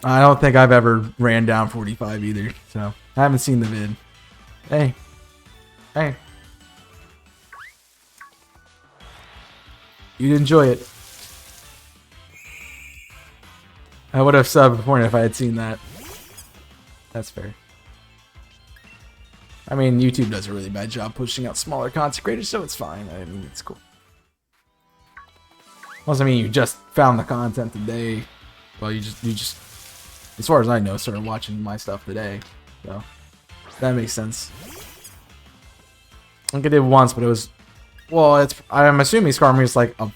I don't think I've ever ran down 45 either, so I haven't seen the vid. Hey. Hey. You'd enjoy it. I would have subbed before if I had seen that. That's fair. I mean, YouTube does a really bad job pushing out smaller content creators, so it's fine. I mean, it's cool. Plus, I mean, you just found the content today. Well, you just, as far as I know, started watching my stuff today. So, that makes sense. I think I did once, but it was, well, I'm assuming Skarmory is like a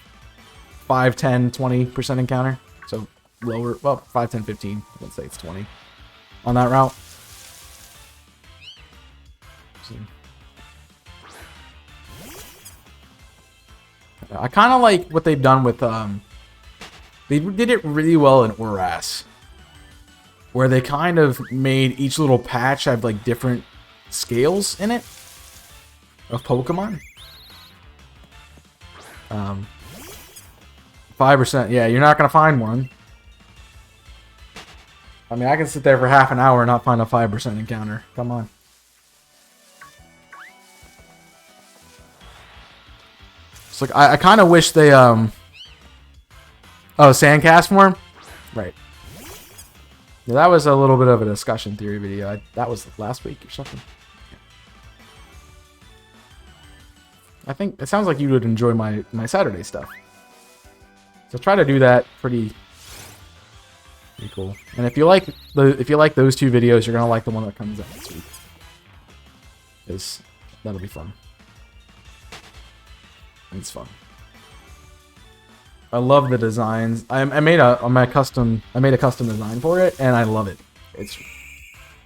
5, 10, 20% encounter. So, lower, well, 5, 10, 15. Let's say it's 20 on that route. I kind of like what they've done with, they did it really well in Oras, where they kind of made each little patch have like different scales in it of Pokemon. 5%, yeah, you're not gonna find one. I mean, I can sit there for half an hour and not find a 5% encounter. Come on. It's like, I kind of wish they, oh, Sandcast form? Right. Yeah, that was a little bit of a discussion theory video. That was last week or something. I think, it sounds like you would enjoy my Saturday stuff. So try to do that pretty cool. And if you like those two videos, you're gonna like the one that comes out this week. Because that'll be fun. It's fun. I love the designs. I made a custom design for it, and I love it.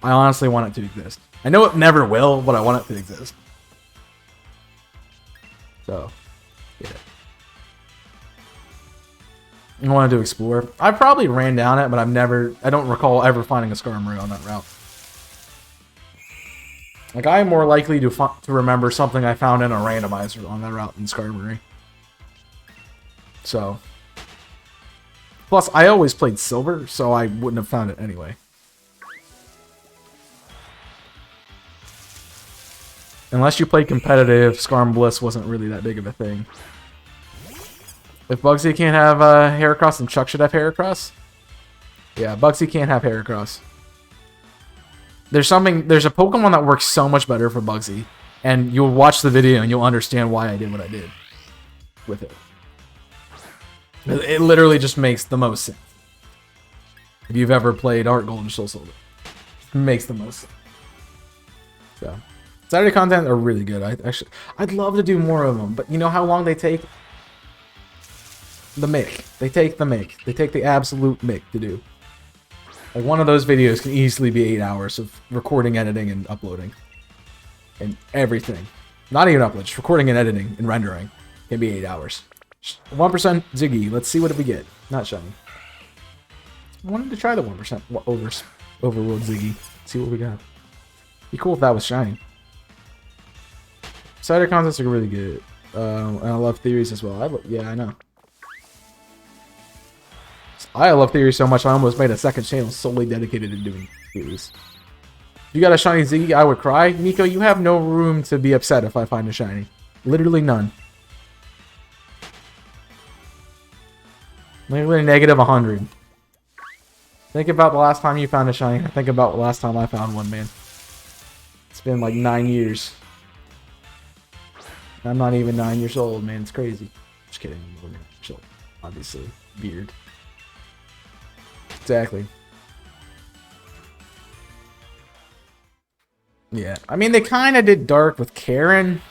I honestly want it to exist. I know it never will, but I want it to exist. So, yeah. I wanted to explore. I probably ran down it, but I don't recall ever finding a Skarmory on that route. Like, I'm more likely to remember something I found in a randomizer on that route than Skarmory. So. Plus, I always played Silver, so I wouldn't have found it anyway. Unless you played competitive, Skarm Bliss wasn't really that big of a thing. If Bugsy can't have Heracross, then Chuck should have Heracross. Yeah, Bugsy can't have Heracross. There's a Pokemon that works so much better for Bugsy, and you'll watch the video and you'll understand why I did what I did with it. It literally just makes the most sense. If you've ever played Heart Gold and Soul Silver, it makes the most sense. So, Saturday content are really good. I'd love to do more of them, but you know how long they take? The make. They take the make. They take the absolute make to do. Like, one of those videos can easily be 8 hours of recording, editing, and uploading. And everything. Not even upload, just recording and editing and rendering can be 8 hours. 1% Ziggy. Let's see what we get. Not shiny. I wanted to try the 1% Overworld Ziggy. See what we got. Be cool if that was shiny. Cider contents are really good. And I love theories as well. Yeah, I know. I love theories so much I almost made a second channel solely dedicated to doing theories. You got a shiny Ziggy, I would cry. Nico, you have no room to be upset if I find a shiny. Literally none. Literally negative 100. Think about the last time you found a shiny. Think about the last time I found one, man. It's been like 9 years. I'm not even 9 years old, man. It's crazy. Just kidding. Chill. Obviously. Beard. Exactly. Yeah. I mean, they kind of did dark with Karen.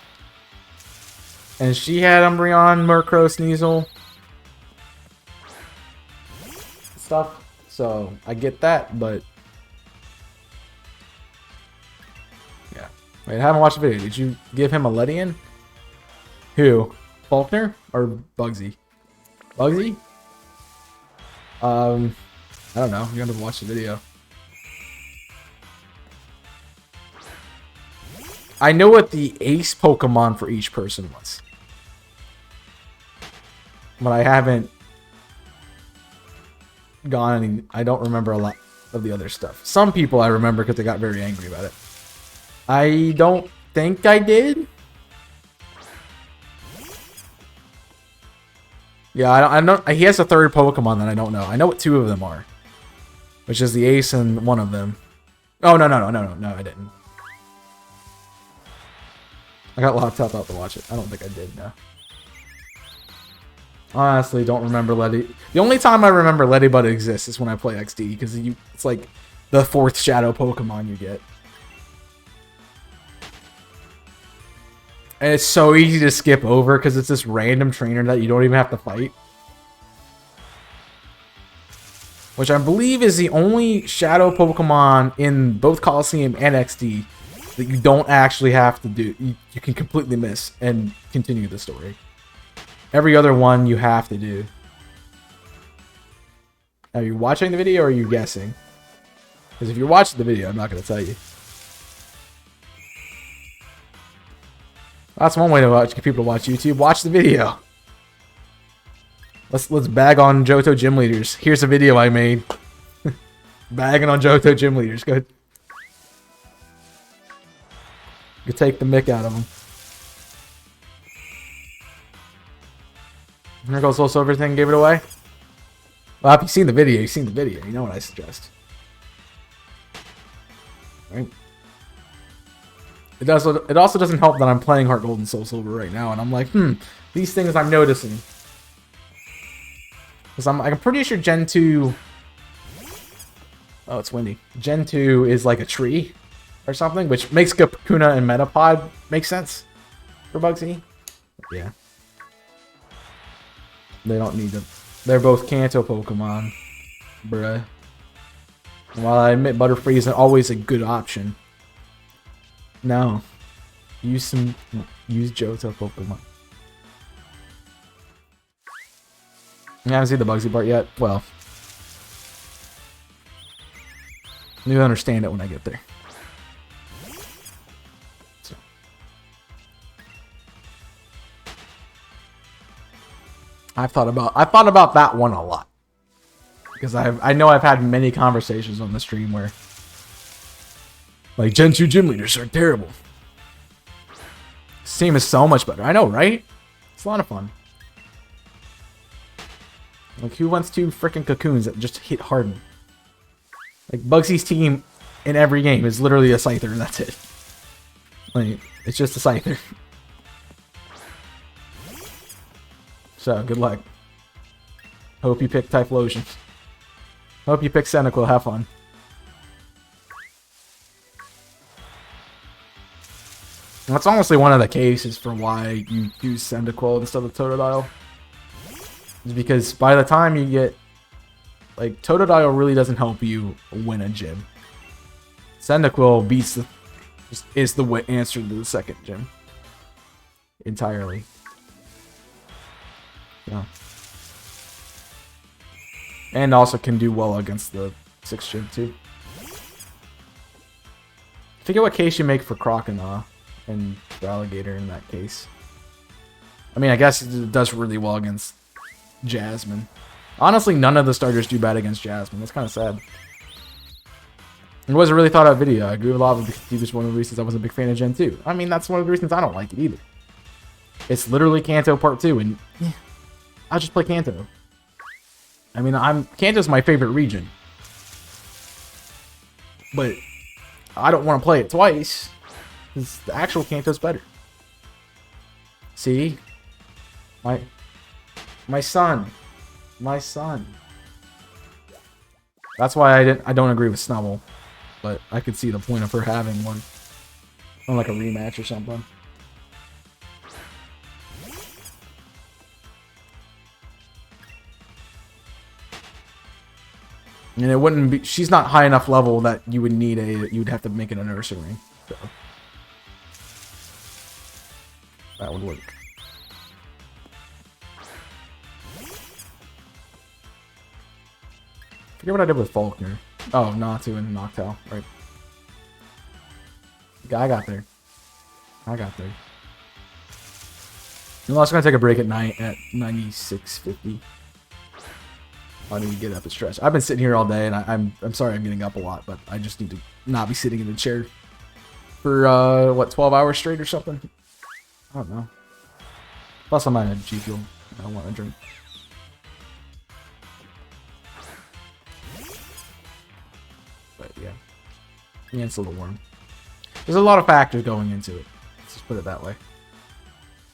And she had Umbreon, Murkrow, Sneasel. Stuff. So, I get that, but... yeah. Wait, I haven't watched the video. Did you give him a let-in? Who? Faulkner? Or Bugsy? Bugsy? I don't know. You have to watch the video. I know what the ace Pokemon for each person was. But I haven't gone any... I don't remember a lot of the other stuff. Some people I remember because they got very angry about it. I don't think I did. Yeah, I don't... He has a third Pokemon that I don't know. I know what two of them are. Which is the ace and one of them. Oh, no, I didn't. I got locked up out to watch it. I don't think I did, no. Honestly, don't remember Letty. The only time I remember Ladybug exists is when I play XD, because it's like the fourth Shadow Pokemon you get. And it's so easy to skip over because it's this random trainer that you don't even have to fight. Which I believe is the only Shadow Pokemon in both Coliseum and XD that you don't actually have to do. You can completely miss and continue the story. Every other one you have to do. Are you watching the video or are you guessing? Because if you're watching the video, I'm not going to tell you. That's one way to get people to watch YouTube. Watch the video. Let's bag on Johto gym leaders. Here's a video I made. Bagging on Johto gym leaders. Good. You take the mick out of them. Here goes also everything. Gave it away. Well, if you've seen the video, you've seen the video. You know what I suggest. Right. It also doesn't help that I'm playing Heart Gold and Soul Silver right now, and I'm like, these things I'm noticing. Because I'm pretty sure Gen 2... oh, it's windy. Gen 2 is like a tree or something, which makes Kakuna and Metapod make sense for Bugsy. Yeah. They don't need them. They're both Kanto Pokemon. Bruh. While I admit Butterfree isn't always a good option. No. Use Johto Pokemon. I haven't seen the Bugsy part yet. Well. You'll understand it when I get there. So. I thought about that one a lot. Because I know I've had many conversations on the stream where like Gen 2 gym leaders are terrible. This team is so much better. I know, right? It's a lot of fun. Like who wants two freaking cocoons that just hit Harden? Like Bugsy's team in every game is literally a Scyther and that's it. Like it's just a Scyther. So good luck. Hope you pick Typhlosion. Hope you pick Cyndaquil. Have fun. That's honestly one of the cases for why you use Cyndaquil instead of Totodile. Is because by the time you get... like, Totodile really doesn't help you win a gym. Cyndaquil beats the... is the answer to the second gym. Entirely. Yeah. And also can do well against the 6th gym too. I forget what case you make for Croconaw and for Alligator in that case. I mean, I guess it does really well against Jasmine. Honestly, none of the starters do bad against Jasmine. That's kind of sad. It was a really thought out video. I agree with a lot of the which one of the reasons I wasn't a big fan of Gen 2. I mean, that's one of the reasons I don't like it either. It's literally Kanto Part 2, and yeah, I'll just play Kanto. I mean, Kanto's my favorite region. But I don't want to play it twice, because the actual Kanto's better. See? My son. My son. That's why I don't agree with Snubble. But I could see the point of her having one. On like a rematch or something. And it wouldn't be... She's not high enough level that you would need a... You'd have to make an nursery. So. That would work. Forget what I did with Faulkner. Oh, Natu and Noctowl, right. I got there. I got there. I'm also gonna take a break at night at 96:50. I need to get up and stretch. I've been sitting here all day, and I'm sorry I'm getting up a lot, but I just need to not be sitting in the chair for what 12 hours straight or something. I don't know. Plus, I'm on a G Fuel. I don't want to drink. But yeah, it's a little warm. There's a lot of factors going into it. Let's just put it that way.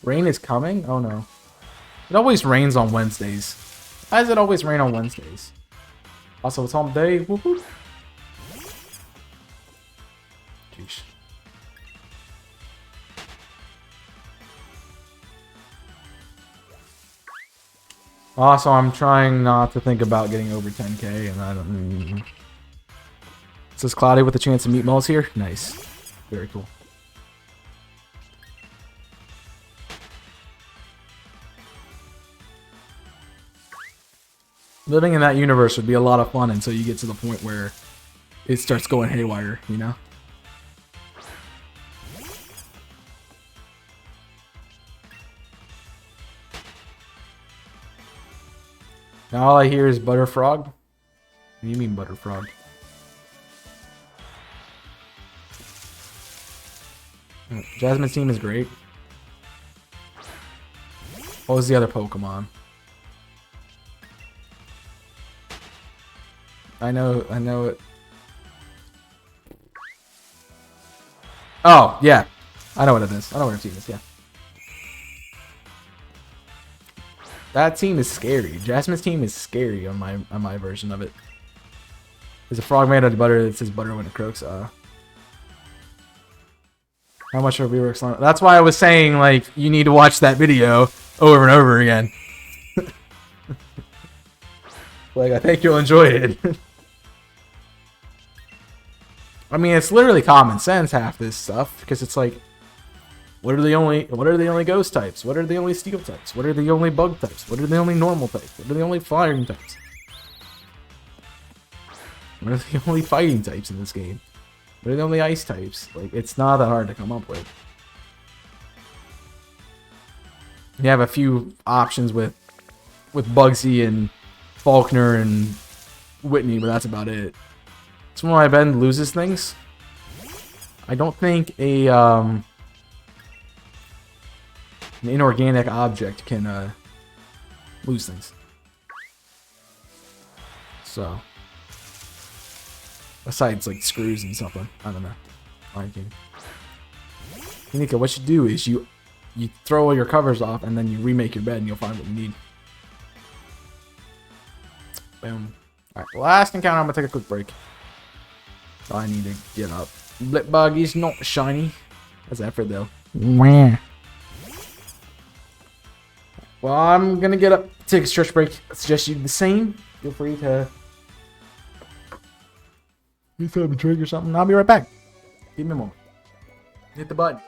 Rain is coming? Oh no. It always rains on Wednesdays. Why does it always rain on Wednesdays? Also, it's home day. Whoop whoop. Jeez. Also, I'm trying not to think about getting over 10k, and I don't... It says cloudy with a chance of meatballs here. Nice. Very cool. Living in that universe would be a lot of fun until you get to the point where it starts going haywire, you know? Now all I hear is Butterfrog. What do you mean Butterfrog? Jasmine's team is great. What was the other Pokemon? I know it. Oh, yeah. I know what it is. I know what her team is, yeah. That team is scary. Jasmine's team is scary on my version of it. There's a frog made out of butter that says butter when it croaks. How much are reworks on? That's why I was saying, like, you need to watch that video over and over again. Like, I think you'll enjoy it. I mean, it's literally common sense, half this stuff, because it's like, what are the only ghost types? What are the only steel types? What are the only bug types? What are the only normal types? What are the only flying types? What are the only fighting types in this game? What are the only ice types? Like, it's not that hard to come up with. You have a few options with Bugsy and Faulkner and Whitney, but that's about it. So when my Ben loses things, I don't think an inorganic object can lose things. So, besides like screws and something, I don't know. Nika, what you do is you throw all your covers off and then you remake your bed and you'll find what you need. Boom. All right, last encounter. I'm gonna take a quick break. I need to get up. Blipbug is not shiny. That's effort though. Well, I'm gonna get up, take a stretch break. I suggest you do the same. Feel free to have a drink or something. I'll be right back. Give me a moment. Hit the button.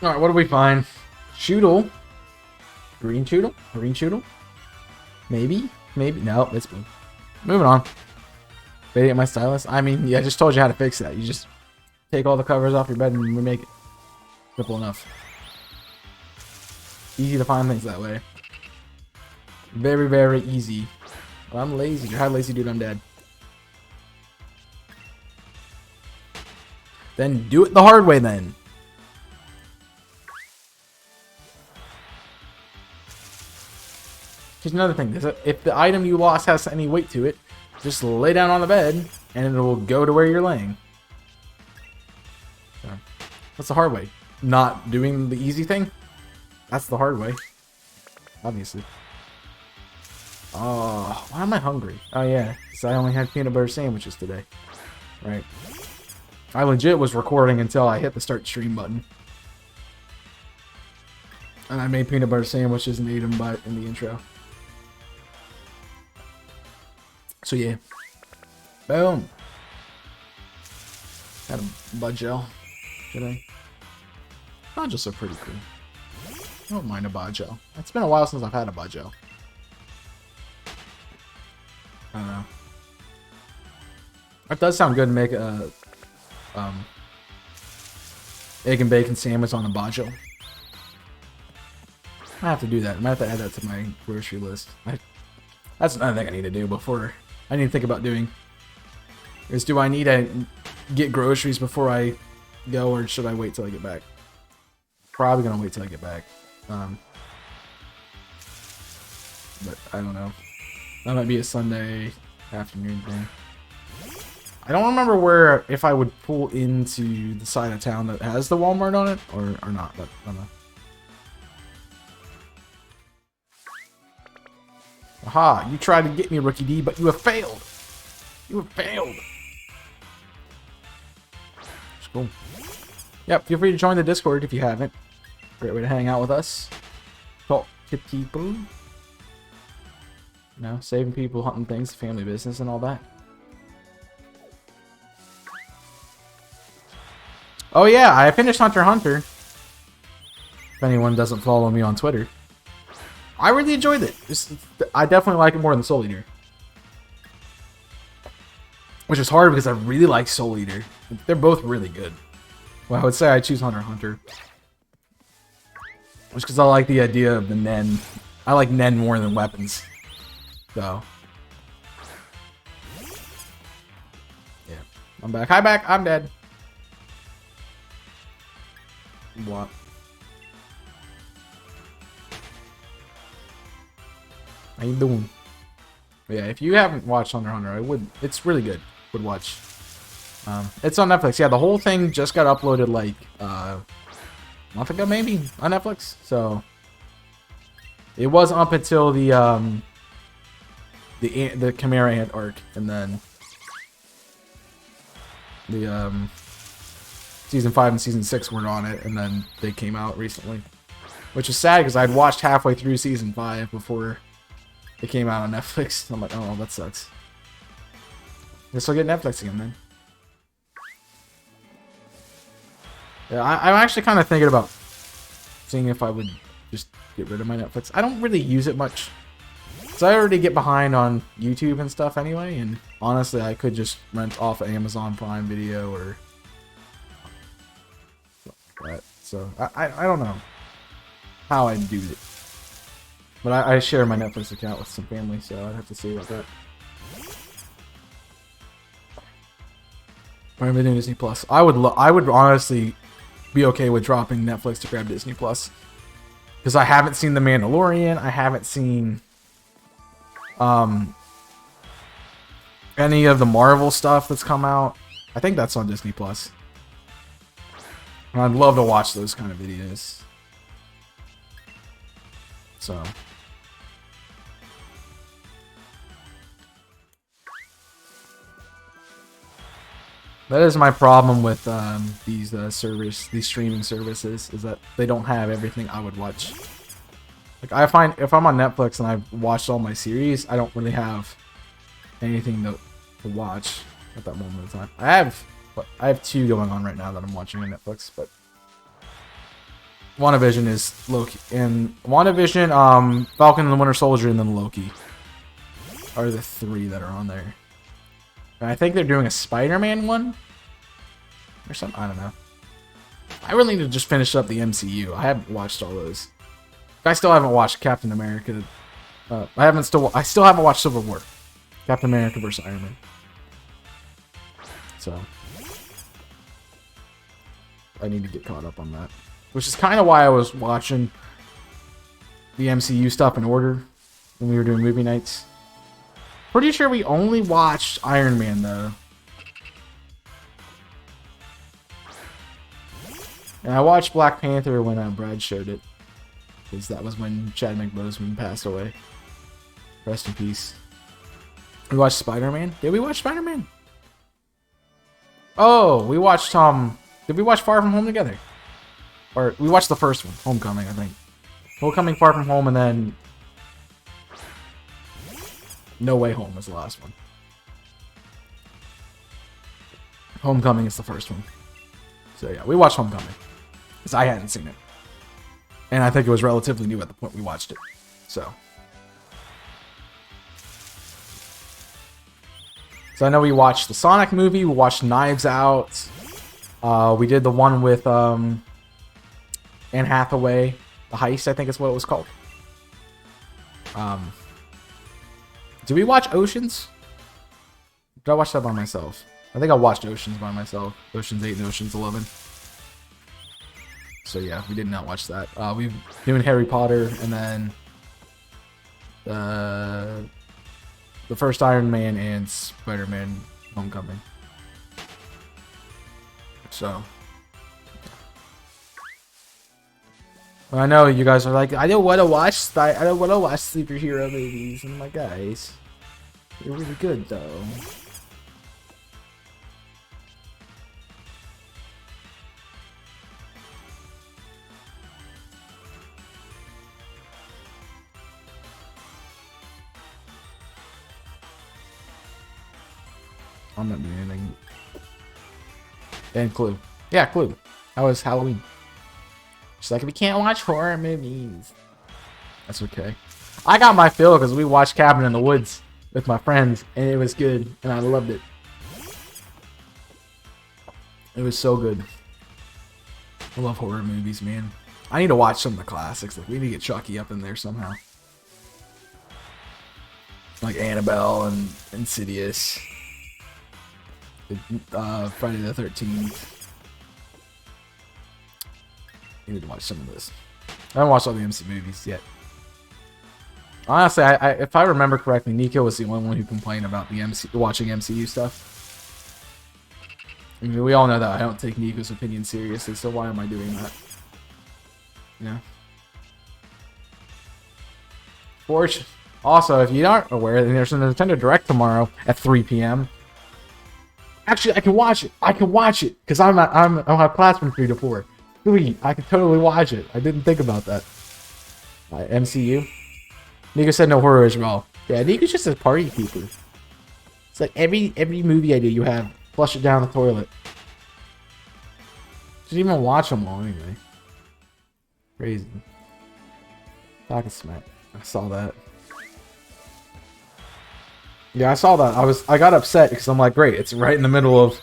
Alright, what do we find? Choodle. Green Choodle? Green Choodle? Maybe? Maybe? No, it's blue. Moving on. Fading my stylus. I mean, yeah, I just told you how to fix that. You just take all the covers off your bed and remake it. Simple enough. Easy to find things that way. Very, very easy. Well, I'm lazy. You're lazy, dude. I'm dead. Then do it the hard way, then. Here's another thing. If the item you lost has any weight to it, just lay down on the bed, and it will go to where you're laying. So, that's the hard way. Not doing the easy thing. That's the hard way. Obviously. Oh, why am I hungry? Oh yeah, because I only had peanut butter sandwiches today. Right. I legit was recording until I hit the start stream button. And I made peanut butter sandwiches and ate them in the intro. So yeah. Boom. Had a bud gel today. Bud gels are pretty cool. I don't mind a bud gel. It's been a while since I've had a bud gel. I don't know. It does sound good to make a egg and bacon sandwich on a bud gel. I have to do that. I might have to add that to my grocery list. That's another thing I need to do before. I need to think about doing. Is do I need to get groceries before I go, or should I wait till I get back? Probably gonna wait till I get back. But I don't know. That might be a Sunday afternoon thing. I don't remember where, if I would pull into the side of town that has the Walmart on it, or not, but I don't know. Aha, you tried to get me, Rookie D, but you have failed. You have failed. It's cool. Yep, feel free to join the Discord if you haven't. Great way to hang out with us. Talk to people. You know, saving people, hunting things, family business, and all that. Oh yeah, I finished Hunter x Hunter. If anyone doesn't follow me on Twitter. I really enjoyed it. I definitely like it more than Soul Eater. Which is hard because I really like Soul Eater. They're both really good. Well, I would say I choose Hunter x Hunter. Just because I like the idea of the Nen. I like Nen more than weapons. So. Yeah. I'm back. Hi, back. I'm dead. What? How you doing? But yeah, if you haven't watched Hunter x Hunter, I would. It's really good. Would watch. It's on Netflix. Yeah, the whole thing just got uploaded like a month ago, maybe, on Netflix. So it was up until the Chimera Ant arc, and then the season 5 and season 6 weren't on it, and then they came out recently, which is sad because I'd watched halfway through season 5 before it came out on Netflix. I'm like, oh, that sucks. Guess I'll get Netflix again then. Yeah, I'm actually kind of thinking about seeing if I would just get rid of my Netflix. I don't really use it much. So I already get behind on YouTube and stuff anyway, and honestly, I could just rent off of Amazon Prime Video or that. So I don't know how I'd do it. But I share my Netflix account with some family, so I'd have to see about that. Prime Video, Disney Plus. I would honestly be okay with dropping Netflix to grab Disney Plus, because I haven't seen The Mandalorian. I haven't seen any of the Marvel stuff that's come out. I think that's on Disney Plus. And I'd love to watch those kind of videos. So. That is my problem with these streaming services, is that they don't have everything I would watch. Like, I find if I'm on Netflix and I've watched all my series, I don't really have anything to watch at that moment in time. I have 2 going on right now that I'm watching on Netflix, but WandaVision is Loki. And WandaVision, Falcon and the Winter Soldier, and then Loki are the 3 that are on there. And I think they're doing a Spider-Man one or something. I don't know. I really need to just finish up the MCU. I haven't watched all those. I still haven't watched Captain America. I still haven't watched Civil War. Captain America vs. Iron Man. So I need to get caught up on that. Which is kind of why I was watching the MCU stuff in order when we were doing movie nights. Pretty sure we only watched Iron Man though. And I watched Black Panther when Brad showed it. Because that was when Chadwick Boseman passed away. Rest in peace. We watched Spider-Man? Did we watch Spider-Man? Oh, we watched did we watch Far From Home together? Or we watched the first one, Homecoming, I think. Homecoming, Far From Home, and then No Way Home was the last one. Homecoming is the first one. So yeah, we watched Homecoming. Because I hadn't seen it. And I think it was relatively new at the point we watched it. So I know we watched the Sonic movie, we watched Knives Out. We did the one with Anne Hathaway. The Heist, I think is what it was called. Did we watch Oceans? Did I watch that by myself? I think I watched Oceans by myself. Oceans 8 and Oceans 11. So yeah, we did not watch that. We've doing Harry Potter and then the first Iron Man and Spider-Man Homecoming. So I know you guys are like, I don't want to watch superhero movies. I'm like, guys, they're really good though. I'm not doing anything. And Clue. Yeah, Clue. That was Halloween. She's like, we can't watch horror movies. That's okay. I got my fill because we watched Cabin in the Woods with my friends, and it was good, and I loved it. It was so good. I love horror movies, man. I need to watch some of the classics. Like, we need to get Chucky up in there somehow. Like Annabelle and Insidious. Friday the 13th. I need to watch some of this. I haven't watched all the MC movies yet. Honestly, if I remember correctly, Nico was the only one who complained about the watching MCU stuff. I mean, we all know that I don't take Nico's opinion seriously, so why am I doing that? Yeah. Also, if you aren't aware, there's a Nintendo Direct tomorrow at 3 p.m. Actually, I can watch it. I can watch it because I'll have class from 3 to 4. Sweet, I can totally watch it. I didn't think about that. MCU. Nico said no horror as well. Yeah, Nico's just a party keeper. It's like every movie I do, you have flush it down the toilet. Didn't even watch them all anyway. Crazy. Talking smack. I saw that. Yeah, I saw that. I got upset because I'm like, great, it's right in the middle of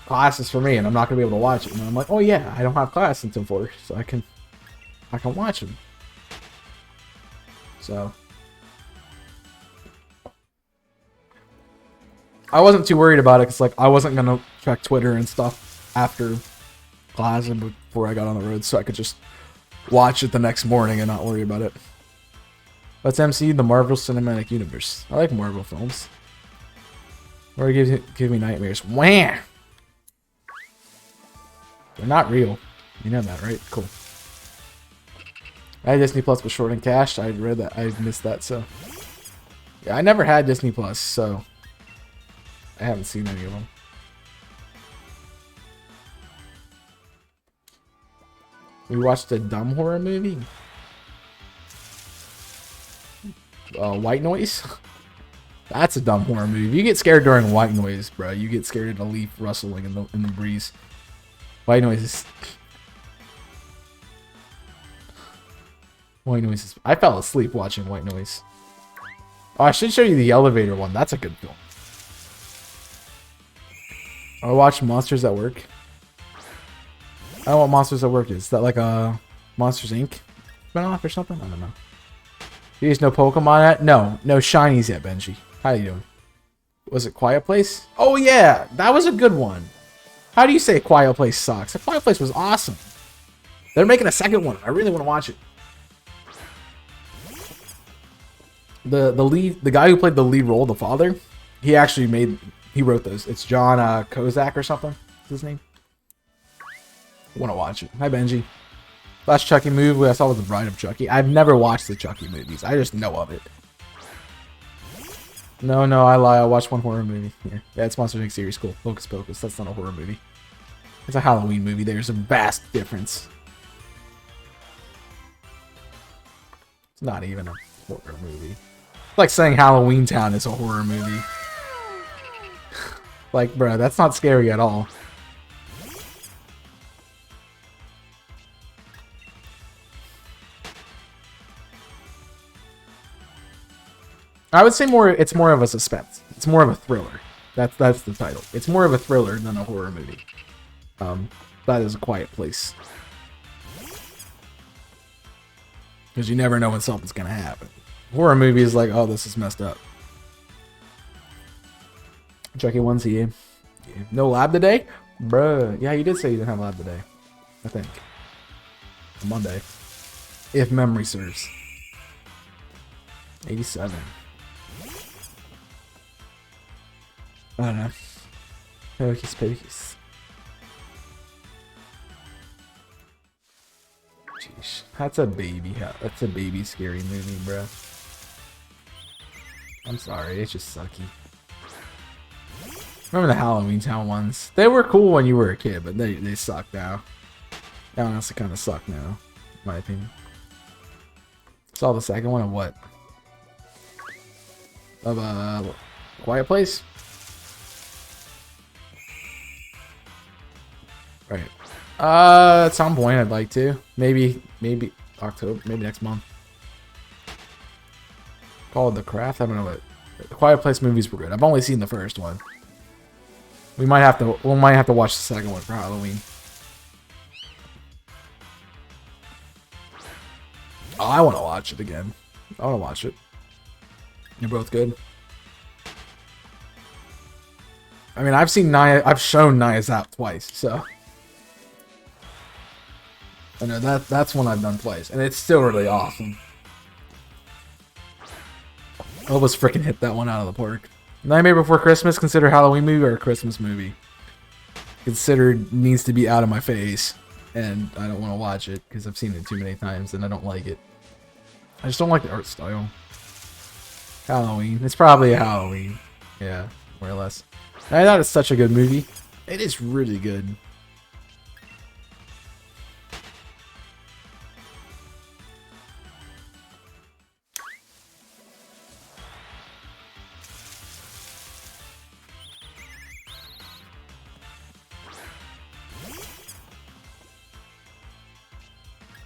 classes for me, and I'm not gonna be able to watch it. And I'm like, oh yeah, I don't have class until 4, so I can watch them. So I wasn't too worried about it because like I wasn't gonna check Twitter and stuff after class and before I got on the road, so I could just watch it the next morning and not worry about it. Let's MC the Marvel Cinematic Universe. I like Marvel films. Or give me nightmares. Wham! They're not real. You know that, right? Cool. I had Disney Plus was short and cached. I read that. I missed that, so. Yeah, I never had Disney Plus, so. I haven't seen any of them. We watched a dumb horror movie. White Noise. That's a dumb horror movie. You get scared during White Noise, bro. You get scared at a leaf rustling in the breeze. White Noise is White Noise is... I fell asleep watching White Noise. Oh, I should show you the elevator one. That's a good film. I watched Monsters at Work. I don't know what Monsters at Work is. Is that like a Monsters Inc. spinoff or something? I don't know. You guys know Pokemon yet? No. No shinies yet, Benji. How you doing? Was it Quiet Place? Oh, yeah. That was a good one. How do you say Quiet Place sucks? A Quiet Place was awesome. They're making a second one. I really want to watch it. The guy who played the lead role, the father, he wrote those. It's John Kozak or something. What's his name? I want to watch it. Hi, Benji. Last Chucky movie I saw was The Bride of Chucky. I've never watched the Chucky movies. I just know of it. No, I lie. I watched one horror movie. Yeah, it's Monsters Inc. series. Cool. Hocus Pocus. That's not a horror movie. It's a Halloween movie. There's a vast difference. It's not even a horror movie. It's like saying Halloween Town is a horror movie. Like, bruh, that's not scary at all. I would say it's more of a suspense. It's more of a thriller. That's the title. It's more of a thriller than a horror movie. That is A Quiet Place. Because you never know when something's gonna happen. Horror movie is like, oh, this is messed up. Chucky one's here. No lab today? Bruh. Yeah, you did say you didn't have lab today. I think. Monday. If memory serves. 87. I don't know. Hocus Pocus. Jeez. That's a baby scary movie, bro. I'm sorry, it's just sucky. Remember the Halloween Town ones? They were cool when you were a kid, but they suck now. That one has to kind of suck now, in my opinion. Saw the second one of what? Of Quiet Place? Right. At some point I'd like to. Maybe October, maybe next month. Called The Craft? I don't know what. The Quiet Place movies were good. I've only seen the first one. We might have to watch the second one for Halloween. Oh, I want to watch it again. I want to watch it. You're both good. I mean, I've shown Nia's Out twice, so I know that's one I've done twice, and it's still really awesome. I almost freaking hit that one out of the park. Nightmare Before Christmas, consider a Halloween movie or a Christmas movie? Considered needs to be out of my face, and I don't want to watch it because I've seen it too many times and I don't like it. I just don't like the art style. Halloween. It's probably a Halloween. Yeah, more or less. I thought it's such a good movie. It is really good.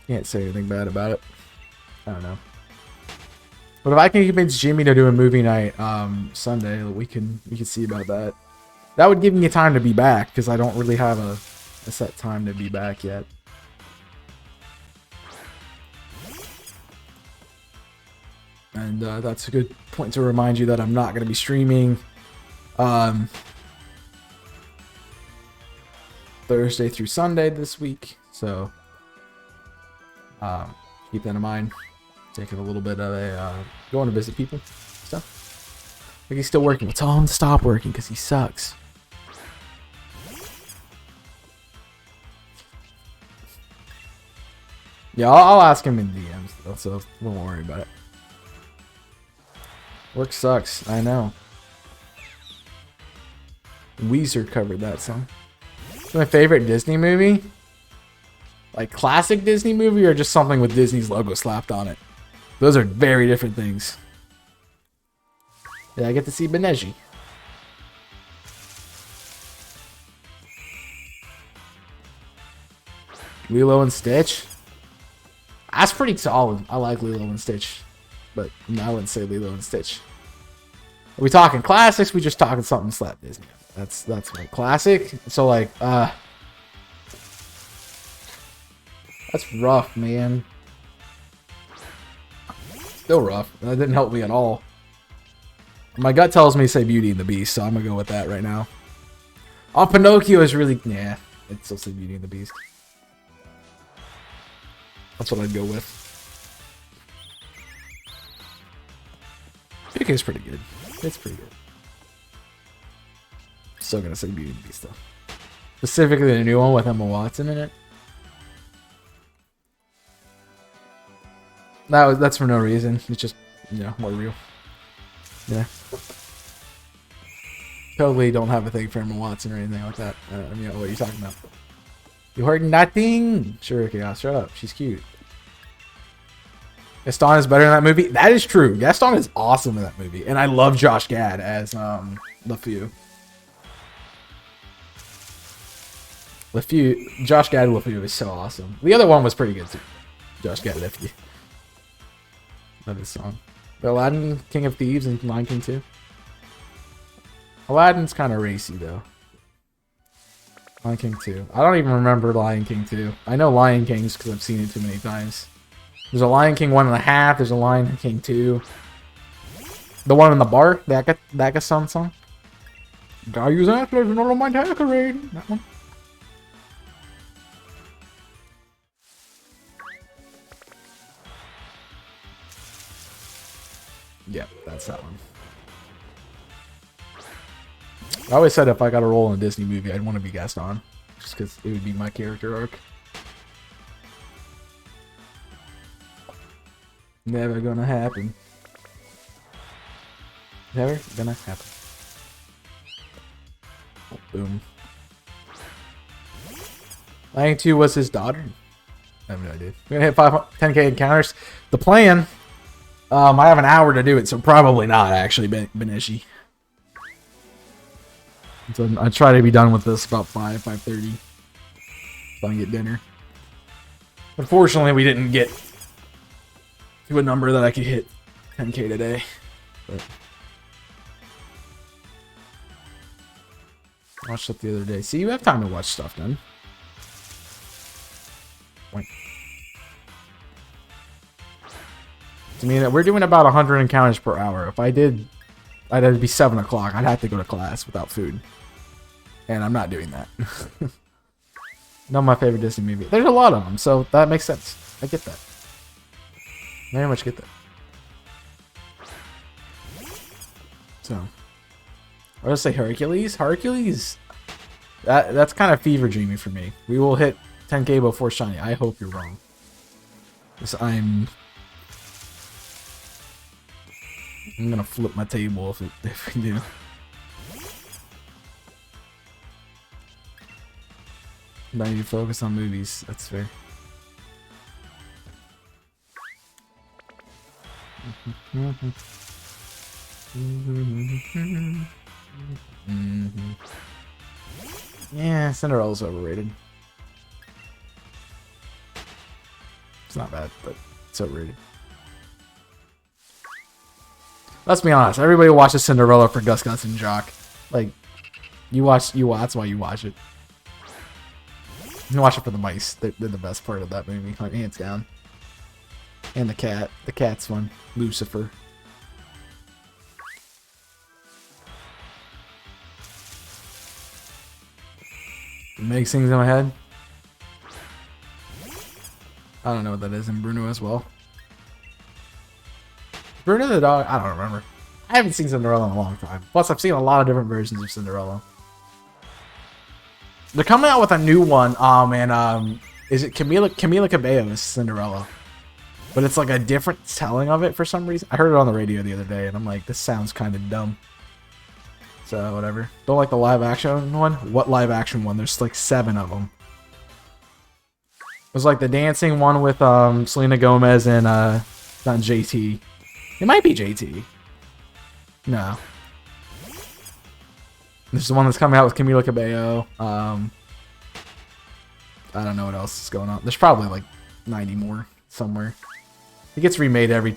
Can't say anything bad about it. I don't know. But if I can convince Jimmy to do a movie night Sunday, we can see about that. That would give me time to be back because I don't really have a set time to be back yet. And that's a good point to remind you that I'm not going to be streaming Thursday through Sunday this week. So keep that in mind. Taking a little bit of a going to visit people stuff. Like he's still working. Tell him to stop working because he sucks. Yeah, I'll ask him in DMs though, so don't worry about it. Work sucks. I know. Weezer covered that song. It's my favorite Disney movie. Like classic Disney movie or just something with Disney's logo slapped on it? Those are very different things. Yeah, I get to see Beneji. Lilo and Stitch? That's pretty solid. I like Lilo and Stitch, but no, I wouldn't say Lilo and Stitch. Are we talking classics? We just talking something slap Disney. That's my classic. So like, that's rough, man. Still rough. That didn't help me at all. My gut tells me to say Beauty and the Beast, so I'm gonna go with that right now. Oh, Pinocchio is really, yeah. I'd still say Beauty and the Beast. That's what I'd go with. Pinocchio is pretty good. It's pretty good. Still gonna say Beauty and the Beast though. Specifically the new one with Emma Watson in it. That's for no reason. It's just, you know, more real. Yeah. Totally don't have a thing for Emma Watson or anything like that. I mean, what are you talking about? You heard nothing? Sure, Chaos, shut up. She's cute. Gaston is better in that movie? That is true. Gaston is awesome in that movie. And I love Josh Gad as LeFou. Josh Gad LeFou is so awesome. The other one was pretty good too. Josh Gad LeFou. Love his song. The Aladdin, King of Thieves, and Lion King 2. Aladdin's kind of racy though. Lion King 2. I don't even remember Lion King 2. I know Lion King's because I've seen it too many times. There's a Lion King 1.5. There's a Lion King 2. The one in the bar, the Agason song. Gotta use that, there's no my decorate. That one. Yep, that's that one. I always said if I got a role in a Disney movie, I'd want to be Gaston. Just because it would be my character arc. Never gonna happen. Never gonna happen. Oh, boom. Lion 2 was his daughter? I have no idea. We're gonna hit 10k encounters. The plan... I have an hour to do it, so probably not, actually, Beneshi. So I try to be done with this about 5:30. So I can get dinner. Unfortunately, we didn't get to a number that I could hit 10k today. But I watched it the other day. See, you have time to watch stuff then. I mean, we're doing about 100 encounters per hour. If I did, it'd be 7 o'clock. I'd have to go to class without food. And I'm not doing that. Not my favorite Disney movie. There's a lot of them, so that makes sense. I get that. Very much get that. So, I would say Hercules. Hercules, that's kind of fever dreamy for me. We will hit 10k before Shiny. I hope you're wrong. Because I'm gonna flip my table if we do. But I need to focus on movies. That's fair. Yeah, Cinderella's overrated. It's not bad, but it's overrated. Let's be honest. Everybody watches Cinderella for Gus Gus and Jock. Like, that's why you watch it. You watch it for the mice. They're the best part of that movie, hands down. And the cat. The cat's one. Lucifer. Meg sings in my head. I don't know what that is in Bruno as well. Bruno the dog? I don't remember. I haven't seen Cinderella in a long time. Plus, I've seen a lot of different versions of Cinderella. They're coming out with a new one. Is it Camila Cabello's Cinderella? But it's like a different telling of it for some reason. I heard it on the radio the other day, and I'm like, this sounds kind of dumb. So, whatever. Don't like the live action one? What live action one? There's like 7 of them. It was like the dancing one with Selena Gomez and not JT. It might be JT. No. This is the one that's coming out with Camila Cabello. I don't know what else is going on. There's probably like 90 more somewhere. It gets remade every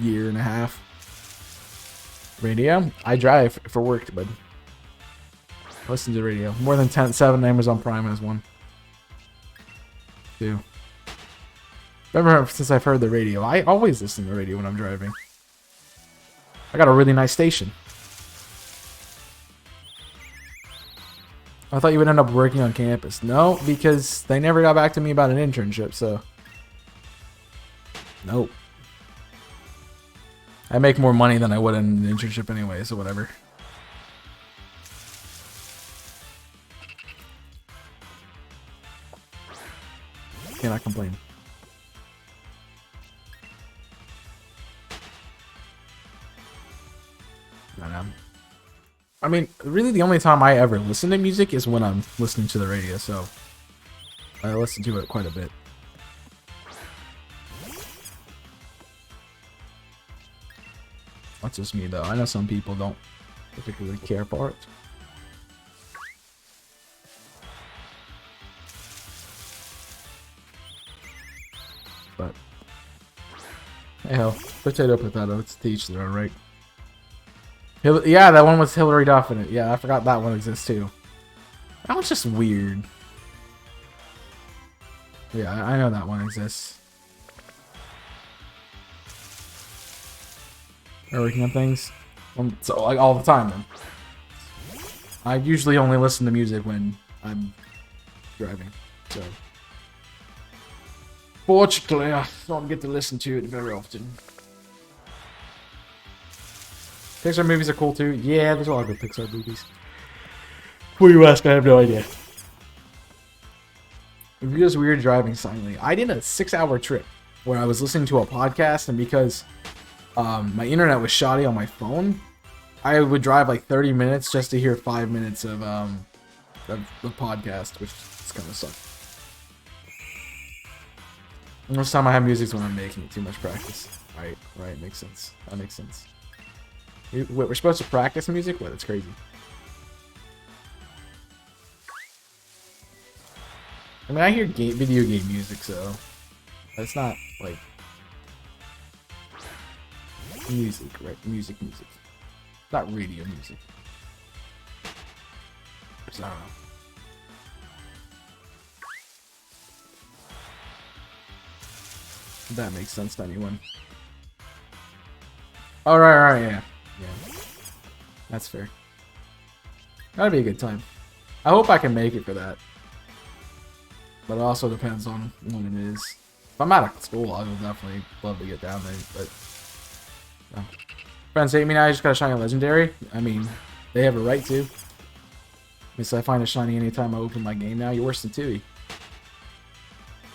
year and a half. Radio? I drive for work, but listen to the radio. More than 7 Amazon Prime has one. 2. Ever since I've heard the radio, I always listen to the radio when I'm driving. I got a really nice station. I thought you would end up working on campus. No, because they never got back to me about an internship, so... Nope. I make more money than I would in an internship anyway, so whatever. Cannot complain. I mean, really the only time I ever listen to music is when I'm listening to the radio, so I listen to it quite a bit. That's just me though. I know some people don't particularly care for it. But hey ho, potato, it's to each their own, right? Yeah, that one was Hillary Duff in it. Yeah, I forgot that one exists too. That one's just weird. Yeah, I know that one exists. Are working on things? So, like, all the time, then. I usually only listen to music when I'm driving, so... Fortunately, I don't get to listen to it very often. Pixar movies are cool too. Yeah, there's a lot of good Pixar movies. Who you ask? I have no idea. It was weird driving silently. I did a 6-hour trip where I was listening to a podcast, and because my internet was shoddy on my phone, I would drive like 30 minutes just to hear 5 minutes of the podcast, which is kind of sucked. Most time I have music is when I'm making too much practice. Right, makes sense. That makes sense. Wait, we're supposed to practice music? What? That's crazy. I mean, I hear video game music, so that's not like music, right? Music. Not radio music. So, I don't know. If that makes sense to anyone. Alright, yeah. Yeah. That's fair. That'd be a good time. I hope I can make it for that. But it also depends on when it is. If I'm out of school, I would definitely love to get down there, but... No. Friends hate me now, I just got a shiny legendary. I mean, they have a right to. Because I find a shiny anytime I open my game now. You're worse than Tui.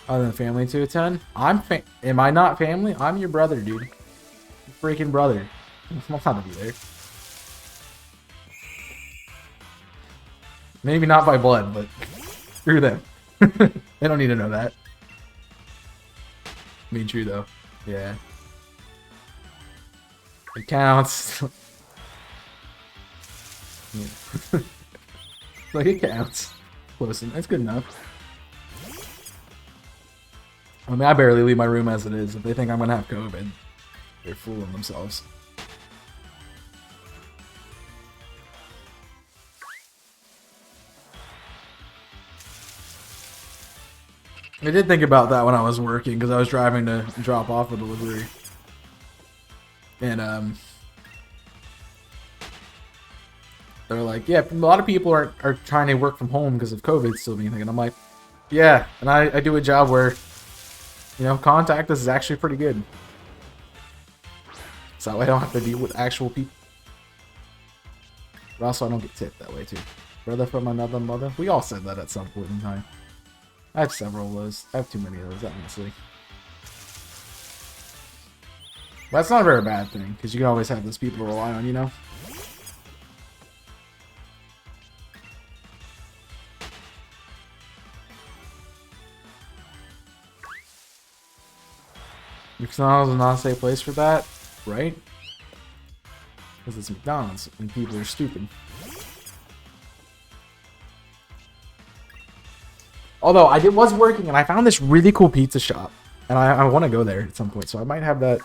Other than family to attend? Am I not family? I'm your brother, dude. Freaking brother. I'm not to be there. Maybe not by blood, but screw them. They don't need to know that. I mean, true though. Yeah. It counts. Yeah. Like, it counts. Close enough. That's good enough. I mean, I barely leave my room as it is. If they think I'm gonna have COVID, they're fooling themselves. I did think about that when I was working, because I was driving to drop off a delivery. And, they're like, yeah, a lot of people are trying to work from home because of COVID still being a thing. And I'm like, yeah, and I do a job where, you know, contact us is actually pretty good. So I don't have to deal with actual people. But also I don't get tipped that way too. Brother from another mother. We all said that at some point in time. I have several of those. I have too many of those, honestly. But that's not a very bad thing, because you can always have those people to rely on, you know? McDonald's is not a safe place for that, right? Because it's McDonald's, and people are stupid. Although, I was working, and I found this really cool pizza shop And I want to go there at some point, so I might have that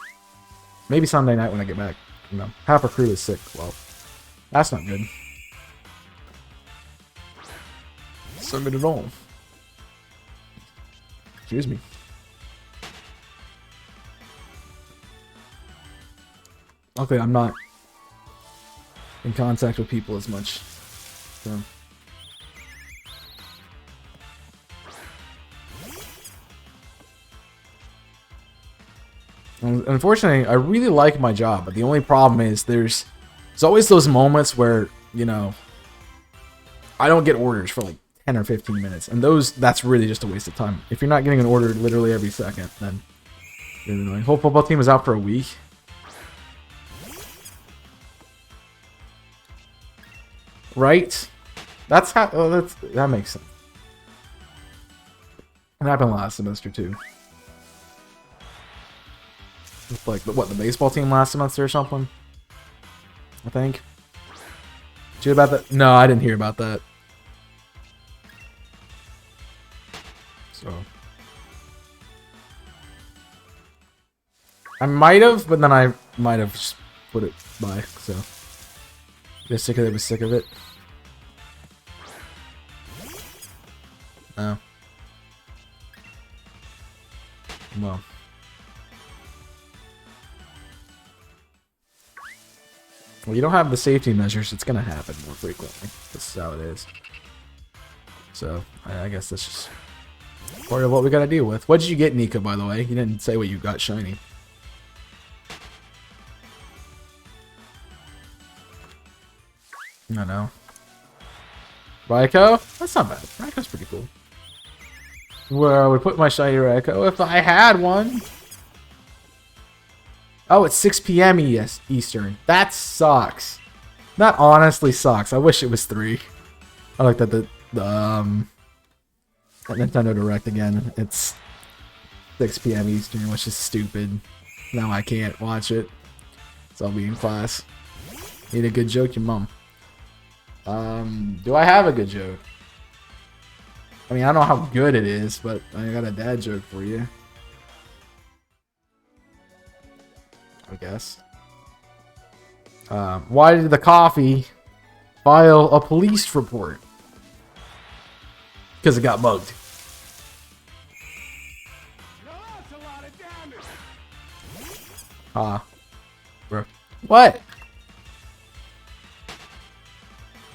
maybe Sunday night when I get back. You know, half our crew is sick. Well, that's not good. So good at all. Excuse me. Okay, I'm not in contact with people as much. So. Unfortunately, I really like my job, but the only problem is there's always those moments where, you know, I don't get orders for like 10 or 15 minutes, and that's really just a waste of time. If you're not getting an order literally every second, then you're annoying. Whole football team is out for a week. Right? That's how. Oh, that makes sense. It happened last semester too. With like what, the baseball team last semester or something. I think. Did you hear about that? No, I didn't hear about that. So I might have, but then I might have just put it by. So just sick of it. Was sick of it. Oh. Well. Well, you don't have the safety measures, it's gonna happen more frequently. This is how it is. So, I guess that's just part of what we gotta deal with. What did you get, Nico, by the way? You didn't say what you got shiny. I know. Raikou? That's not bad. Raikou's pretty cool. Where I would put my shiny Raikou if I had one. Oh, it's 6 p.m. Eastern. That sucks. That honestly sucks. I wish it was 3. I like that that Nintendo Direct again. It's 6 p.m. Eastern, which is stupid. Now I can't watch it. So I'll be in class. Need a good joke, your mom. Do I have a good joke? I mean, I don't know how good it is, but I got a dad joke for you. I guess. Why did the coffee file a police report? Because it got mugged. Bro. What?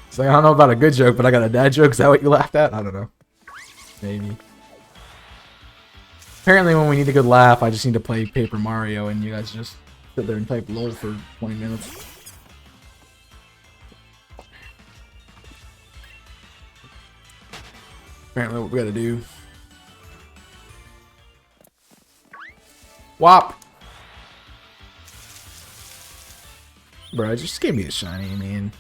It's like, I don't know about a good joke, but I got a dad joke. Is that what you laughed at? I don't know. Maybe. Apparently when we need a good laugh, I just need to play Paper Mario and you guys just sit there and type LOL for 20 minutes. Apparently what we gotta do. Whop! Bro, just give me a shiny, man.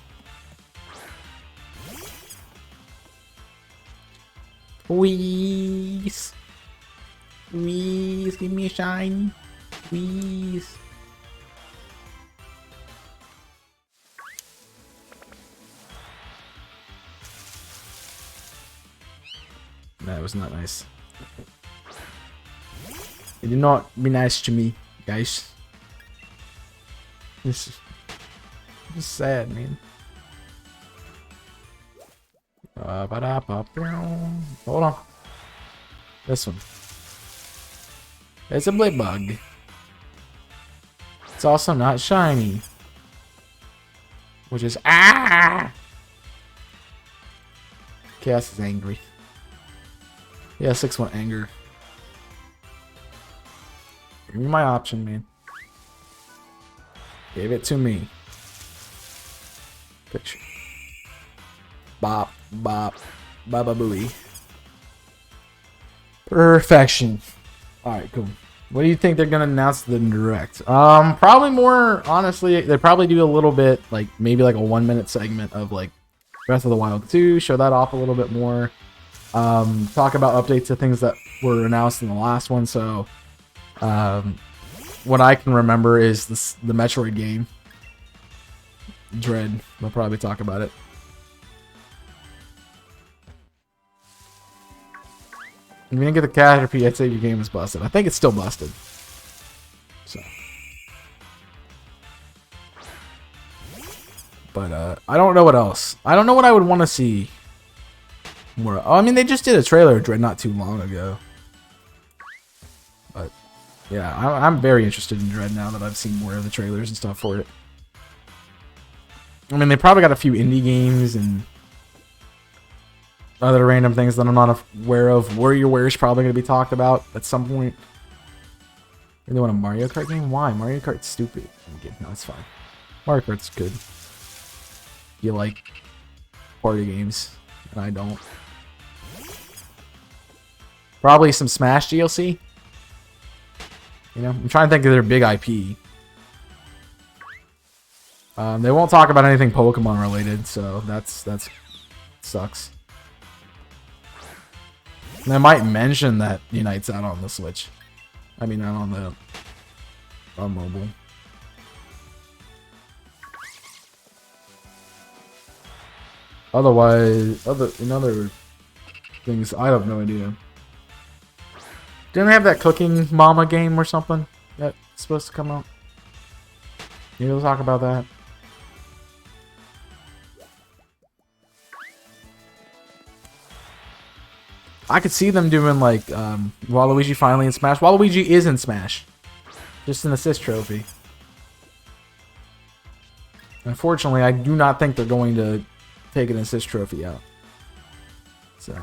Please. Please give me a shiny. Please. That was not nice. It did not be nice to me, guys. This is sad, man. Hold on. This one. It's a blade bug. It's also not shiny. Which is Chaos is angry. Yeah, 6-1 anger. Give me my option, man. Give it to me. Picture. Bop, bop, baba booey. Perfection. Alright, cool. What do you think they're gonna announce the direct? Probably more, honestly, they probably do a little bit, like, maybe like a 1-minute segment of, like, Breath of the Wild 2, show that off a little bit more. Talk about updates to things that were announced in the last one, so, what I can remember is the Metroid game. Dread, they'll probably talk about it. you didn't get the Caterpie, I'd say your game was busted. I think it's still busted. So. But, I don't know what else. I don't know what I would want to see more. Oh, I mean, they just did a trailer of Dread not too long ago. But, yeah, I'm very interested in Dread now that I've seen more of the trailers and stuff for it. I mean, they probably got a few indie games and other random things that I'm not aware of. WarioWare is probably going to be talked about at some point. Really want a Mario Kart game? Why? Mario Kart's stupid. No, it's fine. Mario Kart's good. You like party games, and I don't. Probably some Smash DLC. You know, I'm trying to think of their big IP. They won't talk about anything Pokemon related, so that's sucks. And they might mention that Unite's out on the Switch. I mean, not on mobile. Otherwise, in other things, I have no idea. Didn't they have that Cooking Mama game or something that's supposed to come out? Maybe we'll talk about that. I could see them doing like Waluigi finally in Smash. Waluigi is in Smash. Just an assist trophy. Unfortunately, I do not think they're going to take an assist trophy out. So.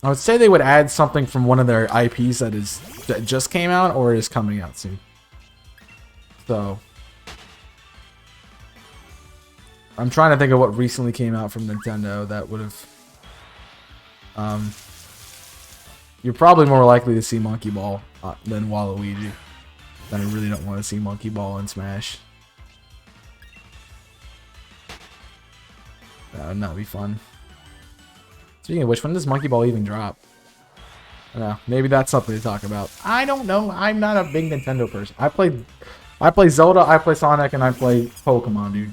I would say they would add something from one of their IPs that just came out or is coming out soon. So. I'm trying to think of what recently came out from Nintendo that would have... you're probably more likely to see Monkey Ball than Waluigi. I really don't want to see Monkey Ball in Smash. That would not be fun. Speaking of which, when does Monkey Ball even drop? I don't know. Maybe that's something to talk about. I don't know. I'm not a big Nintendo person. I play Zelda, I play Sonic, and I play Pokemon, dude.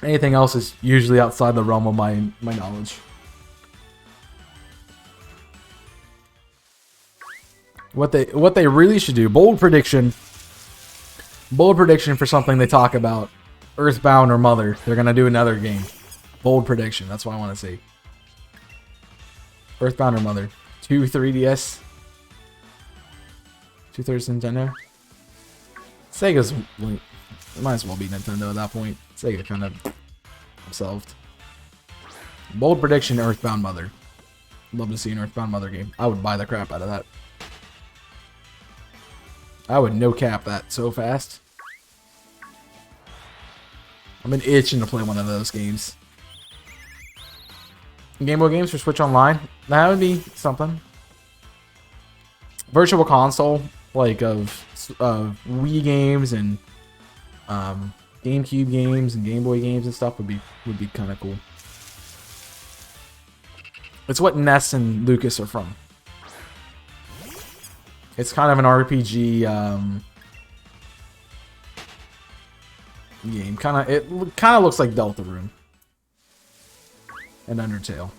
Anything else is usually outside the realm of my knowledge. What they really should do, bold prediction for something they talk about, Earthbound or Mother. They're gonna do another game. Bold prediction. That's what I want to see. Earthbound or Mother. 2 3DS. 2/3 Nintendo. Sega's it might as well be Nintendo at that point. Sega kind of solved. Bold prediction, Earthbound Mother. Love to see an Earthbound Mother game. I would buy the crap out of that. I would no cap that so fast. I've been itching to play one of those games. Game Boy games for Switch Online. That would be something. Virtual console, like of Wii games and GameCube games and Game Boy games and stuff would be kind of cool. It's what Ness and Lucas are from. It's kind of an RPG game. It kind of looks like Deltarune and Undertale,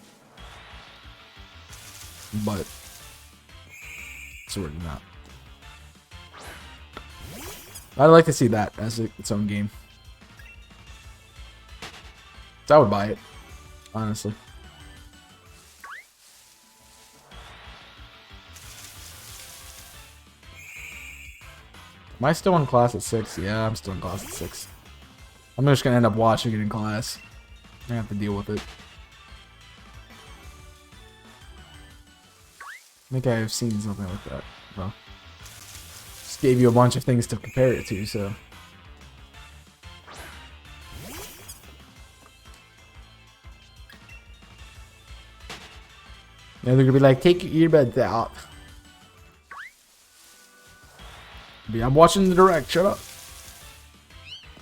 but sort of not. I'd like to see that as its own game. So I would buy it, honestly. Am I still in class at 6? Yeah, I'm still in class at 6. I'm just gonna end up watching it in class. I have to deal with it. I think I have seen something like that. Well, just gave you a bunch of things to compare it to, so. Now they're gonna be like, take your earbuds out. I'm watching the direct, shut up.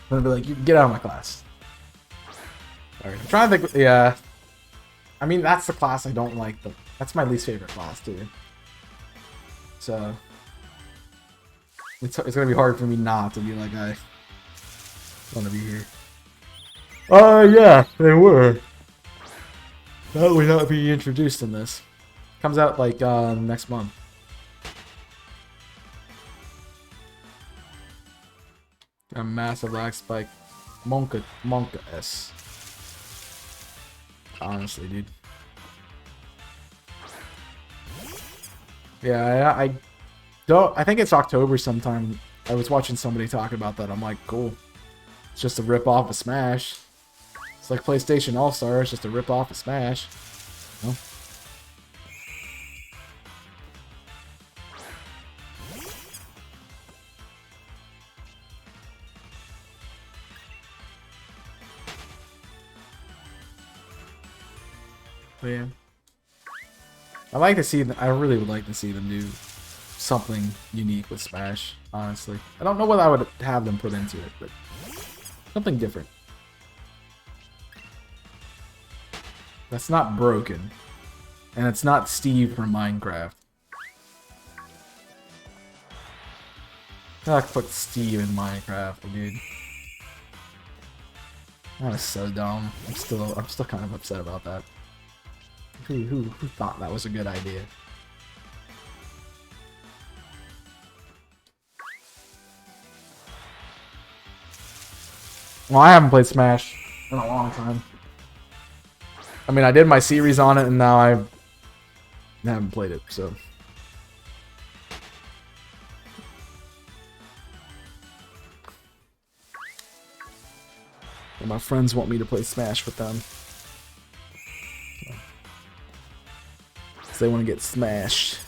I'm gonna be like, you get out of my class. Alright, I'm trying to think, yeah. I mean, that's the class I don't like. That's my least favorite class, too. So, it's gonna be hard for me not to be like, I want to be here. Yeah, they were. That would not be introduced in this. Comes out like next month. A massive lag spike. Monka S. Honestly, dude. Yeah, I don't. I think it's October sometime. I was watching somebody talking about that. I'm like, cool. It's just a rip off of Smash. It's like PlayStation All Star. It's just a rip off of Smash. No. But yeah. I like to see. I really would like to see them do something unique with Smash. Honestly, I don't know what I would have them put into it, but something different. That's not broken, and it's not Steve from Minecraft. I could put Steve in Minecraft, dude. That was so dumb. I'm still kind of upset about that. Who thought that was a good idea? Well, I haven't played Smash in a long time. I mean, I did my series on it, and now I haven't played it, so. And my friends want me to play Smash with them. They want to get smashed.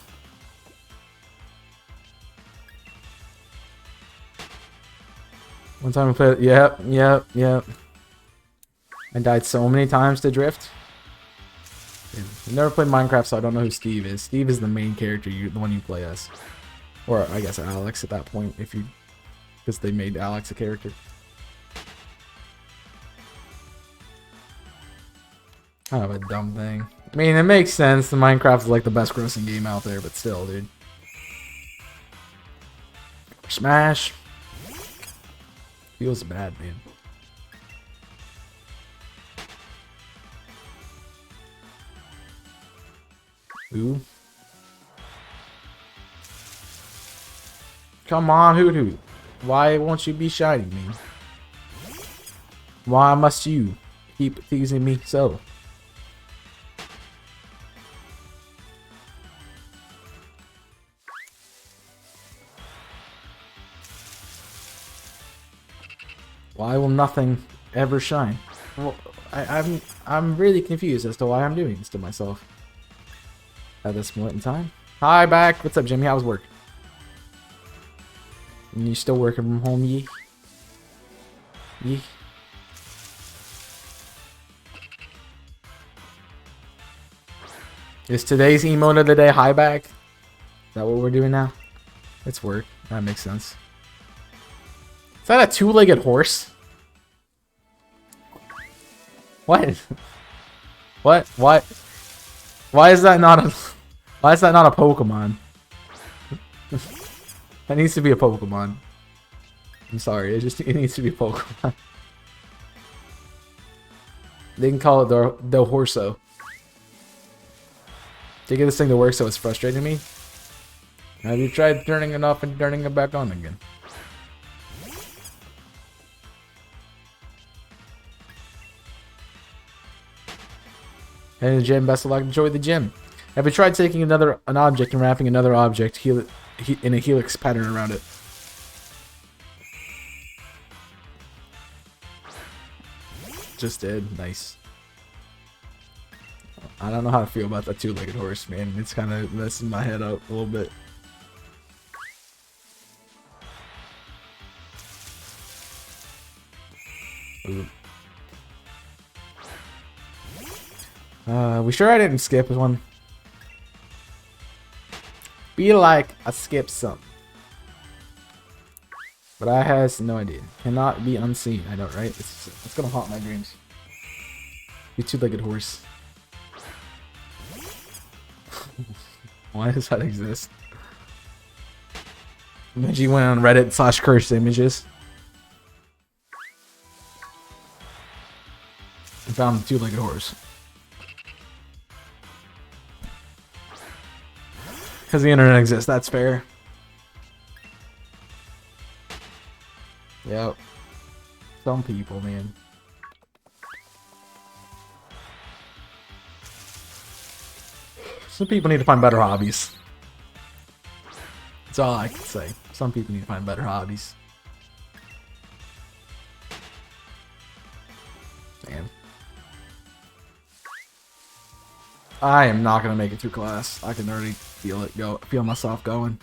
One time I played. Yep. I died so many times to Drift. I've never played Minecraft, so I don't know who Steve is. Steve is the main character, the one you play as, or I guess Alex at that point, because they made Alex a character. Kind of a dumb thing. I mean, it makes sense. The Minecraft is like the best grossing game out there, but still, dude. Smash. Feels bad, man. Ooh. Come on, Hoot. Why won't you be shy to me? Why must you keep teasing me so? Why will nothing ever shine? Well, I'm really confused as to why I'm doing this to myself at this point in time. Hi, back. What's up, Jimmy? How's work? And you still working from home, Yee? Yee? Is today's emote of the day high back? Is that what we're doing now? It's work. That makes sense. Is that a two-legged horse? What? What? What? Why is that not a? Why is that not a Pokemon? That needs to be a Pokemon. I'm sorry. It needs to be a Pokemon. They can call it the Horso. To get this thing to work, so it's frustrating me. Have you tried turning it off and turning it back on again? Hey, the gym. Best of luck. Enjoy the gym. Have you tried taking an object and wrapping another object in a helix pattern around it? Just did. Nice. I don't know how to feel about that two-legged horse, man. It's kind of messing my head up a little bit. Ooh. We sure I didn't skip one? Be like I skipped some. But I has no idea. Cannot be unseen. I know, right? It's gonna haunt my dreams. You two-legged horse. Why does that exist? Imagine you went on Reddit /cursed images. found the two-legged horse. Because the internet exists, that's fair. Yep. Some people, man. Some people need to find better hobbies. That's all I can say. Some people need to find better hobbies. Damn. I am not gonna make it through class. I can already feel it go. Feel myself going.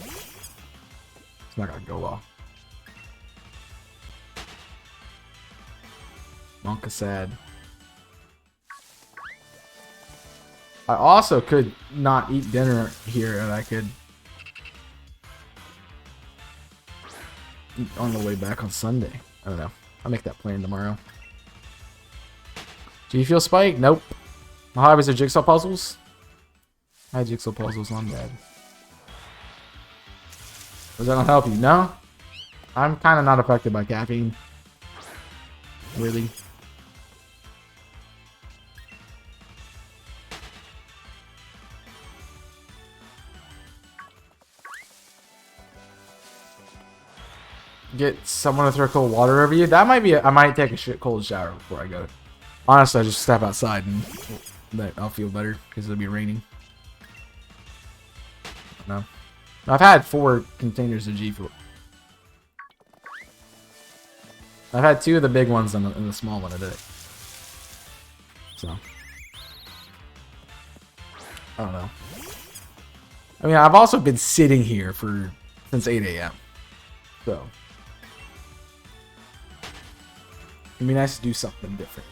It's not gonna go well. Monka sad. I also could not eat dinner here, and I could eat on the way back on Sunday. I don't know. I'll make that plan tomorrow. Do you feel spiked? Nope. My hobbies are jigsaw puzzles. I had jigsaw puzzles on bed. Does that not help you? No. I'm kind of not affected by caffeine. Really. Get someone to throw cold water over you. That might be. I might take a shit cold shower before I go. Honestly, I just step outside and I'll feel better because it'll be raining. No, I've had 4 containers of G Fuel. I've had 2 of the big ones and the small one today. So I don't know. I mean, I've also been sitting here since 8 a.m. So it'd be nice to do something different.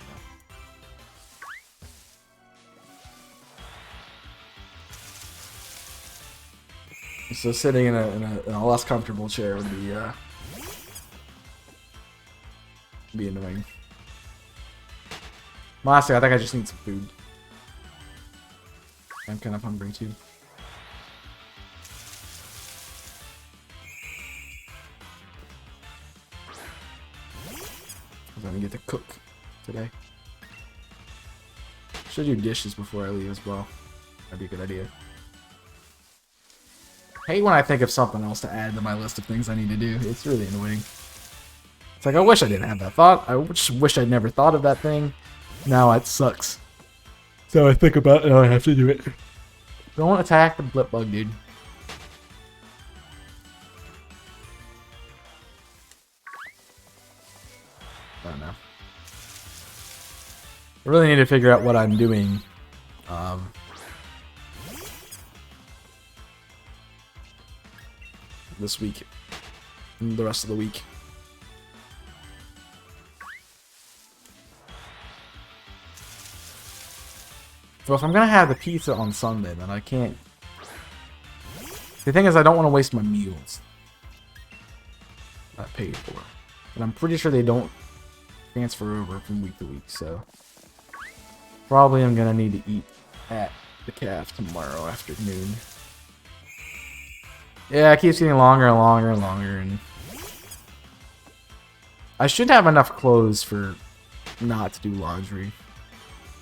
So sitting in a less comfortable chair would be annoying. Honestly, I think I just need some food. I'm kind of hungry too. I'm gonna get to cook today. Should do dishes before I leave as well. That'd be a good idea. I hate when I think of something else to add to my list of things I need to do. It's really annoying. It's like, I wish I didn't have that thought. I just wish I'd never thought of that thing. Now it sucks. So I think about it and I have to do it. Don't attack the blip bug, dude. I don't know. I really need to figure out what I'm doing. This week. And the rest of the week. Well, if I'm gonna have the pizza on Sunday, then I can't. The thing is, I don't want to waste my meals I paid for. And I'm pretty sure they don't transfer over from week to week, so probably I'm gonna need to eat at the calf tomorrow afternoon. Yeah, it keeps getting longer and longer and longer, and I should have enough clothes for not to do laundry.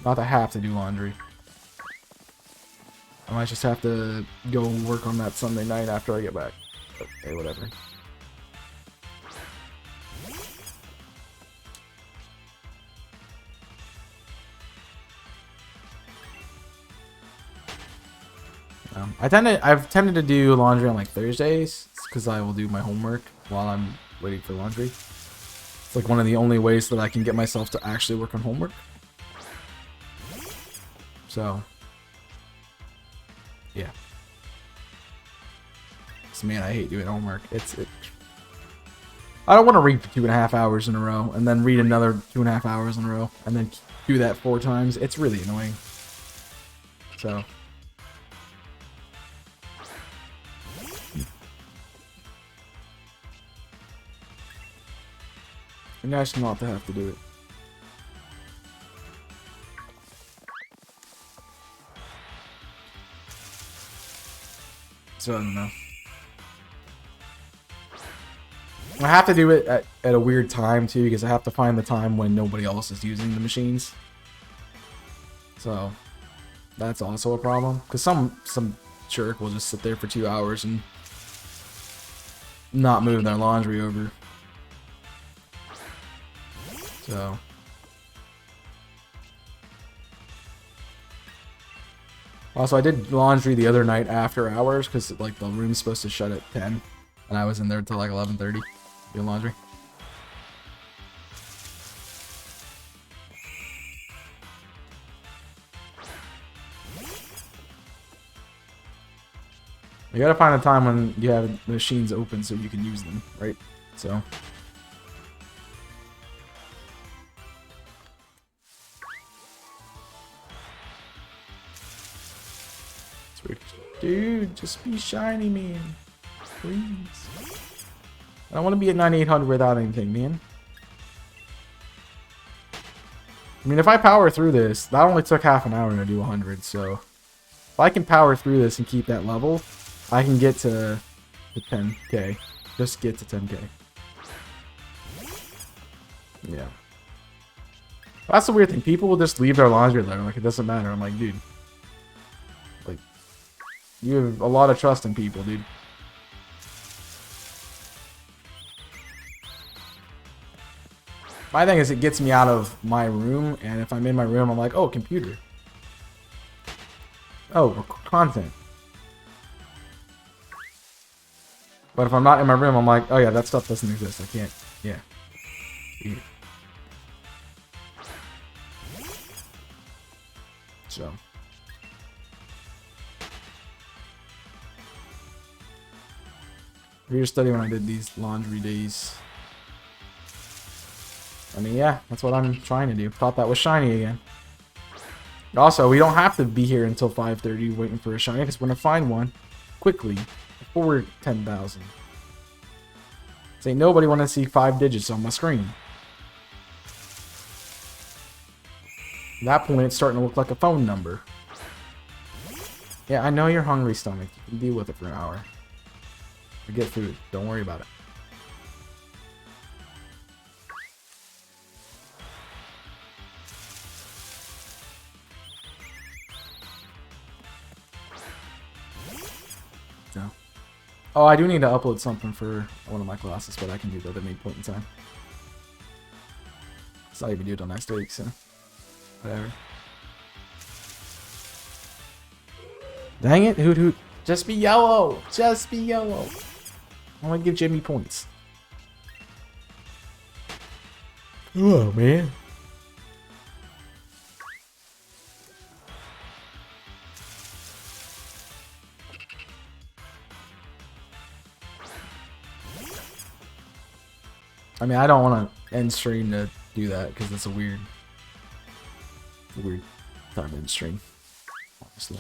Not to have to do laundry. I might just have to go work on that Sunday night after I get back. Okay, whatever. I've tended to do laundry on like Thursdays because I will do my homework while I'm waiting for laundry. It's like one of the only ways that I can get myself to actually work on homework. So, yeah. So, man, I hate doing homework. I don't want to read for 2.5 hours in a row and then read another 2.5 hours in a row and then do that 4 times. It's really annoying. So. It's nice not to have to do it. So I don't know. I have to do it at a weird time too, because I have to find the time when nobody else is using the machines. So that's also a problem, because some jerk will just sit there for 2 hours and not move their laundry over. So also, I did laundry the other night after hours, because like the room's supposed to shut at 10, and I was in there till like 11:30 doing laundry. You gotta find a time when you have the machines open so you can use them, right? So. Dude, just be shiny, man. Please. I don't want to be at 9800 without anything, man. I mean, if I power through this, that only took half an hour to do 100, so if I can power through this and keep that level, I can get to the 10k. Just get to 10k. Yeah. That's the weird thing. People will just leave their laundry there. Like, it doesn't matter. I'm like, dude. Like, you have a lot of trust in people, dude. My thing is, it gets me out of my room, and if I'm in my room, I'm like, oh, computer. Oh, content. But if I'm not in my room, I'm like, oh yeah, that stuff doesn't exist. I can't, yeah. Eat it. So. Reader study when I did these laundry days. I mean, yeah, that's what I'm trying to do. Thought that was shiny again. Also, we don't have to be here until 5:30 waiting for a shiny, because we're going to find one quickly before 10,000. Ain't nobody want to see 5 digits on my screen. At that point, it's starting to look like a phone number. Yeah, I know you're hungry, stomach. You can deal with it for an hour. Forget food. Don't worry about it. No. Oh, I do need to upload something for one of my classes, but I can do that at any point in time. It's not even due till next week, so whatever. Dang it, Hoot Hoot. Just be yellow. Just be yellow. I want to give Jimmy points. Oh, man. I mean, I don't want to end stream to do that, because it's a weird time to end stream, honestly.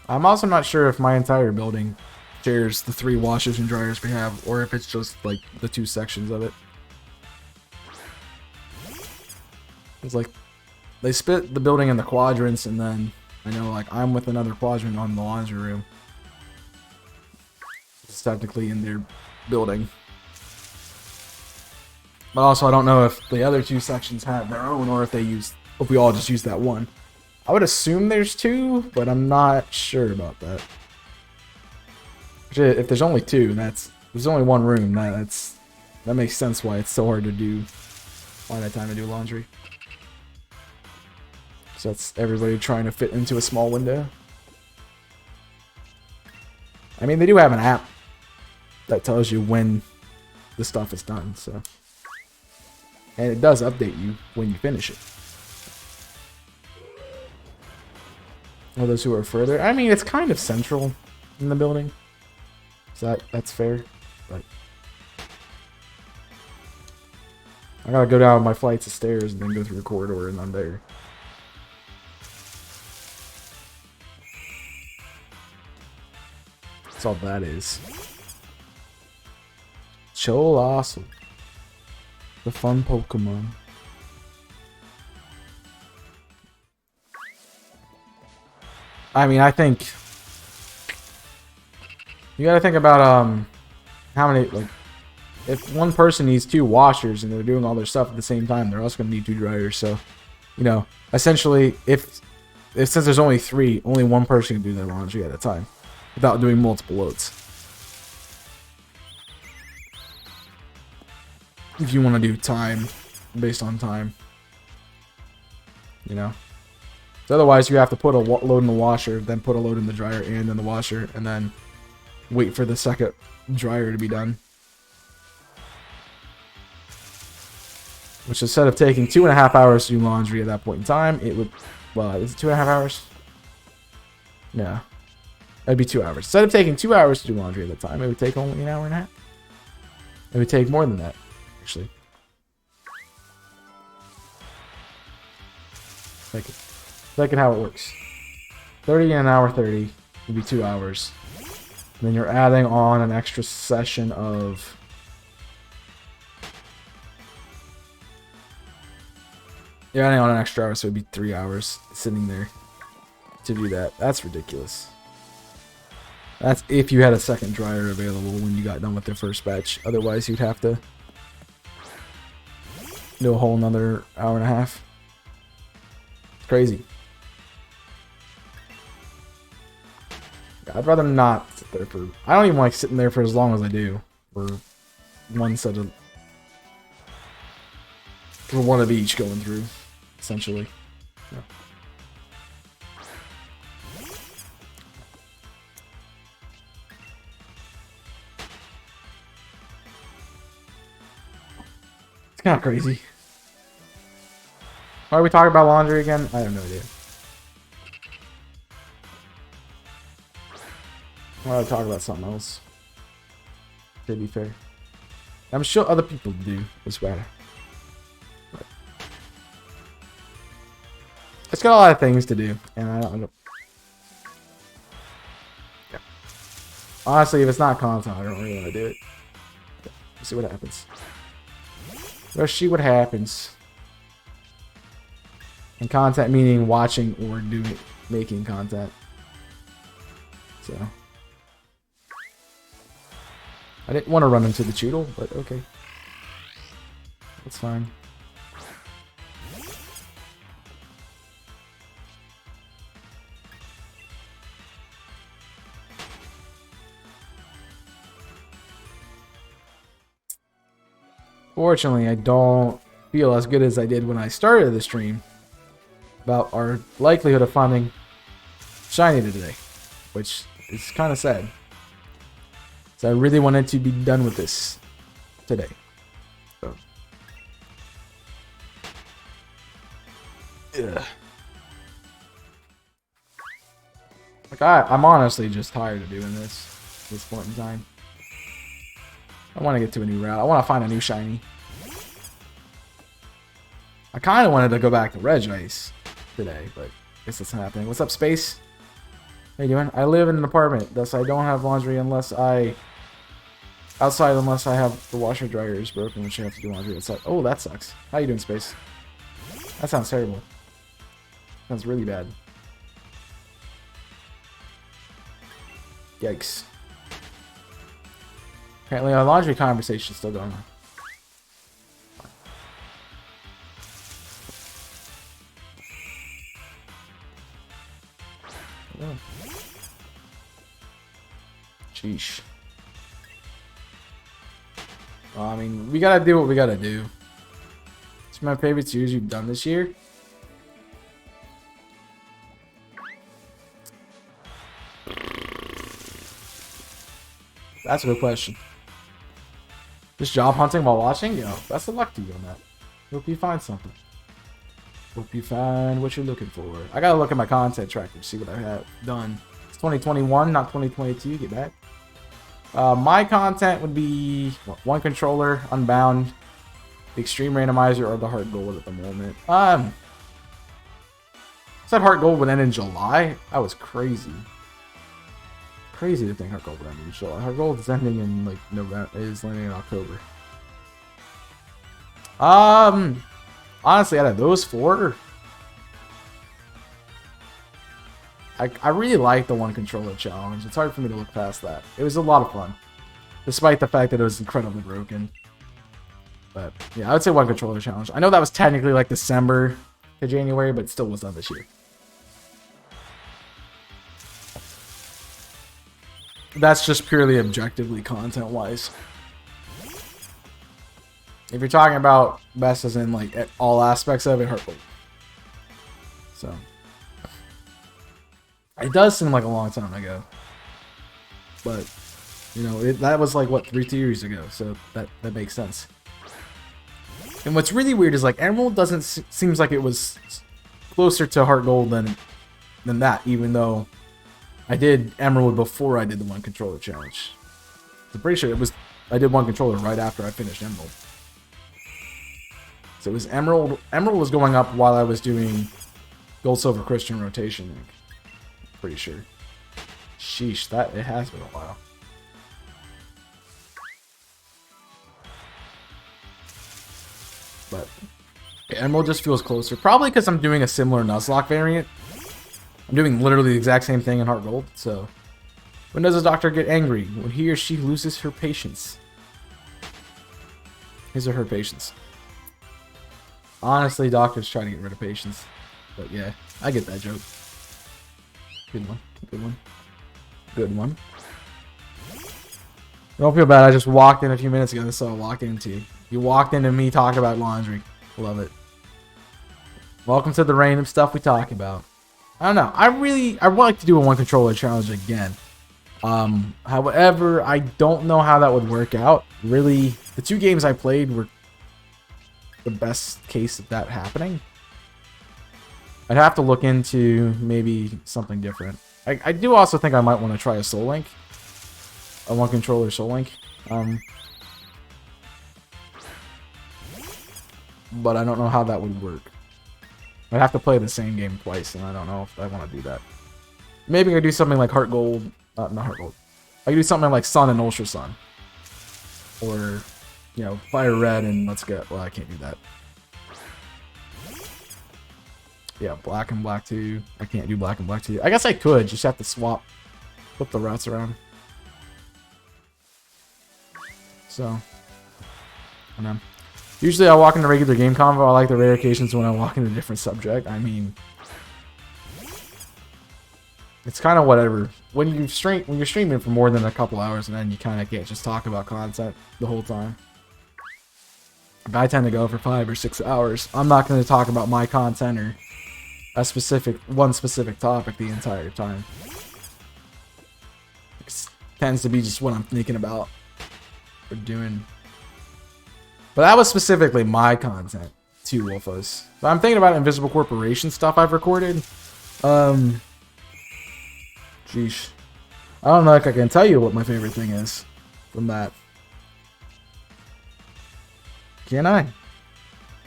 I'm also not sure if my entire building shares the 3 washers and dryers we have, or if it's just like the 2 sections of it. It's like they split the building in the quadrants, and then I know like I'm with another quadrant on the laundry room. It's technically in their building. But also I don't know if the other 2 sections have their own, or if we all just use that one. I would assume there's 2, but I'm not sure about that. If there's only 2, there's only 1 room. That makes sense why it's so hard to find that time to do laundry. So that's everybody trying to fit into a small window. I mean, they do have an app that tells you when the stuff is done, so. And it does update you when you finish it. For those who are further, I mean, it's kind of central in the building. So that's fair, but I gotta go down my flights of stairs and then go through a corridor, and I'm there. That's all that is. Cholasso. The fun Pokemon. I mean, I think you gotta think about how many, like, if one person needs 2 washers and they're doing all their stuff at the same time, they're also gonna need 2 dryers. So, you know, essentially, if since there's only 3, only one person can do their laundry at a time without doing multiple loads. If you want to do time based on time, you know. So otherwise, you have to put a load in the washer, then put a load in the dryer and in the washer, and then wait for the second dryer to be done. Which, instead of taking 2.5 hours to do laundry at that point in time, it would, well, is it 2.5 hours? No. That'd be 2 hours. Instead of taking 2 hours to do laundry at the time, it would take only an hour and a half. It would take more than that, actually. Look at how it works. 30 and an hour 30 would be 2 hours. And then you're adding on an extra session of... You're adding on an extra hour, so it would be 3 hours sitting there to do that. That's ridiculous. That's if you had a second dryer available when you got done with the first batch. Otherwise, you'd have to do a whole another hour and a half. It's crazy. I'd rather not sit there for... I don't even like sitting there for as long as I do. For one set of... For one of each going through, essentially. Yeah. It's kind of crazy. Why are we talking about laundry again? I have no idea. I want to talk about something else. To be fair, I'm sure other people do as well. But it's got a lot of things to do, and I don't. Yeah. Honestly, if it's not content, I don't really want to do it. Okay. We'll see what happens. Let's see what happens. And content meaning watching or doing, making content. So. I didn't want to run into the Choodle, but okay. That's fine. Fortunately, I don't feel as good as I did when I started the stream about our likelihood of finding shiny today, which is kind of sad. So I really wanted to be done with this today. So. Ugh. Like I'm honestly just tired of doing this at this point in time. I want to get to a new route. I want to find a new shiny. I kind of wanted to go back to Regice today, but I guess that's not happening. What's up, Space? How you doing? I live in an apartment, thus I don't have laundry outside unless I have the washer dryer is broken, which I have to do laundry outside. Oh, that sucks. How you doing, Space? That sounds terrible. Sounds really bad. Yikes. Apparently our laundry conversation is still going on. Oh. Sheesh. Well, I mean, we gotta do what we gotta do. It's my favorite series you've done this year. That's a good question. Just job hunting while watching? Yo, best of luck to you on that. Hope you find something. Hope you find what you're looking for. I gotta look at my content tracker to see what I have done. It's 2021, not 2022. Get back. My content would be one controller, Unbound, the Extreme Randomizer, or the Heart Gold at the moment. Said Heart Gold would end in July. That was crazy. Crazy to think Heart Gold would end in July. Heart Gold is ending in like November. Is landing in October. Honestly, out of those 4, I really like the 1 controller challenge. It's hard for me to look past that. It was a lot of fun, despite the fact that it was incredibly broken. But yeah, I would say 1 controller challenge. I know that was technically like December to January, but it still was not this year. That's just purely objectively content-wise. If you're talking about best as in like at all aspects of it, Heart Gold. So it does seem like a long time ago, but you know that was like what 3 years ago, so that makes sense. And what's really weird is like Emerald doesn't seems like it was closer to Heart Gold than that, even though I did Emerald before I did the 1 controller challenge. I'm pretty sure I did 1 controller right after I finished Emerald. So it was Emerald. Emerald was going up while I was doing Gold, Silver, Christian rotation. Pretty sure. Sheesh, it has been a while. But yeah, Emerald just feels closer. Probably because I'm doing a similar Nuzlocke variant. I'm doing literally the exact same thing in Heart Gold. So when does a doctor get angry? When he or she loses her patience. His or her patience. Honestly, doctors try to get rid of patience. But yeah, I get that joke. Good one. Good one. Good one. Don't feel bad. I just walked in a few minutes ago. That's all I walked into. You walked into me talking about laundry. Love it. Welcome to the random stuff we talk about. I don't know. I would like to do a 1 controller challenge again. However, I don't know how that would work out. Really, the 2 games I played were the best case of that happening. I'd have to look into maybe something different. I do also think I might want to try a Soul Link. A 1 controller Soul Link. But I don't know how that would work. I'd have to play the same game twice, and I don't know if I want to do that. Maybe I could do something like Heart Gold. Not Heart Gold. I could do something like Sun and Ultra Sun. Or, you know, Fire Red and Let's Go. Well, I can't do that. Yeah, Black and Black 2. I can't do Black and Black 2. I guess I could. Just have to flip the routes around. So, I don't know. Usually I walk into regular game convo. I like the rare occasions when I walk into a different subject. I mean, it's kind of whatever. When you're streaming for more than a couple hours, and then you kind of can't just talk about content the whole time. If I tend to go for 5 or 6 hours, I'm not going to talk about my content or one specific topic the entire time. It tends to be just what I'm thinking about or doing. But that was specifically my content to Wolfos. So I'm thinking about Invisible Corporation stuff I've recorded. Sheesh. I don't know if I can tell you what my favorite thing is from that. Can I?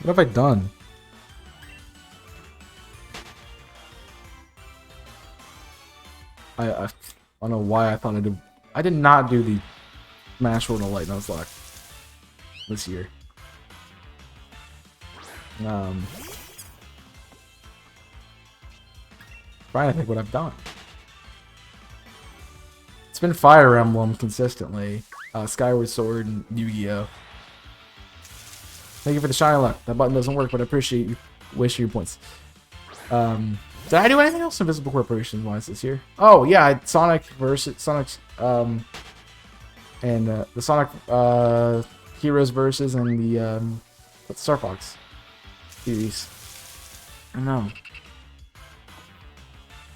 What have I done? I don't know why I thought I did. I did not do the Smash World of Light Nuzlocke this year. Trying to think what I've done. It's been Fire Emblem consistently, Skyward Sword, and Yu-Gi-Oh. Thank you for the shiny luck. That button doesn't work, but I appreciate you. Wish your points. Did I do anything else Invisible Corporation wise this year? Oh yeah, Sonic versus Sonic, and the Sonic Heroes versus and the Star Fox series. I don't know.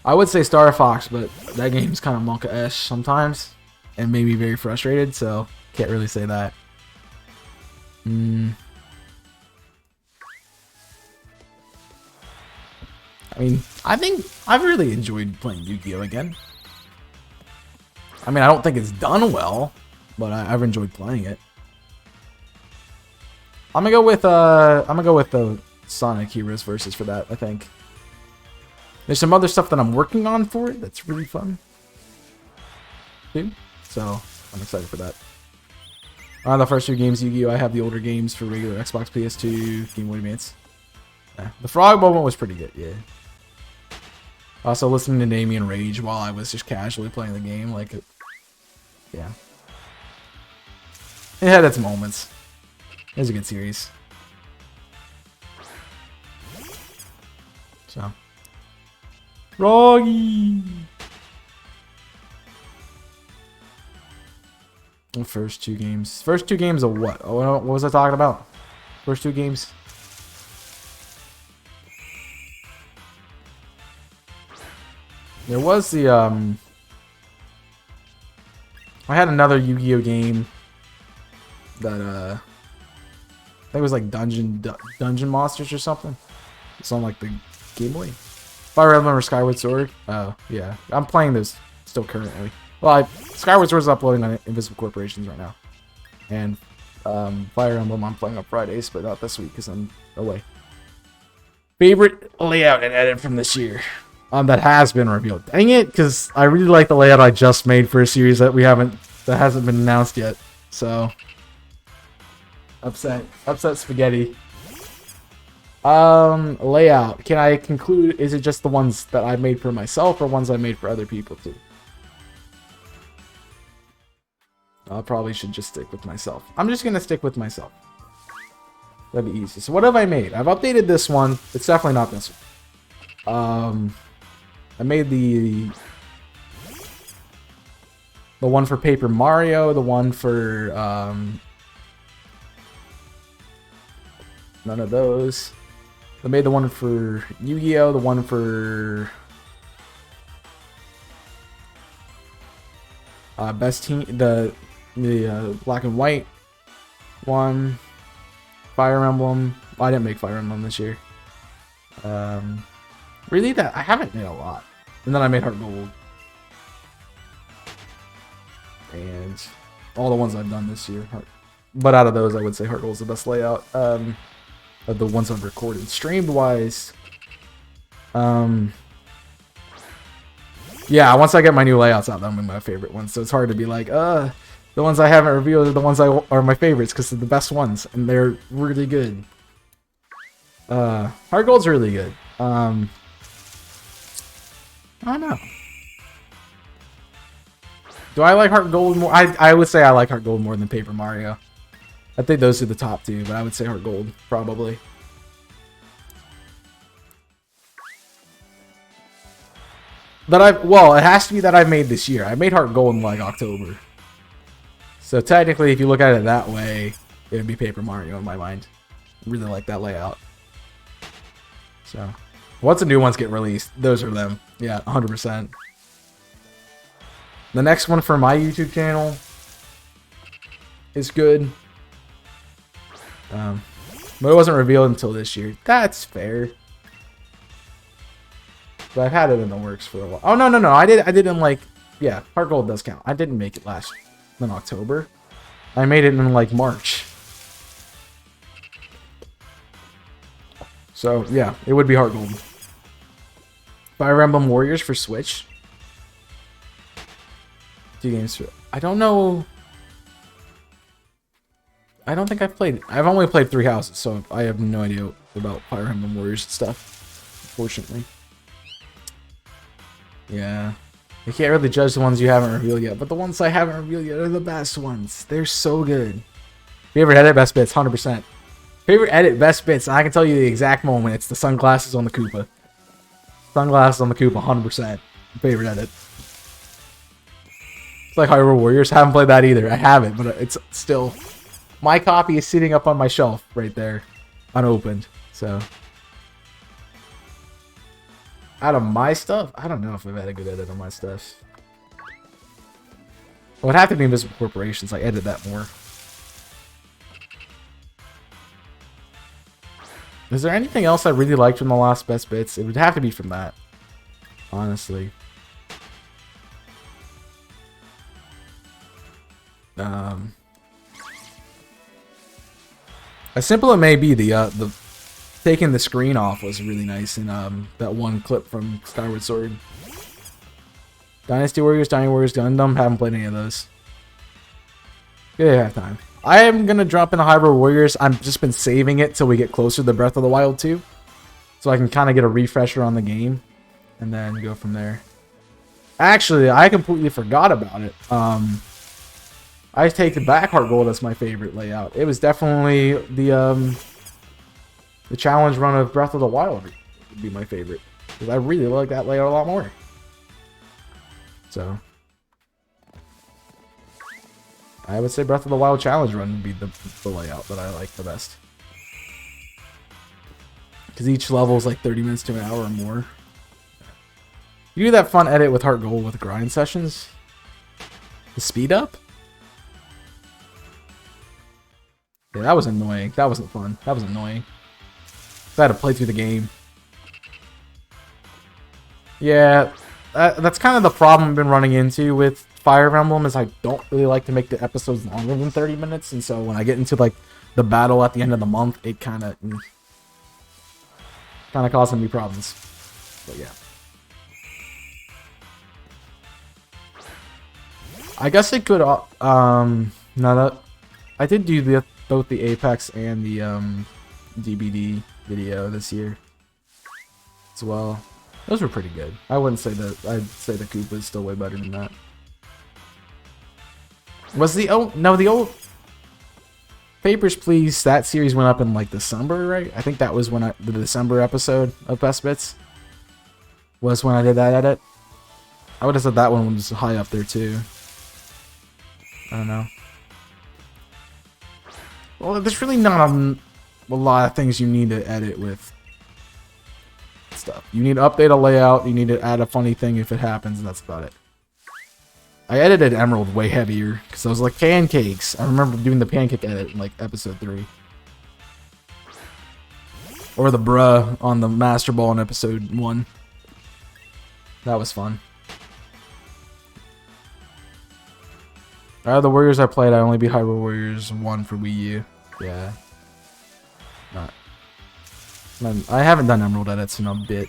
I would say Star Fox, but that game's kind of monka-ish sometimes, and made me very frustrated. So can't really say that. I mean, I think I've really enjoyed playing Yu-Gi-Oh! Again. I mean, I don't think it's done well, but I've enjoyed playing it. I'm gonna go with the Sonic Heroes versus for that, I think. There's some other stuff that I'm working on for it that's really fun. too. So I'm excited for that. The first 2 games Yu-Gi-Oh! I have the older games for regular Xbox, PS2, Game Boy Advance. Yeah. The frog moment was pretty good, yeah. Also listening to Damien rage while I was just casually playing the game, like, yeah. It had its moments. It was a good series. So. Froggy! The first 2 games. First 2 games of what? Oh, what was I talking about? First 2 games? There was the, I had another Yu-Gi-Oh! Game that, I think it was like Dungeon Monsters or something. It's on like the Game Boy. Fire Emblem or Skyward Sword. Oh, yeah. I'm playing those still currently. Well, Skyward Sword is uploading on Invisible Corporations right now. And Fire Emblem I'm playing on Fridays, but not this week because I'm away. Favorite layout and edit from this year? That has been revealed. Dang it, because I really like the layout I just made for a series that hasn't been announced yet. So upset spaghetti. Layout. Can I conclude? Is it just the ones that I made for myself or ones I made for other people too? I probably should just stick with myself. I'm just gonna stick with myself. That'd be easy. So what have I made? I've updated this one. It's definitely not this one. I made the one for Paper Mario, the one for none of those. I made the one for Yu-Gi-Oh, the one for best team, the black and white one, Fire Emblem. Well, I didn't make Fire Emblem this year. Really, that I haven't made a lot. And then I made Heart Gold. And all the ones I've done this year. But out of those, I would say Heart Gold is the best layout. Of the ones I've recorded. Streamed wise, yeah, once I get my new layouts out, that'll be my favorite ones. So it's hard to be like, the ones I haven't revealed are the ones are my favorites because they're the best ones and they're really good. Heart Gold's really good. I don't know. Do I like Heart Gold more? I would say I like Heart Gold more than Paper Mario. I think those are the top 2, but I would say Heart Gold, probably. Well, it has to be that I've made this year. I made Heart Gold in like October. So technically, if you look at it that way, it would be Paper Mario in my mind. I really like that layout. So, once the new ones get released, those are them. Yeah, 100%. The next one for my YouTube channel is good. But it wasn't revealed until this year. That's fair. But I've had it in the works for a while. Oh, no. I didn't like... Yeah, Heart Gold does count. I didn't make it in October. I made it in, like, March. So, yeah, it would be Heart Gold. Fire Emblem Warriors for Switch. 2 games for... I don't know... I don't think I've played... I've only played 3 houses, so I have no idea about Fire Emblem Warriors and stuff. Unfortunately. Yeah. You can't really judge the ones you haven't revealed yet, but the ones I haven't revealed yet are the best ones. They're so good. Favorite edit, best bits, 100%. Favorite edit, best bits, and I can tell you the exact moment. It's the sunglasses on the Koopa. Sunglasses on the Koopa, 100%. Favorite edit. It's like Hyrule Warriors. I haven't played that either. I haven't, but it's still... My copy is sitting up on my shelf right there. Unopened. So... Out of my stuff? I don't know if I've had a good edit on my stuff. Well, it'd have to be Invisible Corporations. I edit that more. Is there anything else I really liked from the last best bits? It would have to be from that. Honestly. As simple it may be, the taking the screen off was really nice in that one clip from Skyward Sword. Dynasty Warriors, Dynasty Warriors, Gundam. Haven't played any of those. Good have time. I am gonna drop into Hyrule Warriors. I've just been saving it till we get closer to Breath of the Wild 2, so I can kind of get a refresher on the game, and then go from there. Actually, I completely forgot about it. I take the back Heart Gold as my favorite layout. It was definitely the challenge run of Breath of the Wild would be my favorite, because I really like that layout a lot more. So I would say Breath of the Wild challenge run would be the layout that I like the best, because each level is like 30 minutes to an hour or more. You do that fun edit with Heart Gold with grind sessions. The speed up? Yeah, that was annoying. That wasn't fun. That was annoying. I had to play through the game. Yeah, that's kind of the problem I've been running into with Fire Emblem, is I don't really like to make the episodes longer than 30 minutes, and so when I get into like the battle at the end of the month, it kind of causing me problems. But yeah. I guess it could, now that I did do both the Apex and the DBD video this year as well. Those were pretty good. I wouldn't say that. I'd say the Koopa is still way better than that. Was the old Papers, Please, that series went up in like December, right? I think that was when the December episode of Best Bits was when I did that edit. I would have said that one was high up there too. I don't know. Well, there's really not a lot of things you need to edit with stuff. You need to update a layout, you need to add a funny thing if it happens, and that's about it. I edited Emerald way heavier, because I was like, pancakes. I remember doing the pancake edit in like episode 3. Or the bruh on the Master Ball in episode 1. That was fun. Out of the Warriors I played, I only beat Hyrule Warriors 1 for Wii U. Yeah. I haven't done Emerald edits in a bit.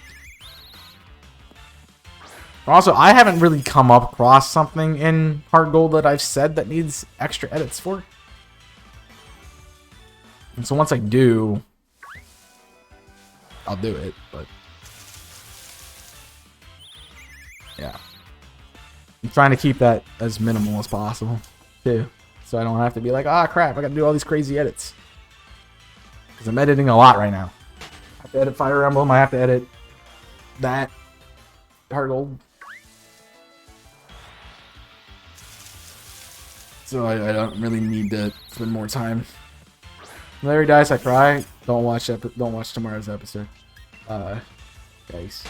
Also, I haven't really come up across something in Heart Gold that I've said that needs extra edits for. And so once I do, I'll do it, but yeah. I'm trying to keep that as minimal as possible, too. So I don't have to be like, ah, crap, I gotta do all these crazy edits. Because I'm editing a lot right now. I have to edit Fire Emblem, I have to edit that. Heart Gold. So I don't really need to spend more time. Larry dies, I cry. Don't watch tomorrow's episode. Guys.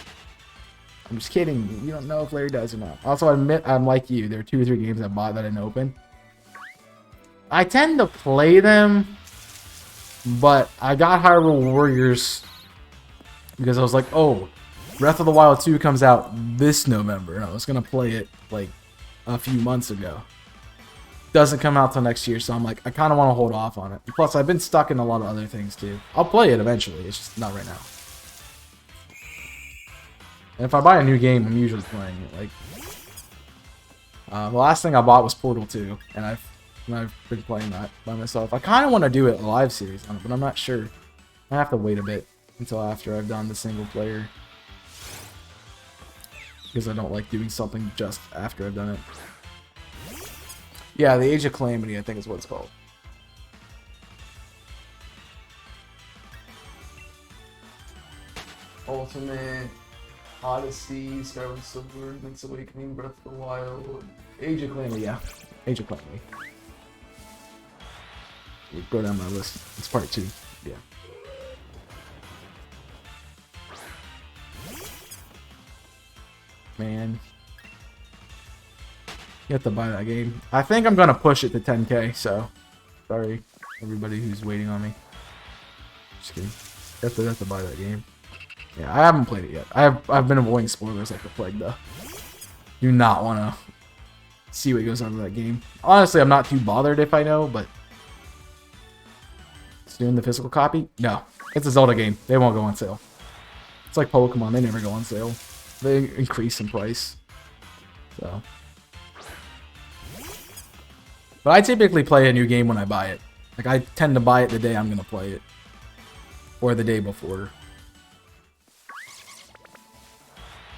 I'm just kidding. You don't know if Larry dies or not. Also, I admit I'm like you. There are 2 or 3 games I bought that I didn't open. I tend to play them, but I got Hyrule Warriors because I was like, oh, Breath of the Wild 2 comes out this November, and I was gonna play it like a few months ago. Doesn't come out till next year, so I'm like, I kind of want to hold off on it. Plus, I've been stuck in a lot of other things too. I'll play it eventually. It's just not right now. And if I buy a new game, I'm usually playing it. Like, the last thing I bought was Portal 2, and I've been playing that by myself. I kind of want to do a live series on it, but I'm not sure. I have to wait a bit until after I've done the single player, because I don't like doing something just after I've done it. Yeah, the Age of Calamity, I think is what it's called. Ultimate, Odyssey, Skyward Sword, Link's Awakening, Breath of the Wild, Age of Calamity, yeah. Age of Calamity. We'll go down my list. It's part 2, yeah. Man. You have to buy that game. I think I'm gonna push it to 10K, so sorry everybody who's waiting on me. Just kidding. You have to buy that game. Yeah, I haven't played it yet. I've been avoiding spoilers like the plague though. Do not wanna see what goes on in that game. Honestly, I'm not too bothered if I know, but it's doing the physical copy? No. It's a Zelda game. They won't go on sale. It's like Pokemon, they never go on sale. They increase in price. So, but I typically play a new game when I buy it. Like, I tend to buy it the day I'm gonna play it, or the day before.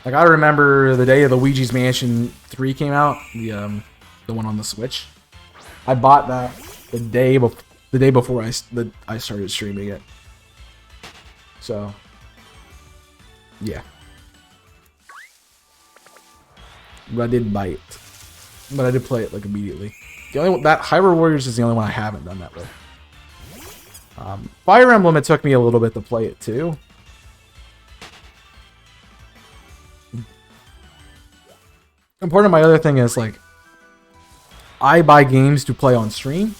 Like, I remember the day of the Luigi's Mansion 3 came out, the one on the Switch. I bought that the day before I started streaming it. So, yeah. But I did buy it. But I did play it like immediately. The only one, that Hyrule Warriors is the only one I haven't done that with. Fire Emblem, it took me a little bit to play it too. And part of my other thing is like, I buy games to play on stream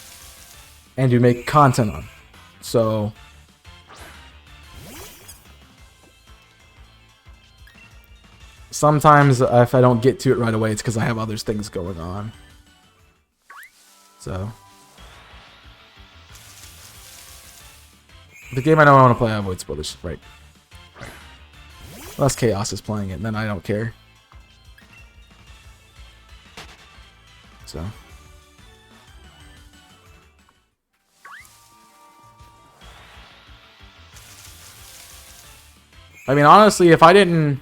and to make content on. So sometimes if I don't get to it right away, it's because I have other things going on. So the game I know I want to play, I avoid spoilers. Right. Unless Chaos is playing it, and then I don't care. So I mean, honestly, if I didn't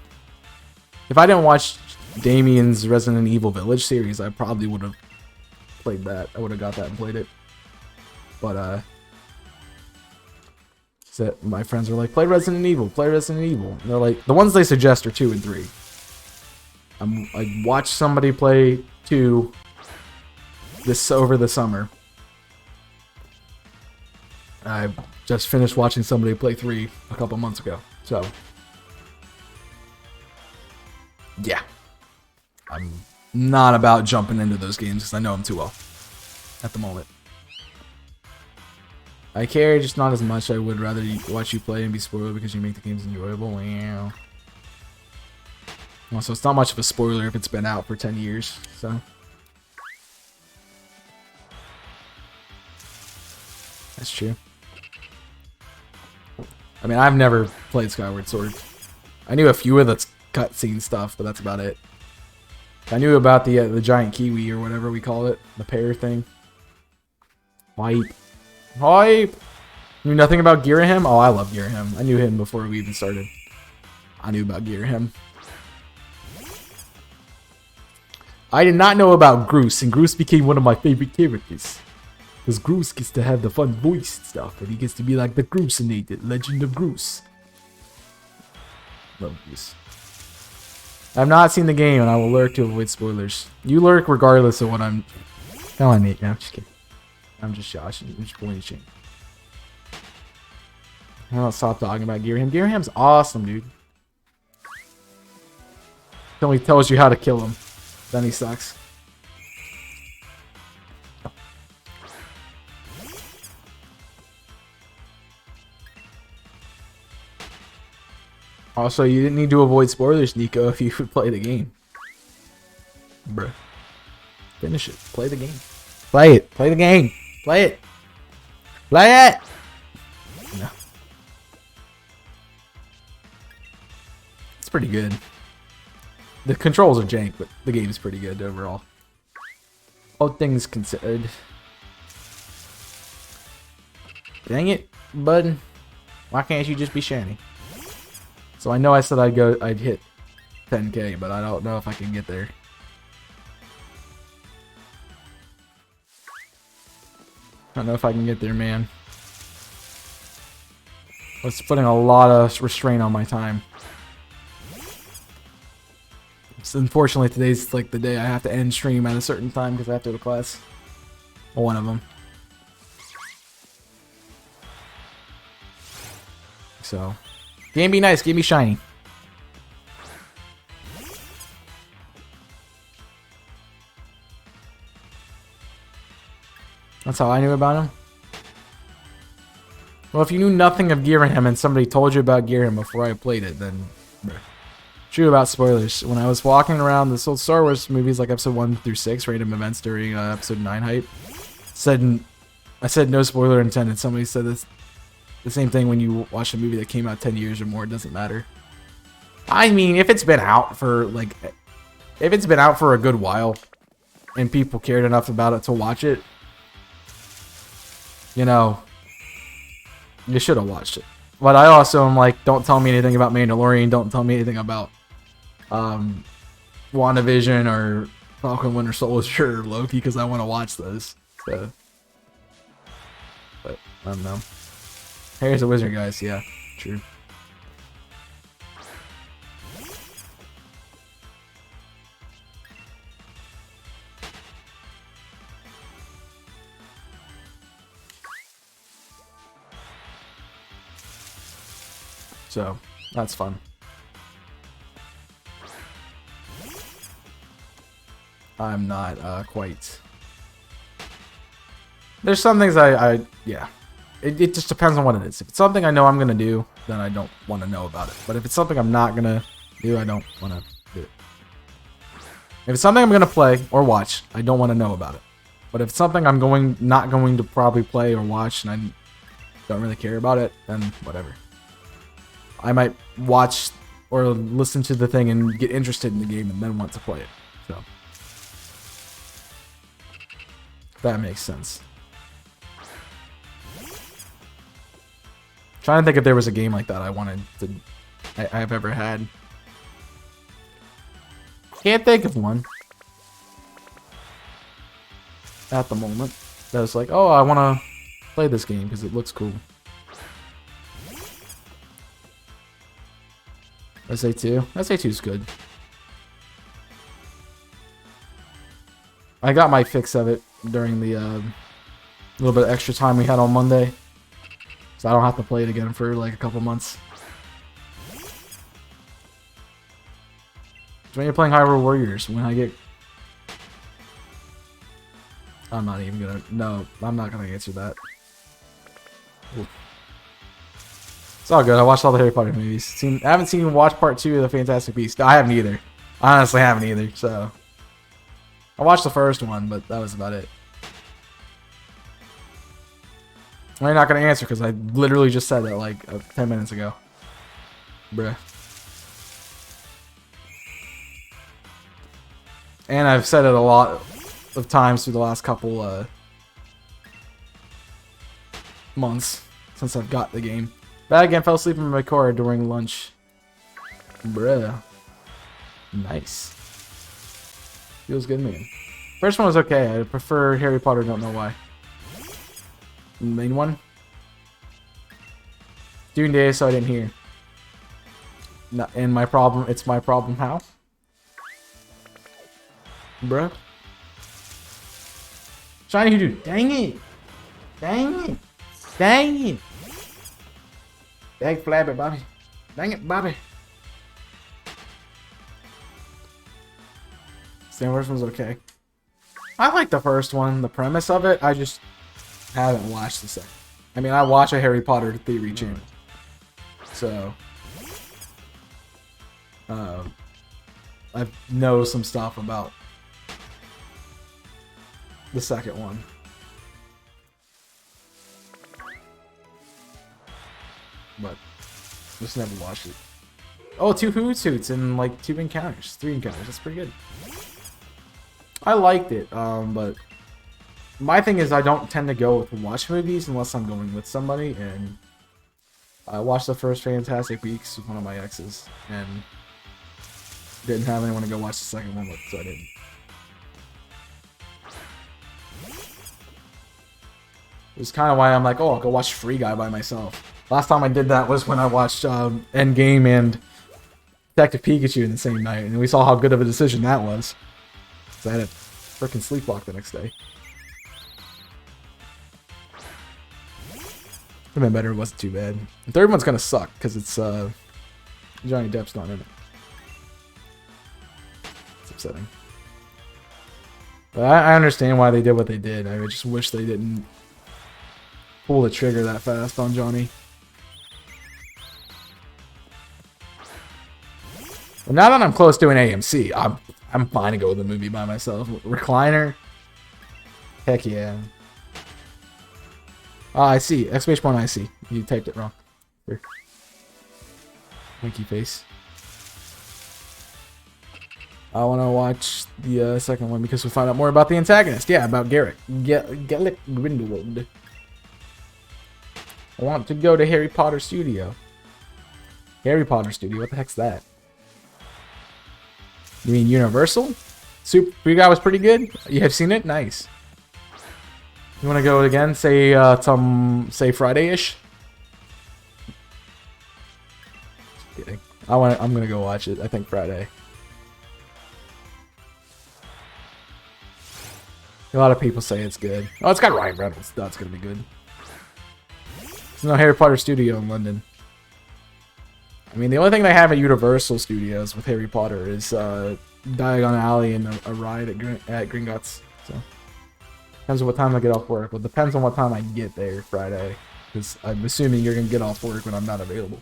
watch Damien's Resident Evil Village series, I probably would have played that. I would have got that and played it. But so my friends are like, play Resident Evil, play Resident Evil. And they're like, the ones they suggest are 2 and 3. I watched somebody play 2 over the summer. I just finished watching somebody play 3 a couple months ago. So yeah, I'm not about jumping into those games because I know them too well at the moment. I care, just not as much. I would rather watch you play and be spoiled because you make the games enjoyable. Wow. Well, so it's not much of a spoiler if it's been out for 10 years. So that's true. I mean, I've never played Skyward Sword. I knew a few of the cutscene stuff, but that's about it. I knew about the giant kiwi or whatever we call it, the pear thing. Hype. Knew nothing about Girahim? Oh, I love Girahim. I knew him before we even started. I knew about Girahim. I did not know about Groose, and Groose became one of my favorite characters. Because Groose gets to have the fun voice stuff, and he gets to be like the Groosinated, Legend of Groose. Love Groose. I've not seen the game, and I will lurk to avoid spoilers. You lurk regardless of what I'm... Come on, Nate. No, I'm just kidding. I'm just joshing. I'm just pointing. I don't stop talking about Girahim. Girahim's awesome, dude. Until he tells you how to kill him. Then he sucks. Also, you didn't need to avoid spoilers, Nico, if you would play the game. Bruh. Finish it. Play the game. Play it. Play the game. Play it. Play it! No. It's pretty good. The controls are jank, but the game is pretty good overall. All things considered. Dang it, bud. Why can't you just be shiny? So I know I said I'd hit 10K, but I don't know if I can get there. I don't know if I can get there, man. It's putting a lot of restraint on my time. So unfortunately, today's like the day I have to end stream at a certain time because I have to go to class. One of them. So, game be nice, game be shiny. That's how I knew about him. Well, if you knew nothing of Girahim and somebody told you about Girahim before I played it, then... Bruh. True about spoilers. When I was walking around this old Star Wars movies like episode 1 through 6, random events during episode 9 hype, I said no spoiler intended. Somebody said this, the same thing when you watch a movie that came out 10 years or more. It doesn't matter. I mean, if it's been out for like if it's been out for a good while and people cared enough about it to watch it, you know, you should have watched it. But I also am like, don't tell me anything about Mandalorian. Don't tell me anything about WandaVision or Falcon Winter Soldier or Loki because I want to watch those. So, but I don't know. Harry's a wizard, guys. Yeah, true. So, that's fun. I'm not quite... There's some things yeah. It just depends on what it is. If it's something I know I'm going to do, then I don't want to know about it. But if it's something I'm not going to do, I don't want to do it. If it's something I'm going to play or watch, I don't want to know about it. But if it's something I'm not going to probably play or watch and I don't really care about it, then whatever. I might watch or listen to the thing and get interested in the game and then want to play it. So that makes sense. Trying to think if there was a game like that I've ever had. Can't think of one at the moment. That was like, oh, I want to play this game because it looks cool. SA2? SA2 is good. I got my fix of it during the little bit of extra time we had on Monday. So I don't have to play it again for like a couple months. So when you're playing Hyrule Warriors, when I get... I'm not even gonna... No, I'm not gonna answer that. Ooh. It's all good. I watched all the Harry Potter movies. I haven't seen watch part 2 of the Fantastic Beasts. I haven't either. I honestly haven't either, so... I watched the first one, but that was about it. I'm not going to answer because I literally just said that like 10 minutes ago. Bruh. And I've said it a lot of times through the last couple months since I've got the game. Bad again, fell asleep in my car during lunch. Bruh. Nice. Feels good, man. First one was okay. I prefer Harry Potter, don't know why. The main one? Dune Day, so I didn't hear. No, and my problem, it's my problem how? Bruh. Shiny Hoodoo. Dang it! Dang it! Dang it! Dang flabber, Bobby. Dang it, Bobby. The first one's okay. I like the first one, the premise of it. I just haven't watched the second. I mean, I watch a Harry Potter theory channel. So, I know some stuff about the second one. But, just never watched it. Oh, 2 Hootsuits and like 2 encounters. 3 encounters. That's pretty good. I liked it, but my thing is I don't tend to go to watch movies unless I'm going with somebody, and I watched the first Fantastic Beasts with one of my exes, and didn't have anyone to go watch the second one with, so I didn't. It was kind of why I'm like, oh, I'll go watch Free Guy by myself. Last time I did that was when I watched Endgame and Detective Pikachu in the same night, and we saw how good of a decision that was. So I had a freaking sleepwalk the next day. Would have been better, it wasn't too bad. The third one's gonna suck, because it's Johnny Depp's not in it. It's upsetting. But I understand why they did what they did. I just wish they didn't pull the trigger that fast on Johnny. But now that I'm close to an AMC, I'm fine to go with the movie by myself. Recliner? Heck yeah. Ah, I see. Exclamation point I see. You typed it wrong. Here. Winky face. I want to watch the second one because we find out more about the antagonist. Yeah, about Garrett. Garrett Grindelwald. I want to go to Harry Potter Studio. Harry Potter Studio? What the heck's that? You mean Universal? Super Free Guy was pretty good? You have seen it? Nice. You want to go again? Say Friday-ish? Just kidding. I'm gonna go watch it. I think Friday. A lot of people say it's good. Oh, it's got Ryan Reynolds. That's gonna be good. There's no Harry Potter Studio in London. I mean, the only thing they have at Universal Studios with Harry Potter is Diagon Alley and a ride at Gringotts. So depends on what time I get off work. Well, depends on what time I get there Friday, because I'm assuming you're gonna get off work when I'm not available.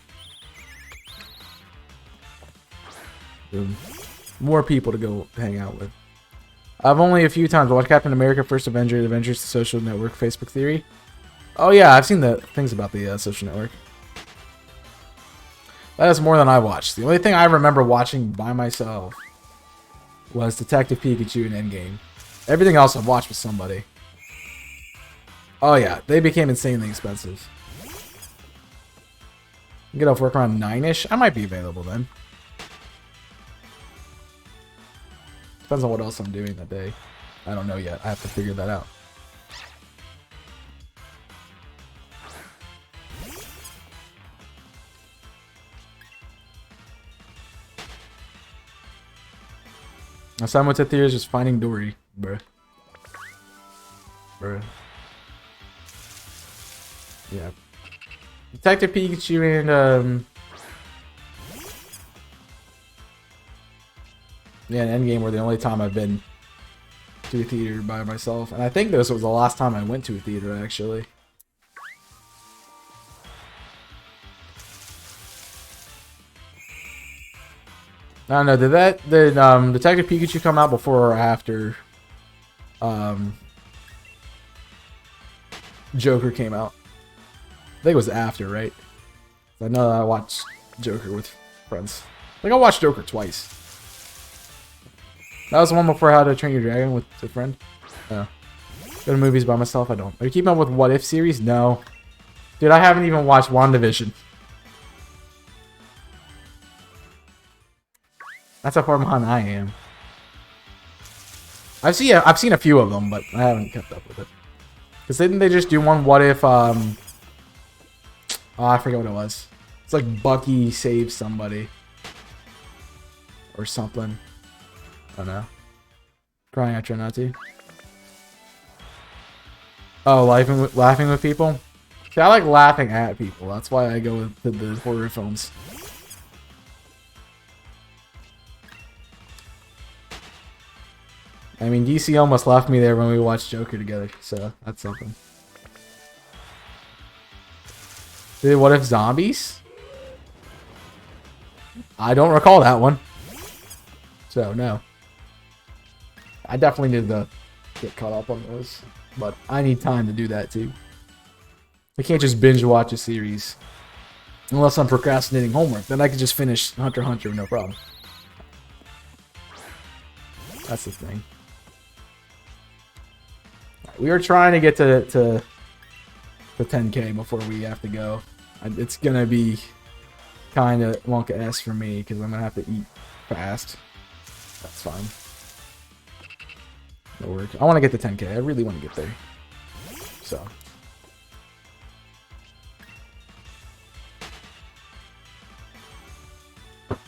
More people to go hang out with. I've only a few times watched Captain America: First Avenger, The Avengers, The Social Network, Facebook Theory. Oh yeah, I've seen the things about the Social Network. That is more than I watched. The only thing I remember watching by myself was Detective Pikachu and Endgame. Everything else I've watched with somebody. Oh yeah, they became insanely expensive. Get off work around 9-ish. I might be available then. Depends on what else I'm doing that day. I don't know yet. I have to figure that out. Assignment to theory is just finding Dory, bruh. Yeah. Detective Pikachu and yeah, and Endgame were the only time I've been to a theater by myself, and I think this was the last time I went to a theater actually. I don't know, did Detective Pikachu come out before or after Joker came out? I think it was after, right? I know that I watched Joker with friends. I think I watched Joker twice. That was the one before How to Train Your Dragon with a friend. Oh. Go to movies by myself? I don't. Are you keeping up with What If series? No. Dude, I haven't even watched WandaVision. That's how far behind I am. I've seen a few of them, but I haven't kept up with it. Because didn't they just do one What If, oh, I forget what it was. It's like Bucky saves somebody. Or something. I don't know. Crying, I try not to. Oh, laughing with people? See, I like laughing at people. That's why I go with the horror films. I mean, DC almost left me there when we watched Joker together, so that's something. Dude, What If Zombies? I don't recall that one. So, no. I definitely need to get caught up on those. But I need time to do that, too. I can't just binge watch a series. Unless I'm procrastinating homework. Then I can just finish Hunter x Hunter, no problem. That's the thing. We are trying to get to 10K before we have to go. It's going to be kind of Wonka-esque for me because I'm going to have to eat fast. That's fine. It'll work. I want to get to 10K. I really want to get there. So.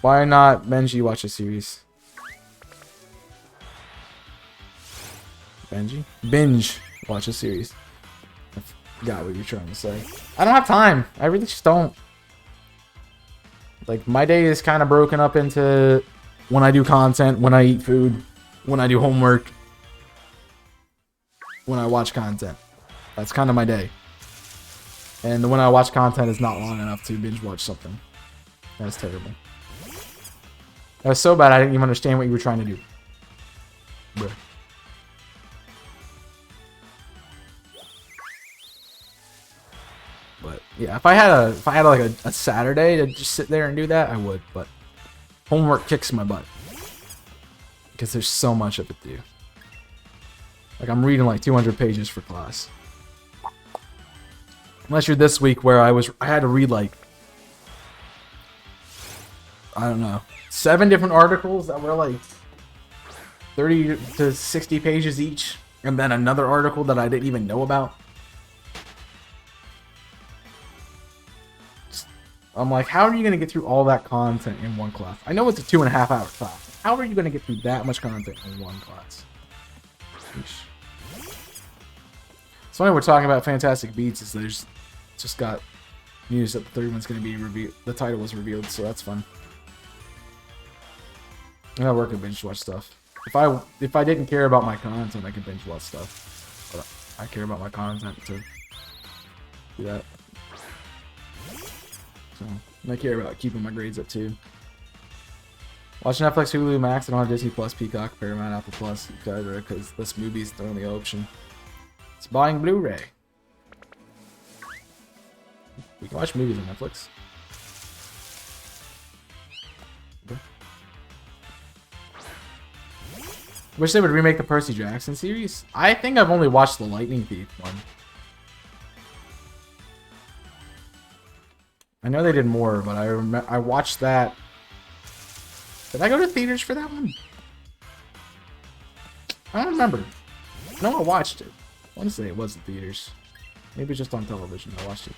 Why not Benji watch a series? Benji? Binge watch a series. I forgot what you're trying to say. I don't have time. I really just don't. Like, my day is kind of broken up into when I do content, when I eat food, when I do homework, when I watch content. That's kind of my day. And when I watch content is not long enough to binge watch something. That's terrible. That was so bad I didn't even understand what you were trying to do. Bruh. But yeah, if I had like a Saturday to just sit there and do that, I would. But homework kicks my butt. because there's so much of it to do. Like, I'm reading like 200 pages for class. Unless you're this week where I had to read like, I don't know, 7 different articles that were like 30 to 60 pages each, and then another article that I didn't even know about. I'm like, how are you going to get through all that content in one class? I know it's a 2.5 hour class. How are you going to get through that much content in one class? Sheesh. It's funny we're talking about Fantastic Beasts, is there's just got news that the third one's going to be revealed. The title was revealed, so that's fun. I work and binge watch stuff. If I didn't care about my content, I could binge watch stuff. But I care about my content to do that. So, and I care about keeping my grades up too. Watch Netflix, Hulu, Max. I don't have Disney Plus, Peacock, Paramount, Apple Plus, etc. Because this movie's the only option. It's buying Blu-ray. We can watch movies on Netflix. Okay. Wish they would remake the Percy Jackson series. I think I've only watched the Lightning Thief one. I know they did more, but I watched that. Did I go to theaters for that one? I don't remember. No, I watched it. I want to say it was in theaters. Maybe just on television. I watched it.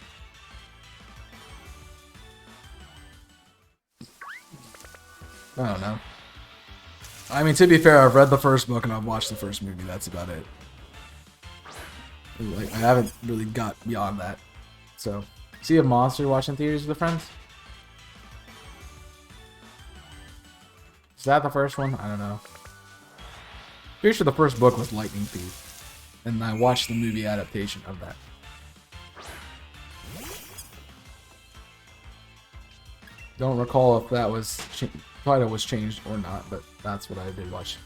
I don't know. I mean, to be fair, I've read the first book and I've watched the first movie. That's about it. Like, I haven't really got beyond that. So, see a monster watching theaters with friends? Is that the first one? I don't know. Pretty sure the first book was Lightning Thief, and I watched the movie adaptation of that. Don't recall if that was title was changed or not, but that's what I did watch.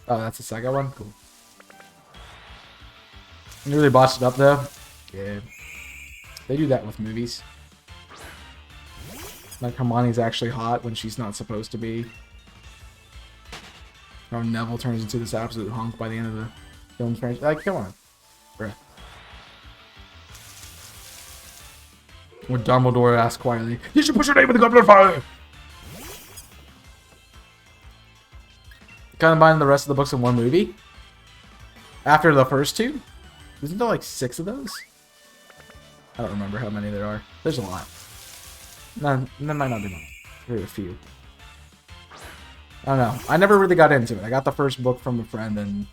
Oh, that's the second one? Cool. You really bossed it up though? Yeah. They do that with movies. Like Hermione's actually hot when she's not supposed to be. Or Neville turns into this absolute hunk by the end of the film franchise. Like, come on. Bruh. When Dumbledore asks quietly, "You should put your name in the goblet of fire!" Combine the rest of the books in one movie? After the first 2? Isn't there like 6 of those? I don't remember how many there are. There's a lot. None, there might not be many. There are a few. I don't know. I never really got into it. I got the first book from a friend, and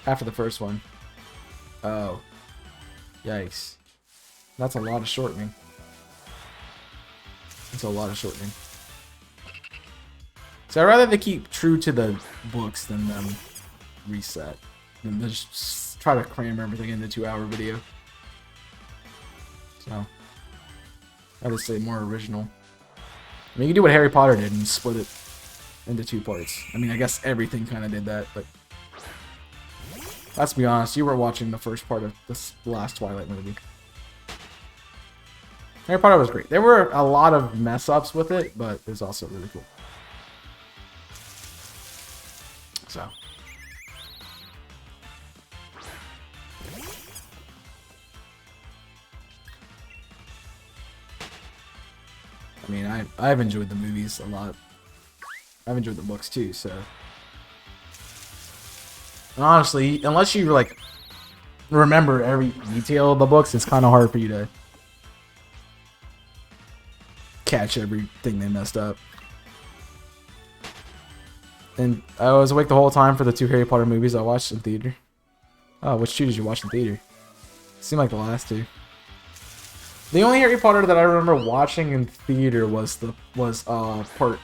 after the first one. Oh. Yikes. That's a lot of shortening. That's a lot of shortening. So I'd rather they keep true to the books than reset. Than just try to cram everything into a 2-hour video. So I would say more original. I mean, you can do what Harry Potter did and split it into 2 parts. I mean, I guess everything kind of did that, but let's be honest, you were watching the first part of this last Twilight movie. Harry Potter was great. There were a lot of mess-ups with it, but it was also really cool. So. I mean, I've enjoyed the movies a lot. I've enjoyed the books too, so. And honestly, unless you like remember every detail of the books, it's kind of hard for you to catch everything they messed up. And I was awake the whole time for the 2 Harry Potter movies I watched in theater. Oh, which 2 did you watch in theater? Seemed like the last 2. The only Harry Potter that I remember watching in theater was part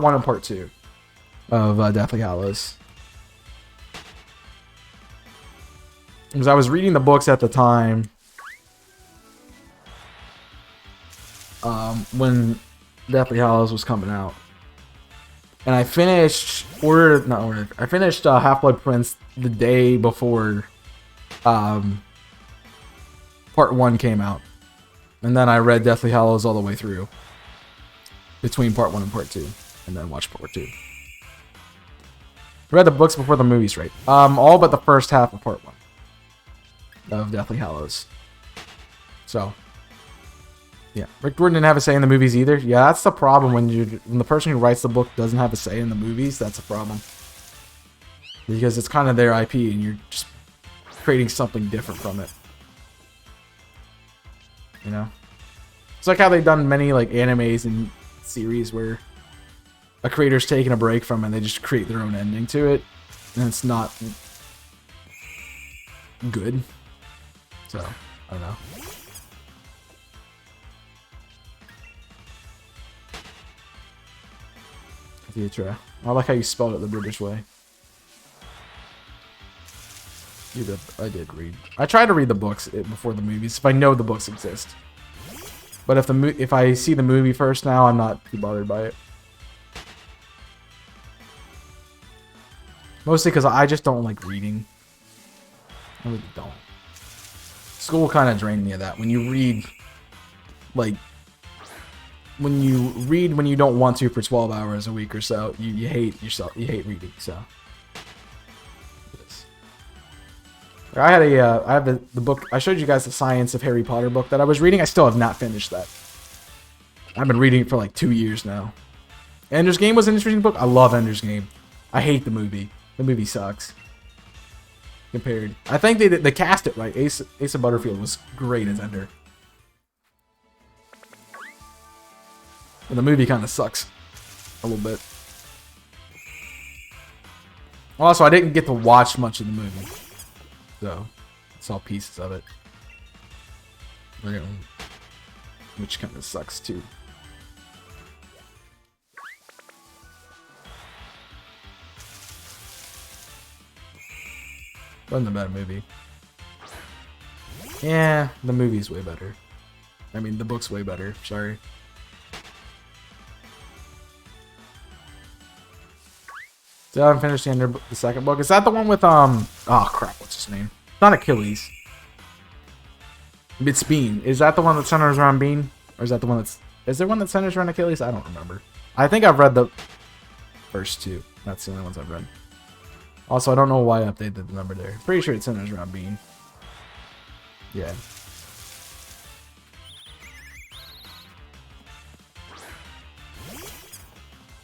1 and part 2 of Deathly Hallows. Because I was reading the books at the time when Deathly Hallows was coming out. And I finished I finished Half-Blood Prince the day before part 1 came out. And then I read Deathly Hallows all the way through. Between part 1 and part 2. And then watched part 2. Read the books before the movies, right? All but the first half of part 1 of Deathly Hallows. So, yeah. Rick Jordan didn't have a say in the movies either. Yeah, that's the problem when the person who writes the book doesn't have a say in the movies. That's a problem. Because it's kind of their IP and you're just creating something different from it. You know? It's like how they've done many like animes and series where a creator's taking a break from it and they just create their own ending to it. And it's not good. So, I don't know. Future. I like how you spelled it the British way. I did read. I try to read the books before the movies if I know the books exist. But if I see the movie first now, I'm not too bothered by it. Mostly because I just don't like reading. I really don't. School kind of drained me of that. When you read, like, when you don't want to for 12 hours a week or so, you hate yourself. You hate reading, so. I have the book. I showed you guys the Science of Harry Potter book that I was reading. I still have not finished that. I've been reading it for like 2 years now. Ender's Game was an interesting book. I love Ender's Game. I hate the movie. The movie sucks. Compared. I think they cast it right. Asa Butterfield was great as Ender. But the movie kind of sucks. A little bit. Also, I didn't get to watch much of the movie. So, I saw pieces of it. Which kind of sucks too. Wasn't a bad movie. Yeah, the movie's way better. I mean, the book's way better. Sorry. Still haven't finished the second book. Is that the one with oh crap, what's his name? Not Achilles. It's Bean. Is that the one that centers around Bean? Or is that the one that's... Is there one that centers around Achilles? I don't remember. I think I've read the first two. That's the only ones I've read. Also, I don't know why I updated the number there. Pretty sure it centers around Bean. Yeah.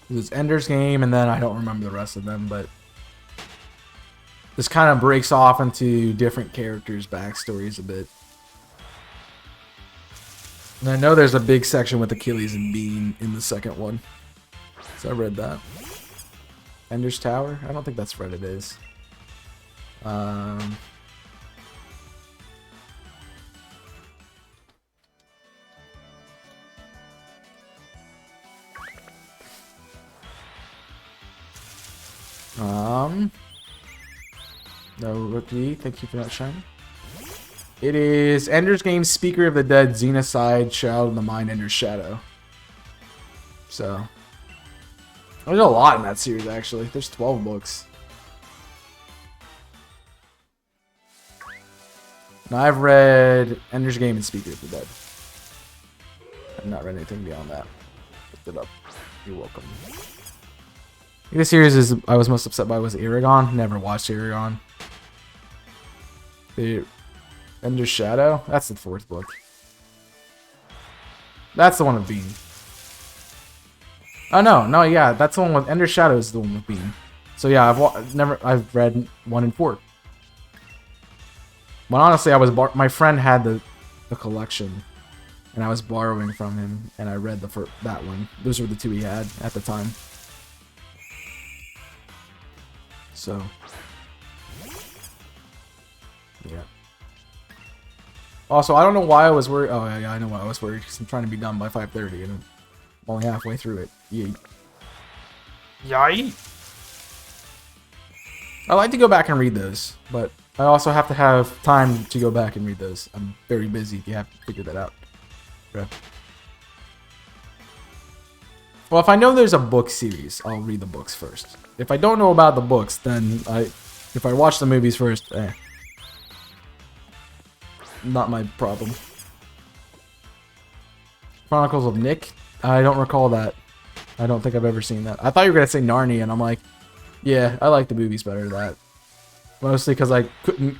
It was Ender's Game, and then I don't remember the rest of them, but this kind of breaks off into different characters' backstories a bit. And I know there's a big section with Achilles and Bean in the second one. So I read that. Ender's Tower? I don't think that's what it is. No, Rookie, thank you for that shine. It is Ender's Game, Speaker of the Dead, Xenocide, Child of the Mind, Ender's Shadow. So, there's a lot in that series, actually. There's 12 books. Now, I've read Ender's Game and Speaker of the Dead. I've not read anything beyond that. Picked it up. You're welcome. The series I was most upset by was Eragon. Never watched Eragon. The Ender's Shadow? That's the 4th book. That's the one with Bean. Oh no, yeah, that's the one with Ender's Shadow is the one with Bean. So yeah, I've read 1 and 4. But honestly, my friend had the collection, and I was borrowing from him, and I read that one. Those were the 2 he had at the time. So, yeah. Also, I don't know why I was worried. Oh, yeah, I know why I was worried. Because I'm trying to be done by 5:30, and I'm only halfway through it. Yay. Yay! I like to go back and read those, but I also have to have time to go back and read those. I'm very busy. You have to figure that out. Okay. Well, if I know there's a book series, I'll read the books first. If I don't know about the books, then if I watch the movies first, not my problem. Chronicles of Nick? I don't recall that. I don't think I've ever seen that. I thought you were going to say Narnia, and I'm like, Yeah, I like the movies better than that. Mostly because I couldn't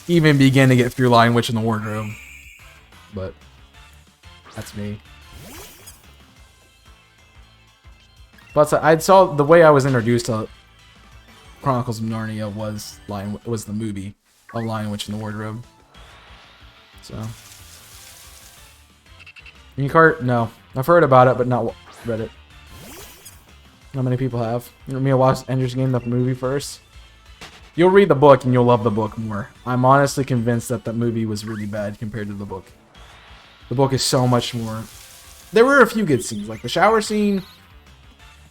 even begin to get through Lion Witch in the Wardrobe. But that's me. But I saw the way I was introduced to Chronicles of Narnia was the movie of Lion Witch in the Wardrobe. So Unicart? No. I've heard about it, but not read it. Not many people have. You want me to watch Ender's Game, the movie first? You'll read the book and you'll love the book more. I'm honestly convinced that movie was really bad compared to the book. The book is so much more. There were a few good scenes, like the shower scene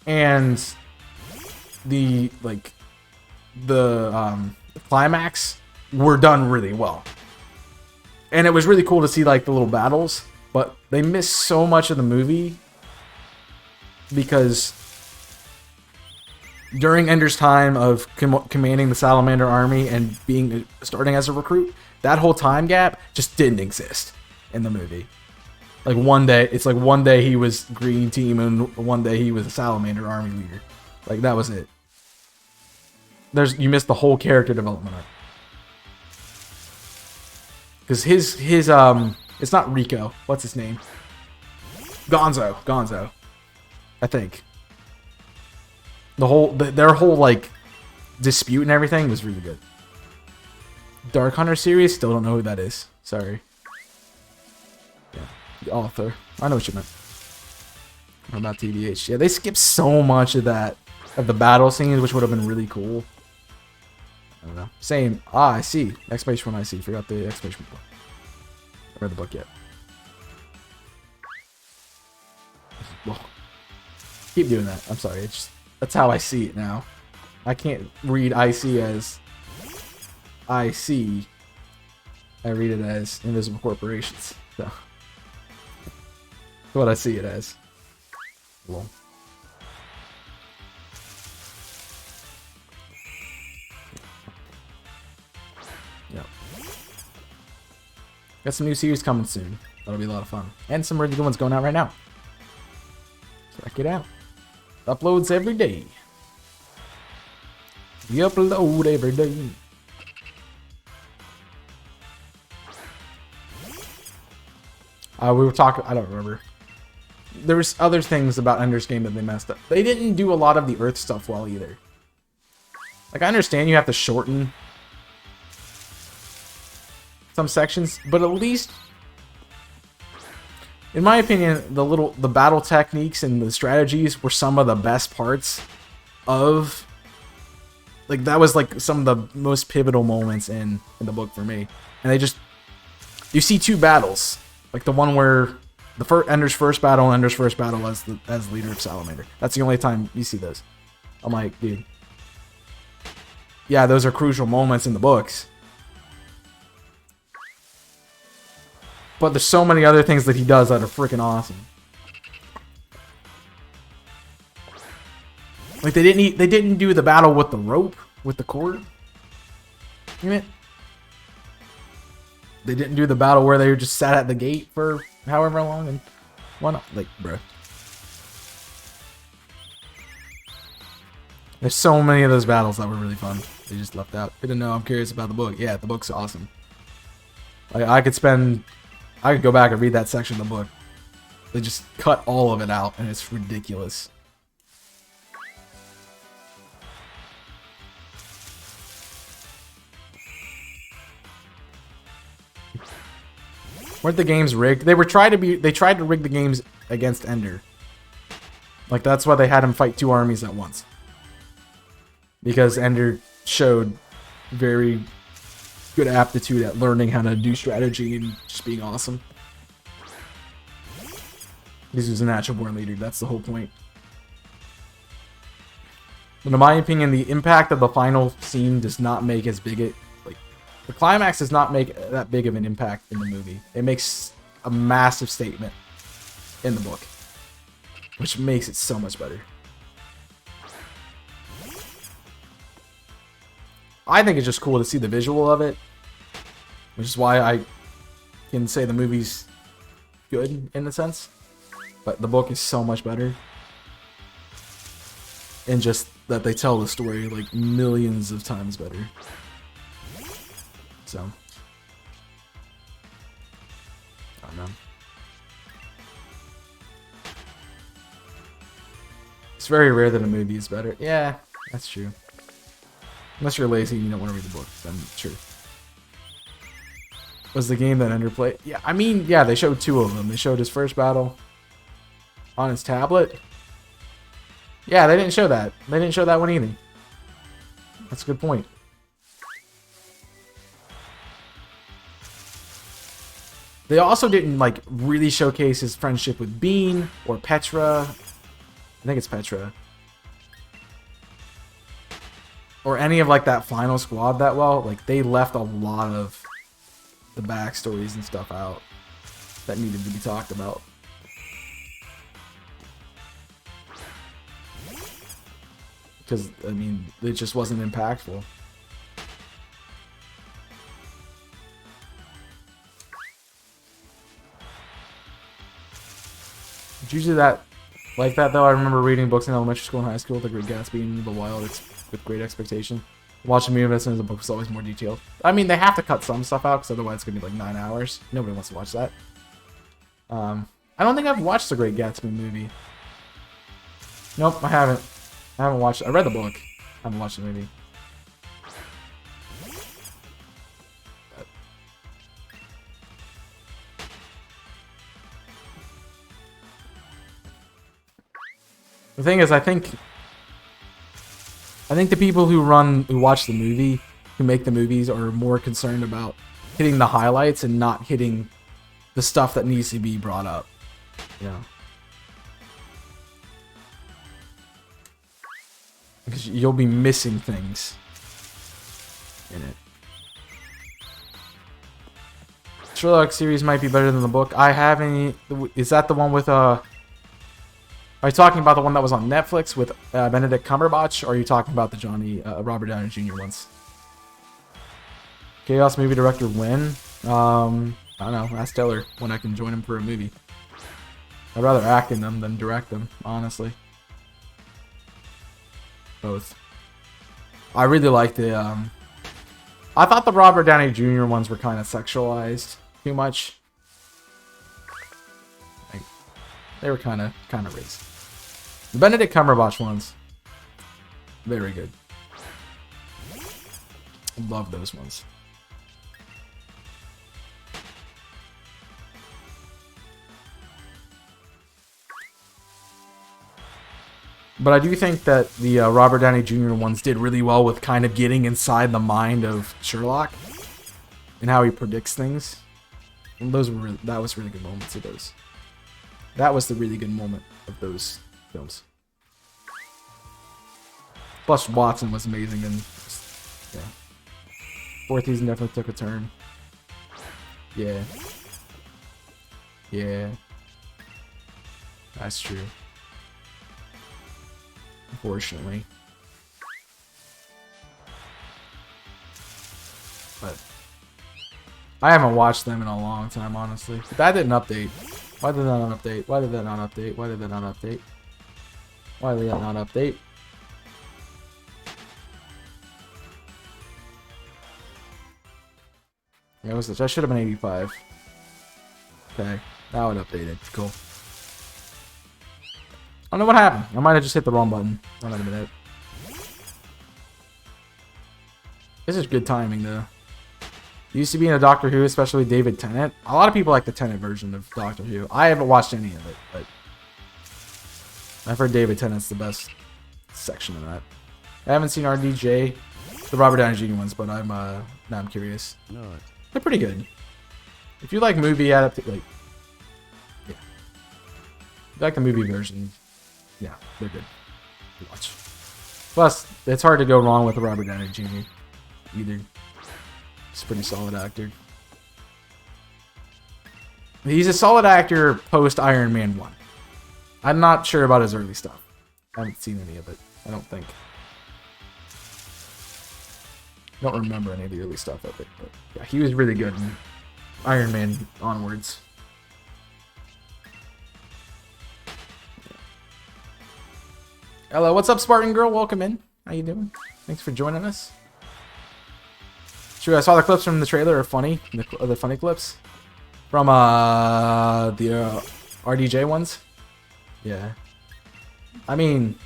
and the climax were done really well. And it was really cool to see like the little battles, but they missed so much of the movie because during Ender's time of commanding the Salamander army and starting as a recruit, that whole time gap just didn't exist in the movie. Like one day he was green team and one day he was a Salamander army leader. Like that was it. You missed the whole character development. Because his it's not Rico. What's his name? Gonzo. I think. Their whole like dispute and everything was really good. Dark Hunter series, still don't know who that is. Sorry. Yeah, the author. I know what you meant. What about TBH? Yeah, they skipped so much of that the battle scenes, which would have been really cool. I don't know. Same. I see. Exclamation when I see. Forgot the exclamation point. I read the book yet. Well, keep doing that. I'm sorry. That's how I see it now. I can't read IC as I see. I read it as invisible corporations. So that's what I see it as. Lol. Yep. Got some new series coming soon. That'll be a lot of fun. And some really good ones going out right now. Check it out. Uploads every day. We upload every day. We were talking, I don't remember. There was other things about Ender's Game that they messed up. They didn't do a lot of the Earth stuff well either. Like, I understand you have to shorten some sections, but at least, in my opinion, the battle techniques and the strategies were some of the best parts of, like, that was like some of the most pivotal moments in the book for me. And you see two battles, like the one where Ender's first battle and Ender's first battle as leader of Salamander. That's the only time you see those. I'm like, dude, yeah, those are crucial moments in the books. But there's so many other things that he does that are freaking awesome. Like they didn't do the battle with the rope, with the cord. You know? They didn't do the battle where they just sat at the gate for however long and why not? Like, bro. There's so many of those battles that were really fun. They just left out. They didn't know I'm curious about the book. Yeah, the book's awesome. Like I could go back and read that section of the book. They just cut all of it out, and it's ridiculous. Weren't the games rigged? They tried to rig the games against Ender. Like that's why they had him fight two armies at once. Because Ender showed very good aptitude at learning how to do strategy and just being awesome. Because he was a natural born leader. That's the whole point. But in my opinion, the impact of the final scene does not make as big the climax does not make that big of an impact in the movie. It makes a massive statement in the book, which makes it so much better. I think it's just cool to see the visual of it, which is why I can say the movie's good in a sense, but the book is so much better. and just that they tell the story like millions of times better. So, I don't know. It's very rare that a movie is better. Yeah, that's true. Unless you're lazy and you don't want to read the book, then true. Was the game that Ender played? Yeah, I mean, yeah, they showed 2 of them. They showed his first battle on his tablet. Yeah, they didn't show that. They didn't show that one either. That's a good point. They also didn't, like, really showcase his friendship with Bean or Petra. I think it's Petra. Or any of, like, that final squad that well. Like, they left a lot of the backstories and stuff out that needed to be talked about. Because, I mean, it just wasn't impactful. It's usually that, like that though. I remember reading books in elementary school and high school, The Great Gatsby and The Wild, with great expectation. Watching the movie as soon as the book was always more detailed. I mean, they have to cut some stuff out because otherwise it's gonna be like 9 hours. Nobody wants to watch that. I don't think I've watched The Great Gatsby movie. Nope, I haven't. I haven't watched. I read the book. I haven't watched the movie. The thing is, I think the people who watch the movie, who make the movies, are more concerned about hitting the highlights and not hitting the stuff that needs to be brought up. Yeah. Because you'll be missing things in it. Sherlock series might be better than the book. I haven't. Is that the one with Are you talking about the one that was on Netflix with Benedict Cumberbatch, or are you talking about the Robert Downey Jr. ones? Chaos movie director when? I don't know. Ask Taylor when I can join him for a movie. I'd rather act in them than direct them, honestly. Both. I really liked the. I thought the Robert Downey Jr. ones were kind of sexualized too much. Like, they were kind of racist. The Benedict Cumberbatch ones, very good. Love those ones. But I do think that the Robert Downey Jr. ones did really well with kind of getting inside the mind of Sherlock and how he predicts things. And those were that was really good moments of those. That was the really good moment of those films. Plus Watson was amazing, and yeah, 4th season definitely took a turn. Yeah, yeah, that's true. Unfortunately, but I haven't watched them in a long time, honestly. That didn't update. Why did that not update? Why did that not update? Why did that not update? Why did that not update? Yeah, that should have been 85. Okay, now it updated. Cool. I don't know what happened. I might have just hit the wrong button. Wait a minute. This is good timing, though. Used to be in a Doctor Who, especially David Tennant. A lot of people like the Tennant version of Doctor Who. I haven't watched any of it, but I've heard David Tennant's the best section of that. I haven't seen RDJ, the Robert Downey Jr. ones, but now I'm curious. No, they're pretty good. If you like movie adaptation, like, yeah, if you like the movie version, yeah, they're good to watch. Plus, it's hard to go wrong with Robert Downey Jr. either. He's a pretty solid actor. He's a solid actor post Iron Man 1. I'm not sure about his early stuff. I haven't seen any of it, I don't think. I don't remember any of the early stuff of it, but yeah, he was really good in Iron Man onwards. Hello, what's up, Spartan Girl? Welcome in. How you doing? Thanks for joining us. True, I saw the clips from the trailer are funny. The funny clips from the RDJ ones. Yeah. I mean,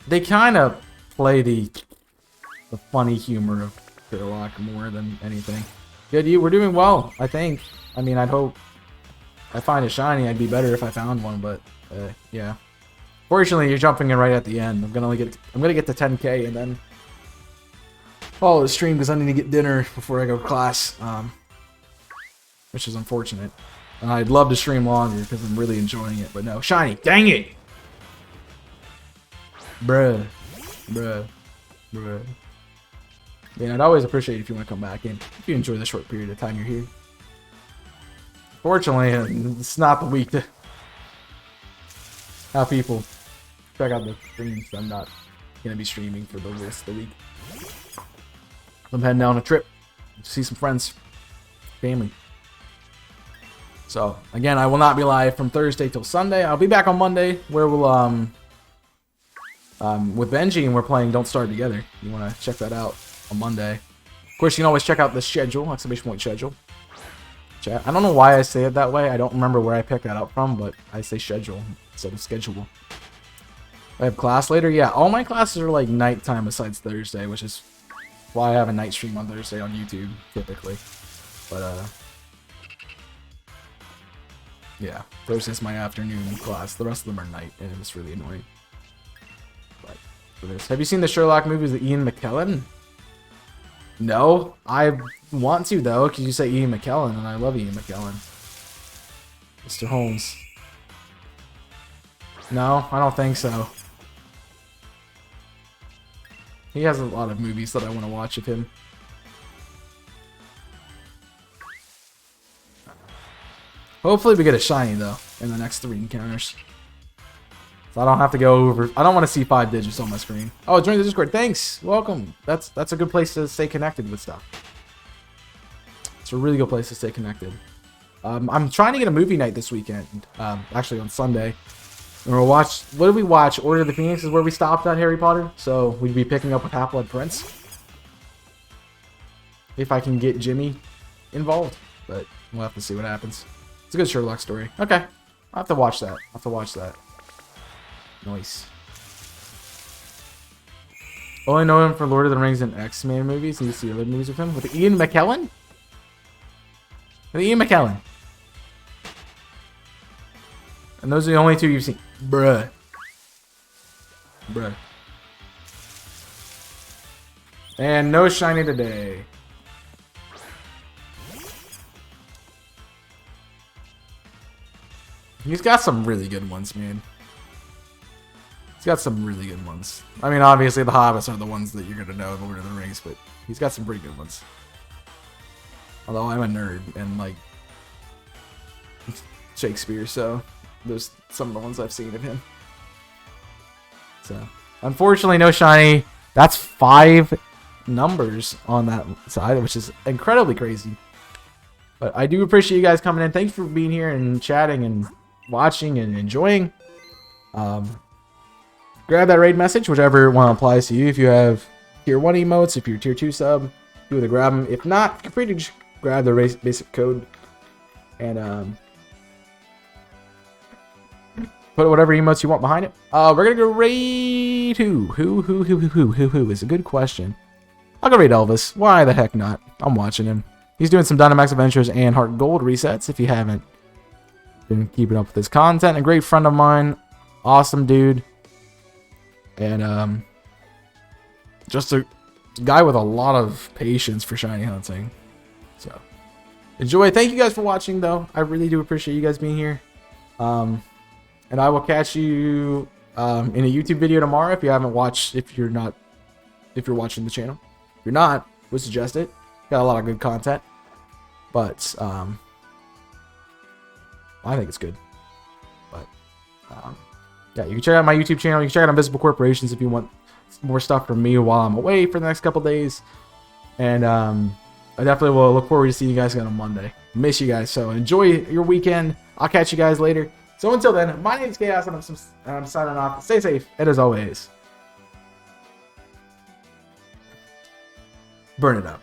they kind of play the funny humor of Sherlock more than anything. Good, we're doing well, I think. I mean, I'd hope I find a shiny. I'd be better if I found one, but yeah. Fortunately, you're jumping in right at the end. I'm gonna get to 10K and then follow the stream because I need to get dinner before I go to class, which is unfortunate. And I'd love to stream longer because I'm really enjoying it, but no, shiny. Dang it, bruh. Yeah, I'd always appreciate it if you want to come back in if you enjoy the short period of time you're here. Fortunately, it's not the week to have people check out the streams. I'm not gonna be streaming for the rest of the week. I'm heading down a trip to see some friends, family. So again, I will not be live from Thursday till Sunday. I'll be back on Monday where we'll with Benji and we're playing Don't Starve Together. You want to check that out on Monday. Of course, you can always check out the schedule, exclamation point schedule. Chat. I don't know why I say it that way. I don't remember where I picked that up from, but I say schedule instead of schedule. I have class later. Yeah, all my classes are like nighttime besides Thursday, which is why I have a night stream on Thursday on YouTube typically. But yeah, Thursday's my afternoon class. The rest of them are night, and it's really annoying. But for this, have you seen the Sherlock movies with Ian McKellen? No, I want to though, because you say Ian McKellen, and I love Ian McKellen. Mr. Holmes. No, I don't think so. He has a lot of movies that I want to watch of him. Hopefully we get a shiny though in the next 3 encounters. So I don't have to go over. I don't want to see 5 digits on my screen. Oh, join the Discord. Thanks. Welcome. That's a good place to stay connected with stuff. It's a really good place to stay connected. I'm trying to get a movie night this weekend. Actually on Sunday. And we'll watch. What did we watch? Order of the Phoenix is where we stopped at Harry Potter. So we'd be picking up with Half-Blood Prince. If I can get Jimmy involved, but we'll have to see what happens. It's a good Sherlock story. Okay, I'll have to watch that. Nice. Only know him for Lord of the Rings and X-Men movies. Need to see other movies with him. With Ian McKellen? With Ian McKellen. And those are the only 2 you've seen. Bruh. And no shiny today. He's got some really good ones, man. He's got some really good ones. I mean, obviously the Hobbits are the ones that you're gonna know, Lord of the Rings, but he's got some pretty good ones. Although I'm a nerd and like Shakespeare, so there's some of the ones I've seen of him. So unfortunately, no shiny. That's 5 numbers on that side, which is incredibly crazy. But I do appreciate you guys coming in. Thanks for being here and chatting and watching and enjoying. Grab that raid message, whichever one applies to you. If you have tier 1 emotes, if you're tier 2 sub, do the grab them. If not, feel free to just grab the basic code and put whatever emotes you want behind it. We're gonna go raid who is a good question. I'll go raid Elvis. Why the heck not? I'm watching him. He's doing some Dynamax Adventures and Heart Gold resets. If you haven't been keeping up with his content, a great friend of mine, awesome dude, and just a guy with a lot of patience for shiny hunting. So enjoy. Thank you guys for watching, though. I really do appreciate you guys being here. And I will catch you in a YouTube video tomorrow. If you haven't watched, if you're watching the channel, if you're not, would suggest it. Got a lot of good content, but I think it's good. But yeah, you can check out my YouTube channel. You can check out Invisible Corporations if you want more stuff from me while I'm away for the next couple days. And I definitely will look forward to seeing you guys again on Monday. Miss you guys, so enjoy your weekend. I'll catch you guys later. So until then, my name is Chaos, and I'm signing off. Stay safe, and as always, burn it up.